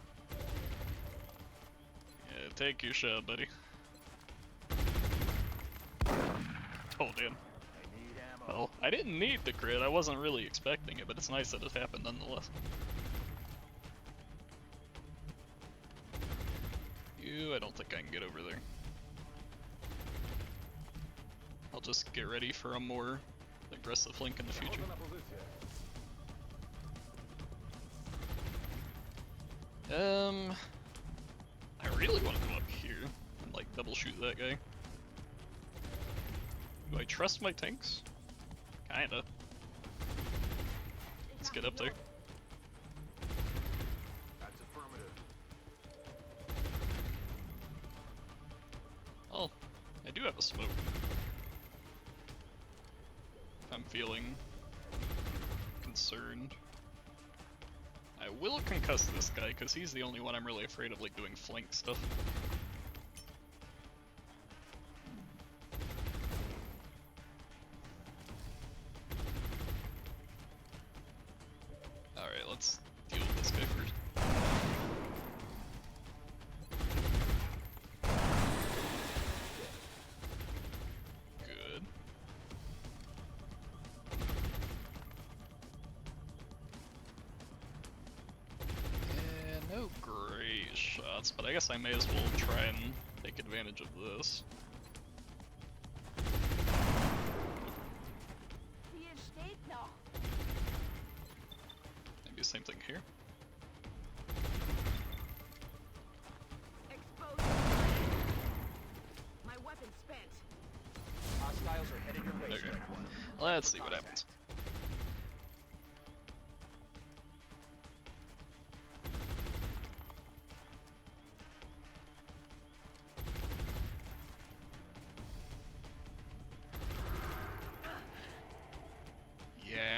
Speaker 1: Yeah, take your shot, buddy. Oh, damn. Well, I didn't need the crit. I wasn't really expecting it, but it's nice that it happened nonetheless. I don't think I can get over there. I'll just get ready for a more aggressive flank in the future. I really want to go up here and like double shoot that guy. Do I trust my tanks? Kinda. Let's get up there.
Speaker 5: That's affirmative.
Speaker 1: Oh, I do have a smoke. If I'm feeling concerned. I will concuss this guy, because he's the only one I'm really afraid of like doing flank stuff. Alright, let's deal with this guy first. Good. Yeah, no great shots, but I guess I may as well try and take advantage of this. Maybe same thing here.
Speaker 7: My weapon's spent.
Speaker 3: Hostiles are headed your way.
Speaker 1: Okay. Let's see what happens.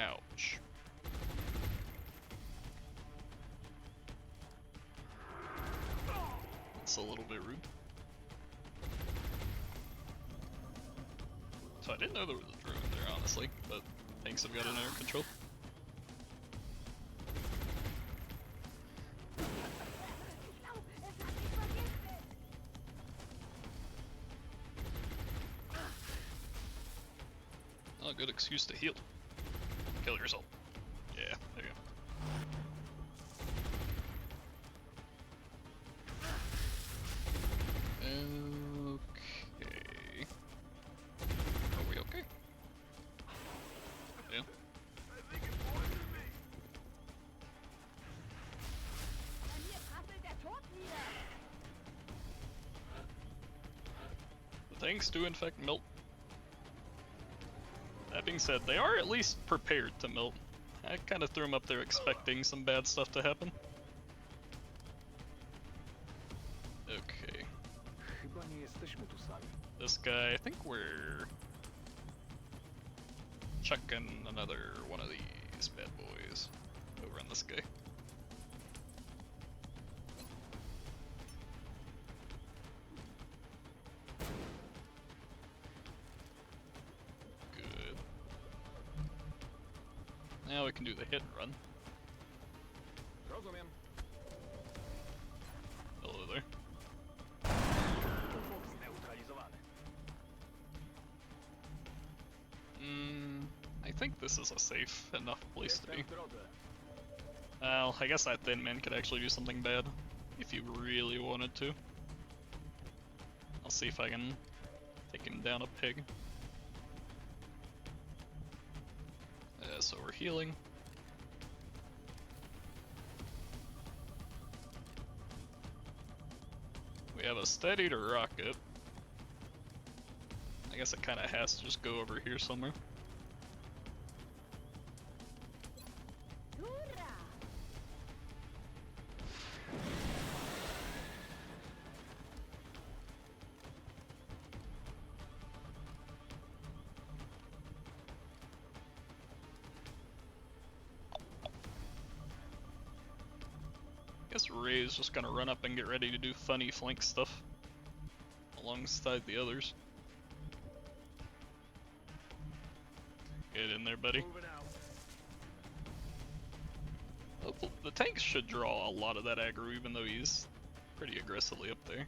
Speaker 1: Ouch. That's a little bit rude. So I didn't know there was a drone there, honestly, but tanks have got it under control. Oh, good excuse to heal. Kill yourself. Yeah, there you go. Okay. Are we okay? Yeah. The tanks do in fact melt. That being said, they are at least prepared to melt. I kind of threw them up there expecting some bad stuff to happen. Okay. This guy, I think we're chucking another one of these bad boys over on this guy. Good. Now we can do the hit and run. Hello there. I think this is a safe enough place to be. Well, I guess that thin man could actually do something bad, if you really wanted to. I'll see if I can take him down a peg. So we're healing. We have a steady to rocket. I guess it kind of has to just go over here somewhere. Guess Ray's just gonna run up and get ready to do funny flank stuff alongside the others. Get in there, buddy. Oh, the tanks should draw a lot of that aggro, even though he's pretty aggressively up there.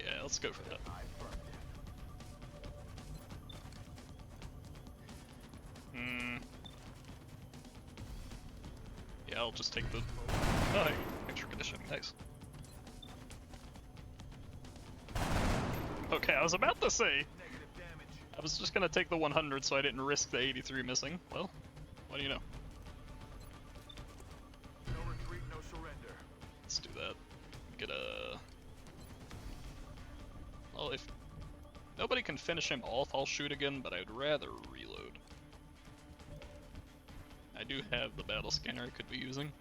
Speaker 1: Yeah, let's go for that. Yeah, I'll just take the... Oh, hey, extra conditioning, nice. Okay, I was about to say, I was just gonna take the 100 so I didn't risk the 83 missing. Well, what do you know?
Speaker 5: No retreat, no surrender.
Speaker 1: Let's do that. Get a... Well, if nobody can finish him off, I'll shoot again, but I'd rather reload. I do have the battle scanner I could be using.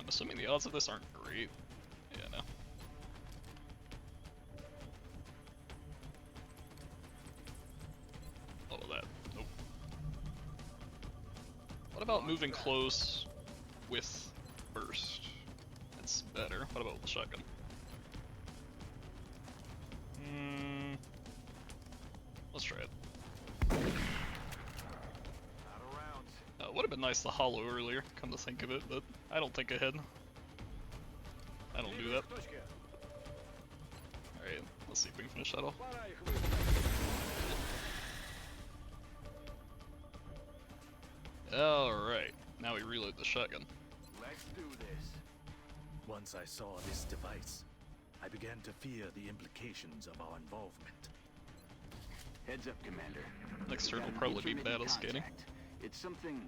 Speaker 1: I'm assuming the odds of this aren't great. Yeah, no. All of that. Nope. What about moving close with burst? That's better. What about the shotgun? Let's try it. Would have been nice to hollow earlier, come to think of it, but I don't think ahead. I don't do that. Alright, let's see if we can finish that off. Alright, now we reload the shotgun.
Speaker 9: Let's do this. Once I saw this device, I began to fear the implications of our involvement.
Speaker 3: Heads up, Commander.
Speaker 1: Next turn will
Speaker 3: We've got
Speaker 1: probably be
Speaker 3: intermittent
Speaker 1: battle scanning.
Speaker 3: contact. It's something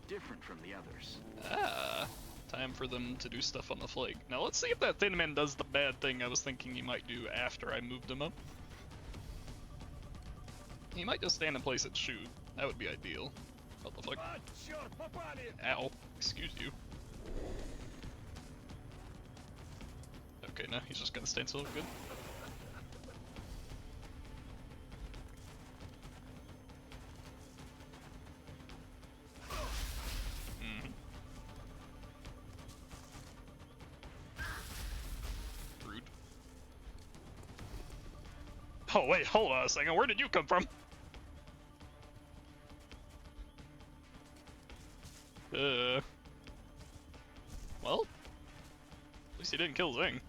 Speaker 3: different from the others.
Speaker 1: Ah, time for them to do stuff on the flank. Now let's see if that Thin Man does the bad thing I was thinking he might do after I moved him up. He might just stand in place and shoot. That would be ideal. What the fuck? Ow. Excuse you. Okay, no, he's just gonna stand still. Good. Rude. Oh wait, hold on a second. Where did you come from? Well, at least he didn't kill Zing.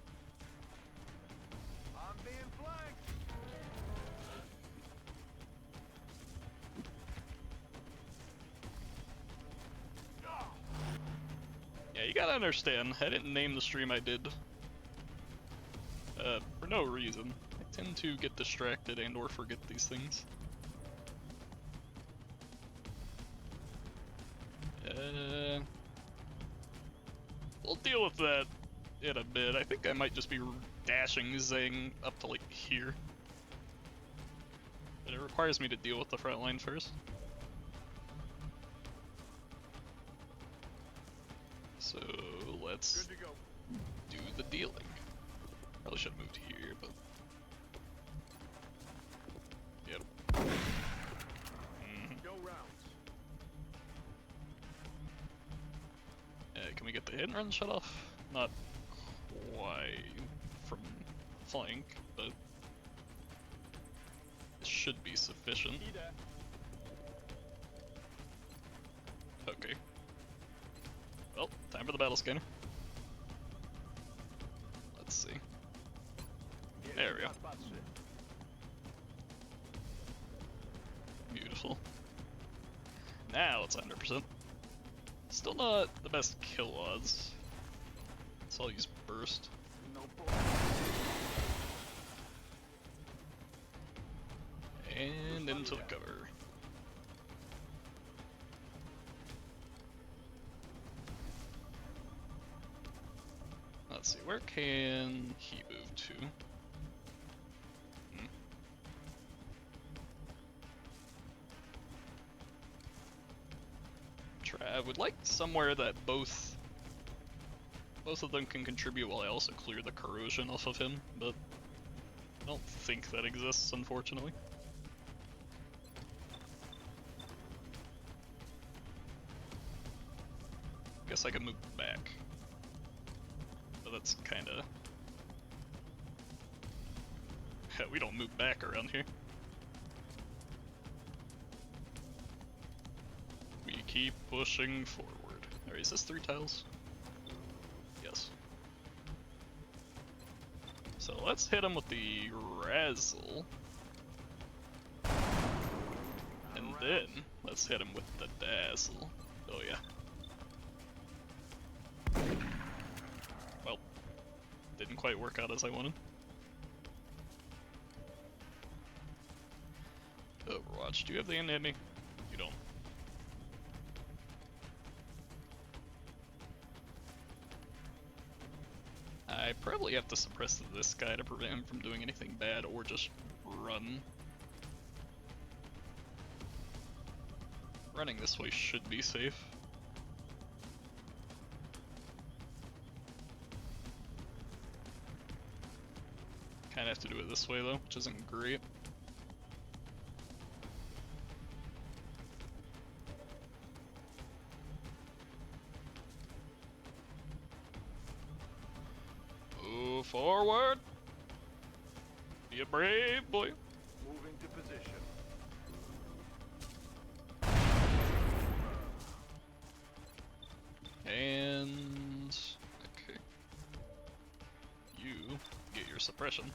Speaker 5: I'm being flanked.
Speaker 1: Yeah, you gotta understand, I didn't name the stream I did. For no reason. I tend to get distracted and or forget these things. We'll deal with that in a bit. I think I might just be dashing Zing up to like here. But it requires me to deal with the front line first. So let's do the dealing. Probably should have moved here, but yep.
Speaker 5: No rounds.
Speaker 1: Can we get the hit and run shut off? Not quite from flank, but it should be sufficient. Okay. Well, time for the battle scanner. Let's see. There we go. Beautiful. Now it's 100%. Still not the best kill odds. So I'll use burst. And into the cover. Let's see, where can he move to? I would like somewhere that both of them can contribute while I also clear the corrosion off of him, but I don't think that exists, unfortunately. Guess I could move back. But that's kinda... we don't move back around here. We keep pushing forward. Alright, is this 3 tiles? Yes. So let's hit him with the Razzle. And then, let's hit him with the Dazzle. Oh yeah. Well, didn't quite work out as I wanted. Overwatch, do you have the end to hit me? You don't. I probably have to suppress this guy to prevent him from doing anything bad, or just run. Running this way should be safe. Kinda have to do it this way though, which isn't great. Move forward! Be a brave boy!
Speaker 5: Moving to position.
Speaker 1: And... okay. You get your suppression.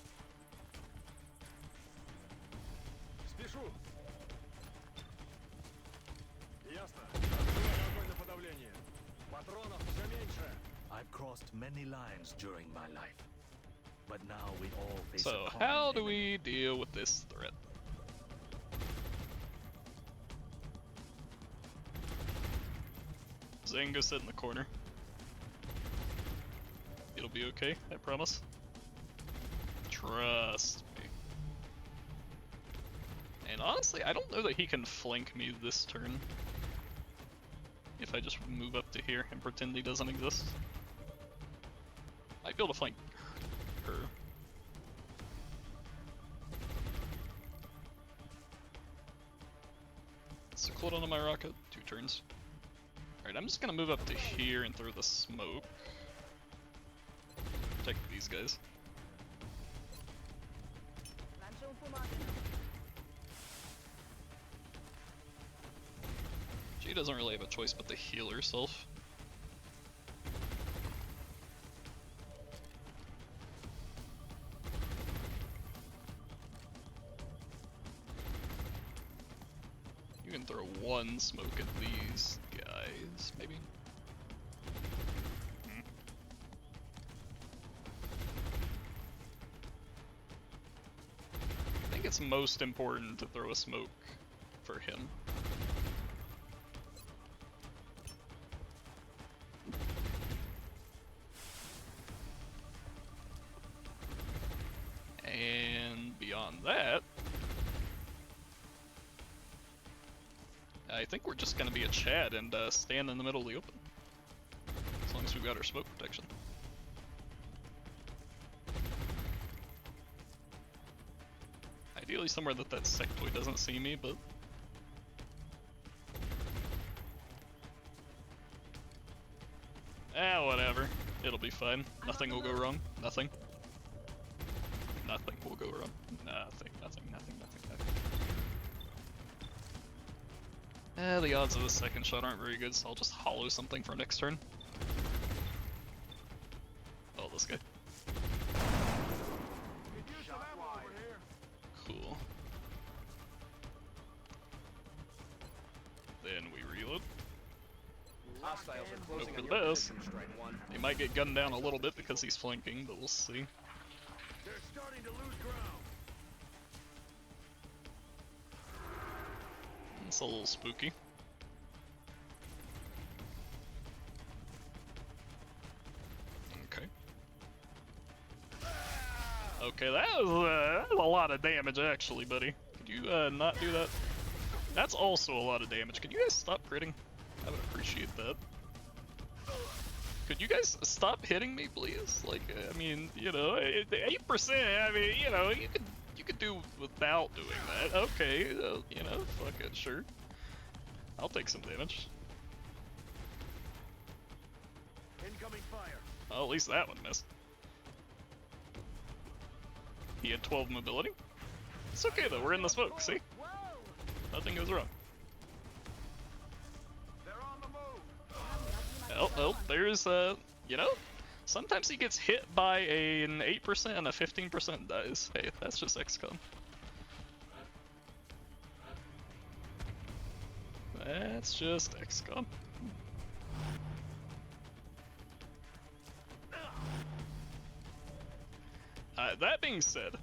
Speaker 5: Спешу. Ясно. Открывай огонь на подавление. Патронов все меньше.
Speaker 9: I've crossed many lines during my life, but now we all face
Speaker 1: So,
Speaker 9: a common
Speaker 1: how do
Speaker 9: enemy.
Speaker 1: we deal with this threat? Zane, go sit in the corner. It'll be okay, I promise. Trust me. And honestly, I don't know that he can flank me this turn. If I just move up to here and pretend he doesn't exist. Might be able to flank her. Cyclone onto my rocket, 2 turns. Alright, I'm just gonna move up to here and throw the smoke. Protect these guys. She doesn't really have a choice but to heal herself. You can throw 1 smoke at these guys, maybe? I think it's most important to throw a smoke for him. And beyond that, I think we're just gonna be a Chad and stand in the middle of the open. As long as we've got our smoke protection. Ideally somewhere that sectoid doesn't see me, but... whatever. It'll be fine. Nothing will go wrong. Nothing. Nothing will go wrong. Nothing. The odds of the second shot aren't very good, so I'll just hollow something for next turn. Oh, this guy. Cool. Then we reload.
Speaker 5: Hostiles are
Speaker 1: Hope
Speaker 5: closing
Speaker 1: for
Speaker 5: on
Speaker 1: the
Speaker 5: your
Speaker 1: best.
Speaker 5: position, Strike One.
Speaker 1: He might get gunned down a little bit because he's flanking, but we'll see.
Speaker 5: They're starting to lose ground.
Speaker 1: It's a little spooky. Okay. Okay, that was a lot of damage actually, buddy. Could you not do that? That's also a lot of damage. Could you guys stop critting? I would appreciate that. Could you guys stop hitting me, please? Like, I mean, you know, 8%. I mean, you know, you could do without doing that. Okay, you know, fuck it, sure. I'll take some damage.
Speaker 5: Incoming fire.
Speaker 1: Oh, at least that one missed. He had 12 mobility. It's okay though. We're in the smoke. See,
Speaker 7: Whoa!
Speaker 1: nothing goes wrong.
Speaker 5: They're on the move.
Speaker 1: Oh, there's you know, sometimes he gets hit by an 8% and a 15% dies. Hey, that's just XCOM. That's just XCOM. That being said,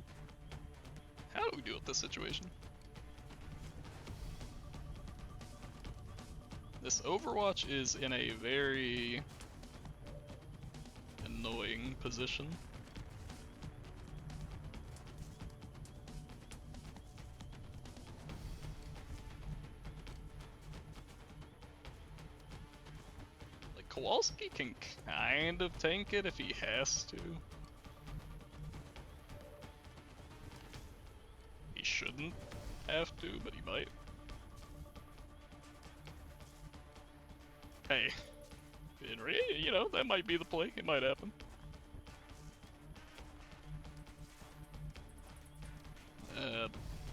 Speaker 1: how do we deal with this situation? This Overwatch is in a very annoying position. Like, Kowalski can kind of tank it if he has to. He shouldn't have to, but he might. Hey, you know, that might be the play. It might happen.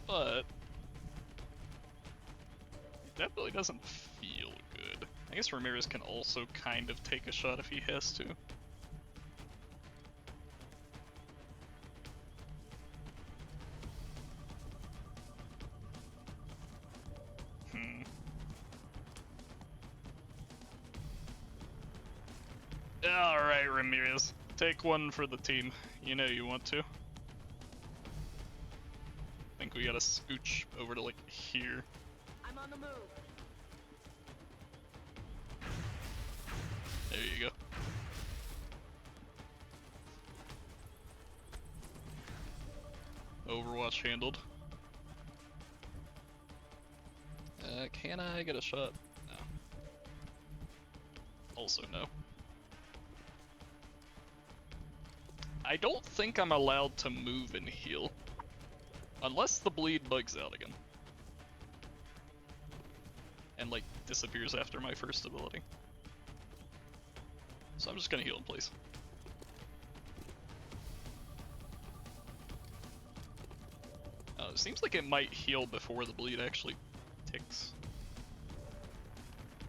Speaker 1: But it definitely doesn't feel good. I guess Ramirez can also kind of take a shot if he has to. Alright, Ramirez. Take one for the team. You know you want to. I think we gotta scooch over to, like, here.
Speaker 7: I'm on the move.
Speaker 1: There you go. Overwatch handled. Can I get a shot? No. Also no. I don't think I'm allowed to move and heal. Unless the bleed bugs out again. And, like, disappears after my first ability. So I'm just gonna heal in place. It seems like it might heal before the bleed actually ticks.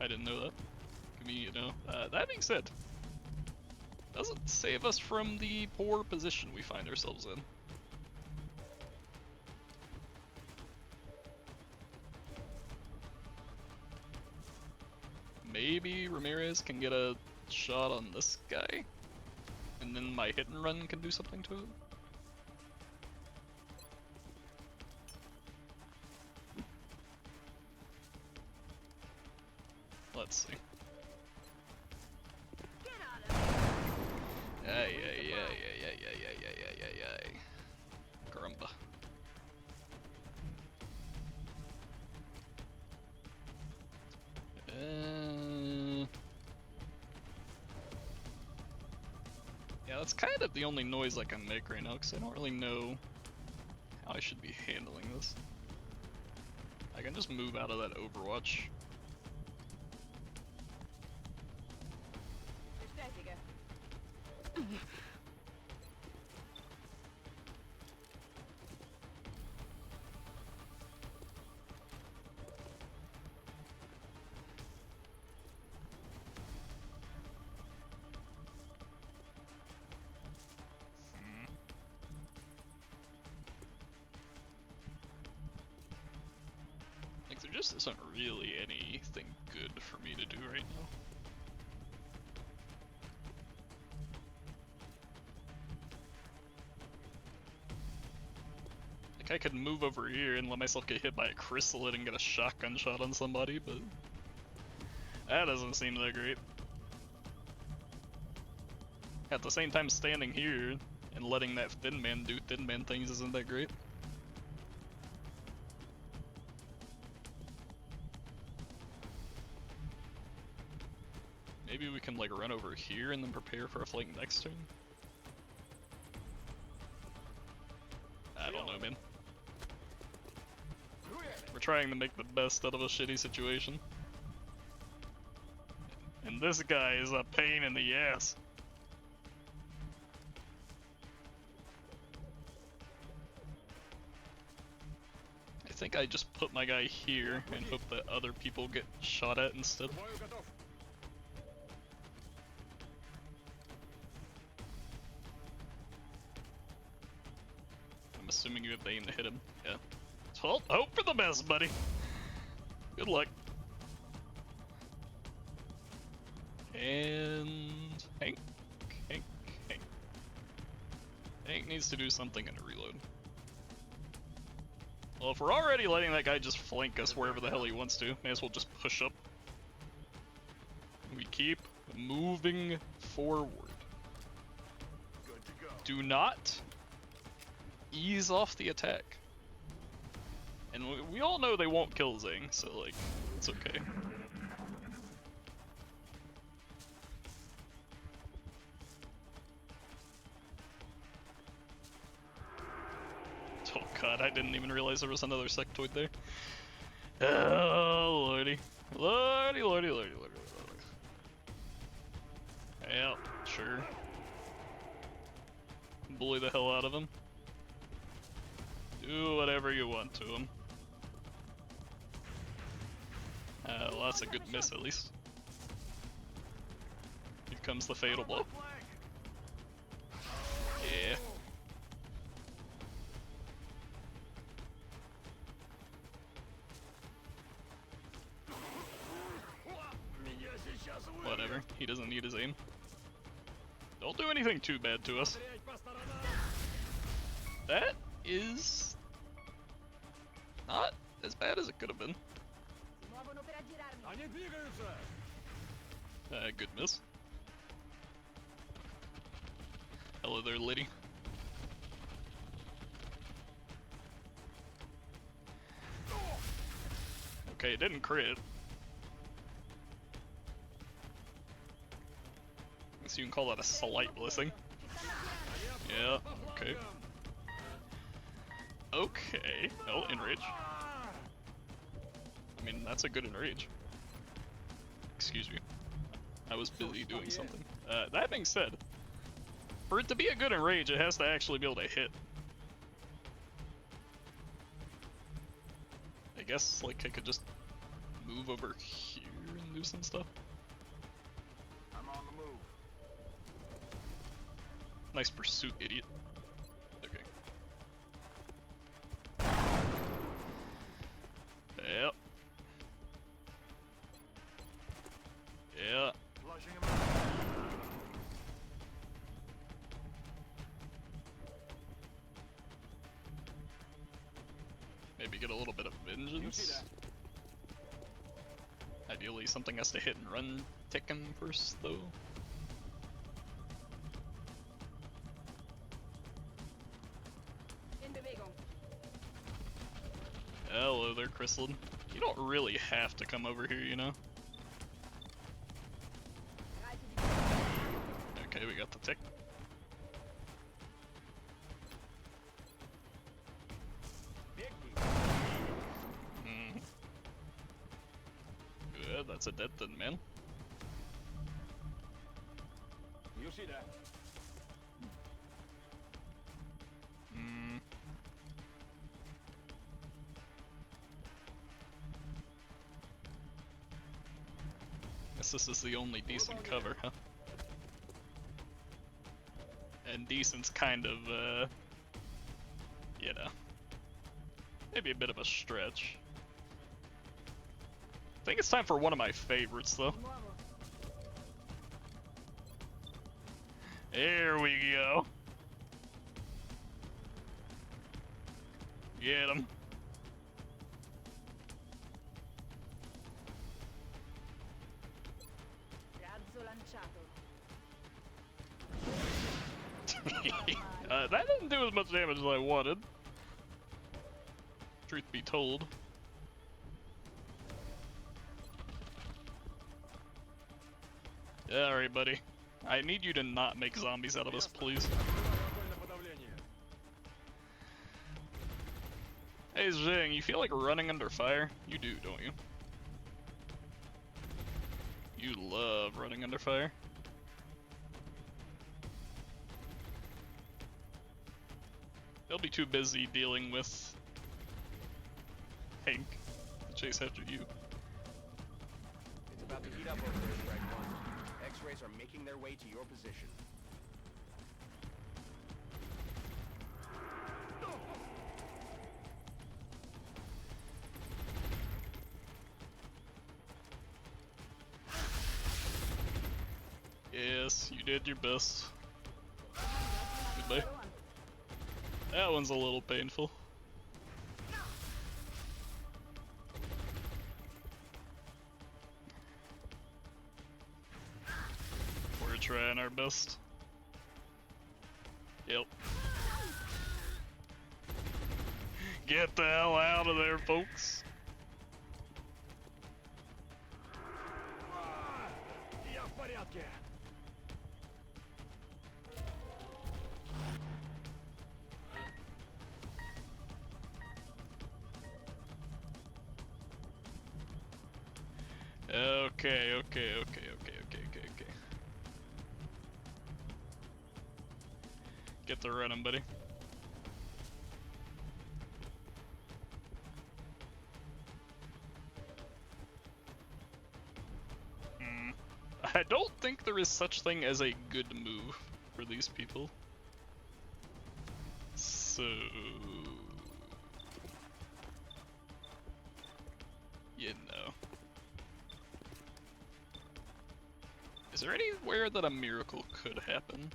Speaker 1: I didn't know that. Convenient, you know. That being said, doesn't save us from the poor position we find ourselves in. Maybe Ramirez can get a shot on this guy, and then my hit and run can do something to it. Let's see. Ay. Caramba. Yeah, that's kind of the only noise I can make right now, because I don't really know how I should be handling this. I can just move out of that Overwatch. Like, there just isn't really anything good for me to do right now. I could move over here and let myself get hit by a chrysalid and get a shotgun shot on somebody, but that doesn't seem that great. At the same time, standing here and letting that thin man do thin man things isn't that great. Maybe we can like run over here and then prepare for a flank next turn? I don't know, man. We're trying to make the best out of a shitty situation. And this guy is a pain in the ass. I think I just put my guy here and hope that other people get shot at instead. I'm assuming you have the aim to hit him. Yeah. So hope for the best, buddy. Good luck. And Hank needs to do something and reload. Well, if we're already letting that guy just flank us wherever the hell he wants to, may as well just push up. We keep moving forward.
Speaker 5: Good to go.
Speaker 1: Do not ease off the attack. And we all know they won't kill Zing, so like, it's okay. Oh god, I didn't even realize there was another sectoid there. Oh lordy. Lordy, lordy, lordy, lordy, lordy. Yep, sure. Bully the hell out of him. Do whatever you want to him. Well, that's a good miss at least. Here comes the fatal blow. Yeah. Whatever, he doesn't need his aim. Don't do anything too bad to us. That is not as bad as it could have been. Good miss. Hello there, lady. Okay, it didn't crit. So you can call that a slight blessing. Yeah, okay. Okay. Oh, enrage. I mean, that's a good enrage. Excuse me. I was busy doing something. That being said, for it to be a good enrage, it has to actually be able to hit. I guess, like, I could just move over here and do some stuff.
Speaker 5: I'm on the move.
Speaker 1: Nice pursuit, idiot. Okay. Yep. Yeah.
Speaker 5: Flushing him out.
Speaker 1: Maybe get a little bit of vengeance. Ideally, something has to hit and run Tekken first, though. Hello there, Chrysalid. You don't really have to come over here, you know? Okay, we got the tick. Good, that's a dead thin man.
Speaker 5: You see that?
Speaker 1: Guess this is the only decent cover, huh? And decent's kind of, you know, maybe a bit of a stretch. I think it's time for one of my favorites, though. There we go. Get him.
Speaker 7: Razzo lanciato.
Speaker 1: That didn't do as much damage as I wanted. Truth be told. Alright, buddy. I need you to not make zombies out of us, please.
Speaker 5: Огонь на подавление.
Speaker 1: Hey Zheng, you feel like running under fire? You do, don't you? You love running under fire. They'll be too busy dealing with Hank to chase after you.
Speaker 3: It's about to heat up over there, Strike One. X-rays are making their way to your position.
Speaker 1: Yes, you did your best. Goodbye. That one's a little painful. We're trying our best. Yep. Get the hell out of there, folks.
Speaker 5: Я в порядке.
Speaker 1: Okay. Get the running, buddy. I don't think there is such thing as a good move for these people. So... you know. Is there anywhere that a miracle could happen?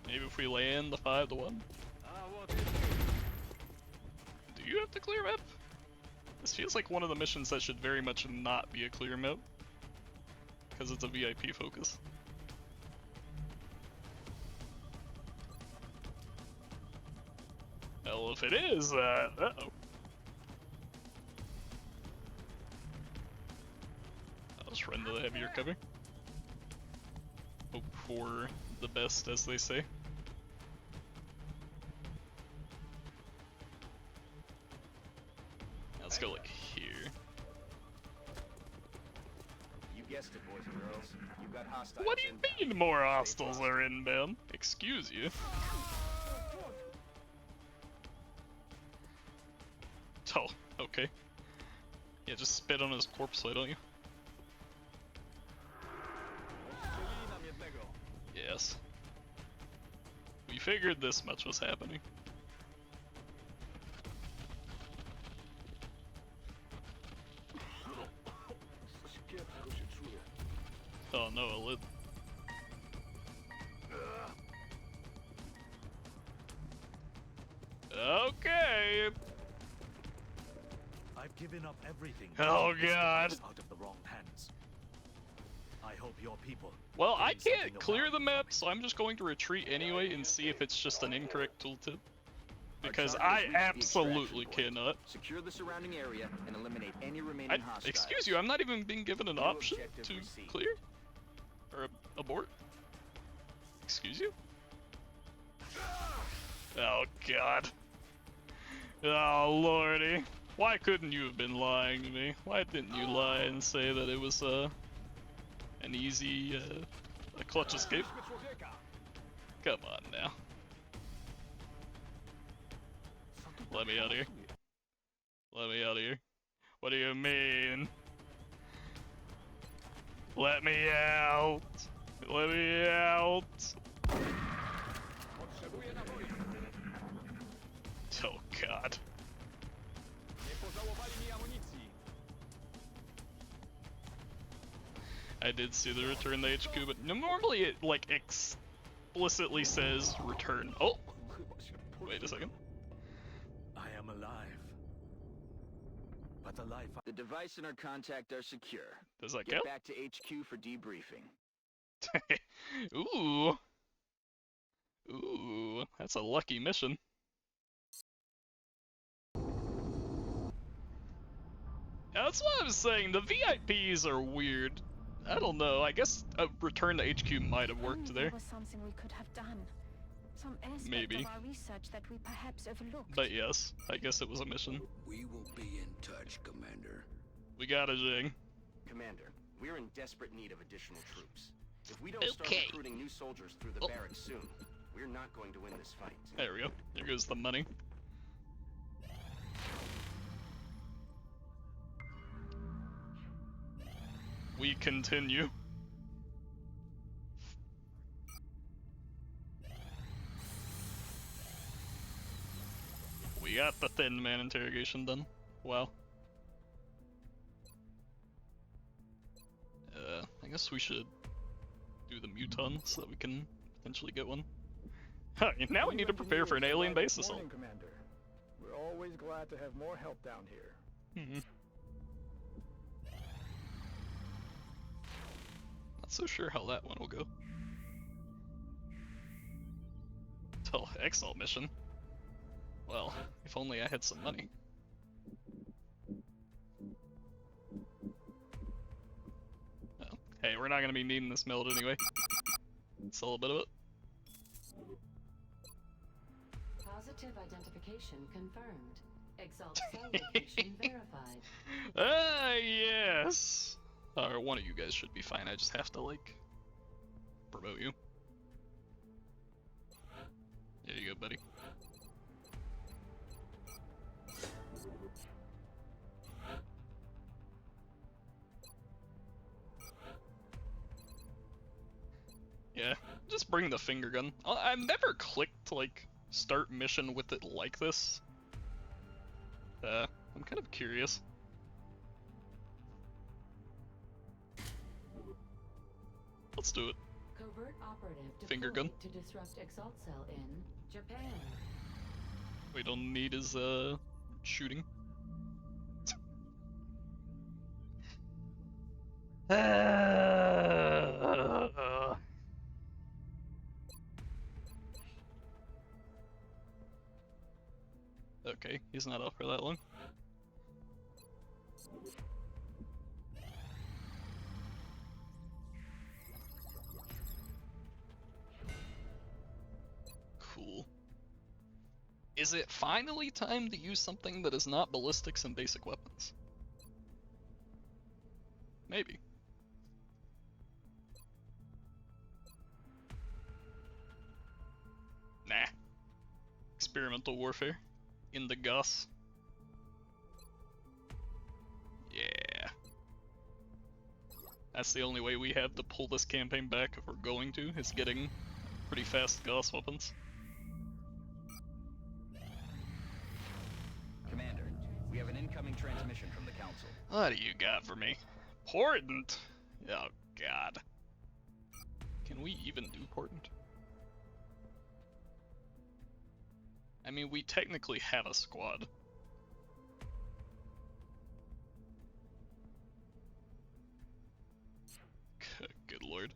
Speaker 1: Maybe if we land the 5-1?
Speaker 5: Вот и
Speaker 1: Do you have the clear map? This feels like one of the missions that should very much not be a clear map. Because it's a VIP focus. Well, if it is, uh-oh. I'll just run to the heavier cover. Hope for the best, as they say. Let's go like here.
Speaker 3: You guessed it, boys and girls. You've got hostiles.
Speaker 1: What do you mean more hostiles are inbound? Excuse you. Oh, okay. Yeah, just spit on his corpse, why don't you?
Speaker 5: Strzeli nam jednego.
Speaker 1: Yes. We figured this much was happening.
Speaker 5: Kiepsko się czuję.
Speaker 1: Oh no, a lid. Okay.
Speaker 9: I've given up everything.
Speaker 1: Oh,
Speaker 9: to get this
Speaker 1: God.
Speaker 9: device out of the wrong hands. I hope your people.
Speaker 1: Well, I
Speaker 9: gain something
Speaker 1: can't clear
Speaker 9: around
Speaker 1: the map,
Speaker 9: from it.
Speaker 1: so I'm just going to retreat anyway and see if it's just an incorrect tooltip. Because
Speaker 3: Our target
Speaker 1: I
Speaker 3: has reached the
Speaker 1: absolutely
Speaker 3: extraction point.
Speaker 1: cannot.
Speaker 3: Secure the surrounding area and eliminate any remaining hostiles.
Speaker 1: Excuse you, I'm not even being given an
Speaker 3: New
Speaker 1: option
Speaker 3: objective
Speaker 1: to
Speaker 3: received.
Speaker 1: clear? Or abort? Excuse you? Oh god. Oh lordy. Why couldn't you have been lying to me? Why didn't you lie and say that it was an easy a clutch escape?
Speaker 5: Weźmy człowieka.
Speaker 1: Come on now. Let me out of here. Let me out of here. What do you mean? Let me out. Let me out.
Speaker 5: Potrzebuję naboi.
Speaker 1: Oh god.
Speaker 5: Nie pożałowali mi amunicji.
Speaker 1: I did see the return to HQ, but normally it like explicitly says return. Oh,
Speaker 5: Chyba się
Speaker 1: wait a second.
Speaker 9: but the life
Speaker 3: The device and our contact are secure.
Speaker 1: Does that
Speaker 3: Get
Speaker 1: count?
Speaker 3: back to HQ for debriefing.
Speaker 1: Ooh. Ooh, that's a lucky mission. Yeah, that's what I was saying. The VIPs are weird. I don't know. I guess a return to HQ might have worked
Speaker 4: There
Speaker 1: there.
Speaker 4: was something we could have done. Some aspect
Speaker 1: Maybe.
Speaker 4: of our research that we perhaps overlooked.
Speaker 1: But yes, I guess it was a mission.
Speaker 2: We will be in touch, Commander.
Speaker 1: We got it, Jing.
Speaker 3: Commander, we're in desperate need of additional troops. If we don't start
Speaker 1: Okay.
Speaker 3: recruiting new soldiers through the barracks soon, we're not going to win this fight.
Speaker 1: There we go. There goes the money. We continue. We got the Thin Man interrogation done. Wow. I guess we should do the Muton so that we can potentially get one. Huh, now we need to prepare for an alien base assault.
Speaker 8: Morning, Commander. We're always glad to have more help down here.
Speaker 1: Not so sure how that one will go. Oh, Exalt mission. Well, if only I had some money. Oh, hey, we're not gonna be needing this meld anyway. Sell a bit of it.
Speaker 10: Positive identification confirmed. Exalt cell location verified.
Speaker 1: Ah, yes! Or one of you guys should be fine, I just have to, like, promote you. There you go, buddy. Yeah, just bring the finger gun. I've never clicked, like, start mission with it like this. I'm kind of curious. Let's do it.
Speaker 10: Covert operative
Speaker 1: Finger gun.
Speaker 10: deployed to disrupt Exalt cell in Japan.
Speaker 1: We don't need his, shooting. Okay, he's not up for that long. Cool. Is it finally time to use something that is not ballistics and basic weapons? Maybe. Nah. Experimental warfare. In the Gus. Yeah. That's the only way we have to pull this campaign back if we're going to, is getting pretty fast Gus weapons.
Speaker 3: Commander, we have an incoming transmission from the Council.
Speaker 1: What do you got for me? Portent? Oh god. Can we even do portent? I mean, we technically have a squad. Good lord.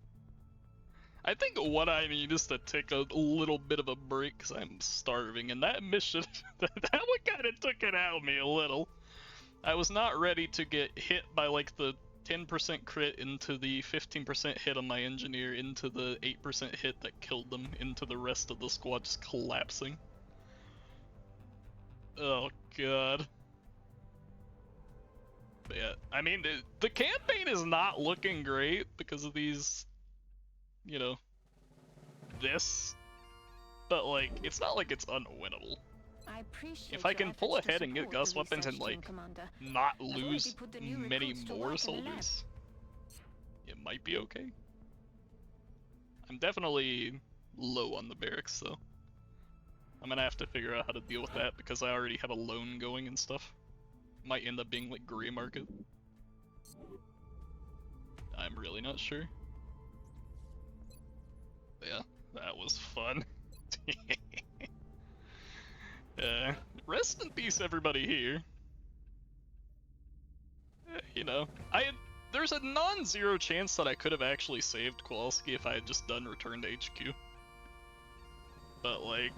Speaker 1: I think what I need is to take a little bit of a break because I'm starving, and that mission, that one kind of took it out of me a little. I was not ready to get hit by like the 10% crit into the 15% hit on my engineer, into the 8% hit that killed them, into the rest of the squad just collapsing. Oh god. But yeah, I mean, the campaign is not looking great because of these, you know, this. But like, it's not like it's unwinnable.
Speaker 4: I appreciate
Speaker 1: If I
Speaker 4: your
Speaker 1: can pull
Speaker 4: efforts to
Speaker 1: ahead and get
Speaker 4: support
Speaker 1: Gus
Speaker 4: the
Speaker 1: weapons and
Speaker 4: research team,
Speaker 1: like
Speaker 4: Commander.
Speaker 1: not
Speaker 4: I've already
Speaker 1: lose
Speaker 4: put the new
Speaker 1: many
Speaker 4: recruits to
Speaker 1: more
Speaker 4: work in the lab.
Speaker 1: soldiers, it might be okay. I'm definitely low on the barracks though. I'm gonna have to figure out how to deal with that because I already have a loan going and stuff. Might end up being like gray market. I'm really not sure. But yeah, that was fun. Rest in peace everybody here. you know, there's a non-zero chance that I could have actually saved Kowalski if I had just done return to HQ. But like,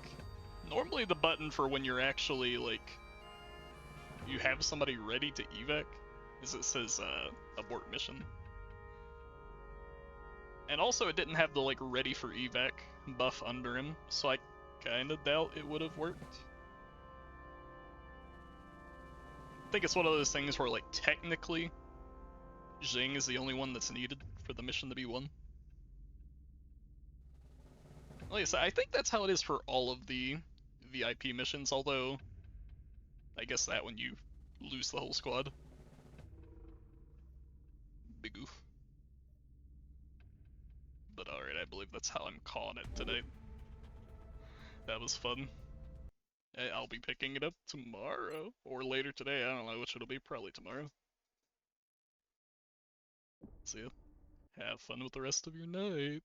Speaker 1: normally the button for when you're actually like, you have somebody ready to evac is it says abort mission. And also it didn't have the like ready for evac buff under him, so I kinda doubt it would have worked. I think it's one of those things where like technically Jing is the only one that's needed for the mission to be won. Like I said, I think that's how it is for all of the VIP missions, although I guess that when you lose the whole squad. Big oof. But alright, I believe that's how I'm calling it today. That was fun. I'll be picking it up tomorrow, or later today, I don't know which it'll be, probably tomorrow. See ya. Have fun with the rest of your night.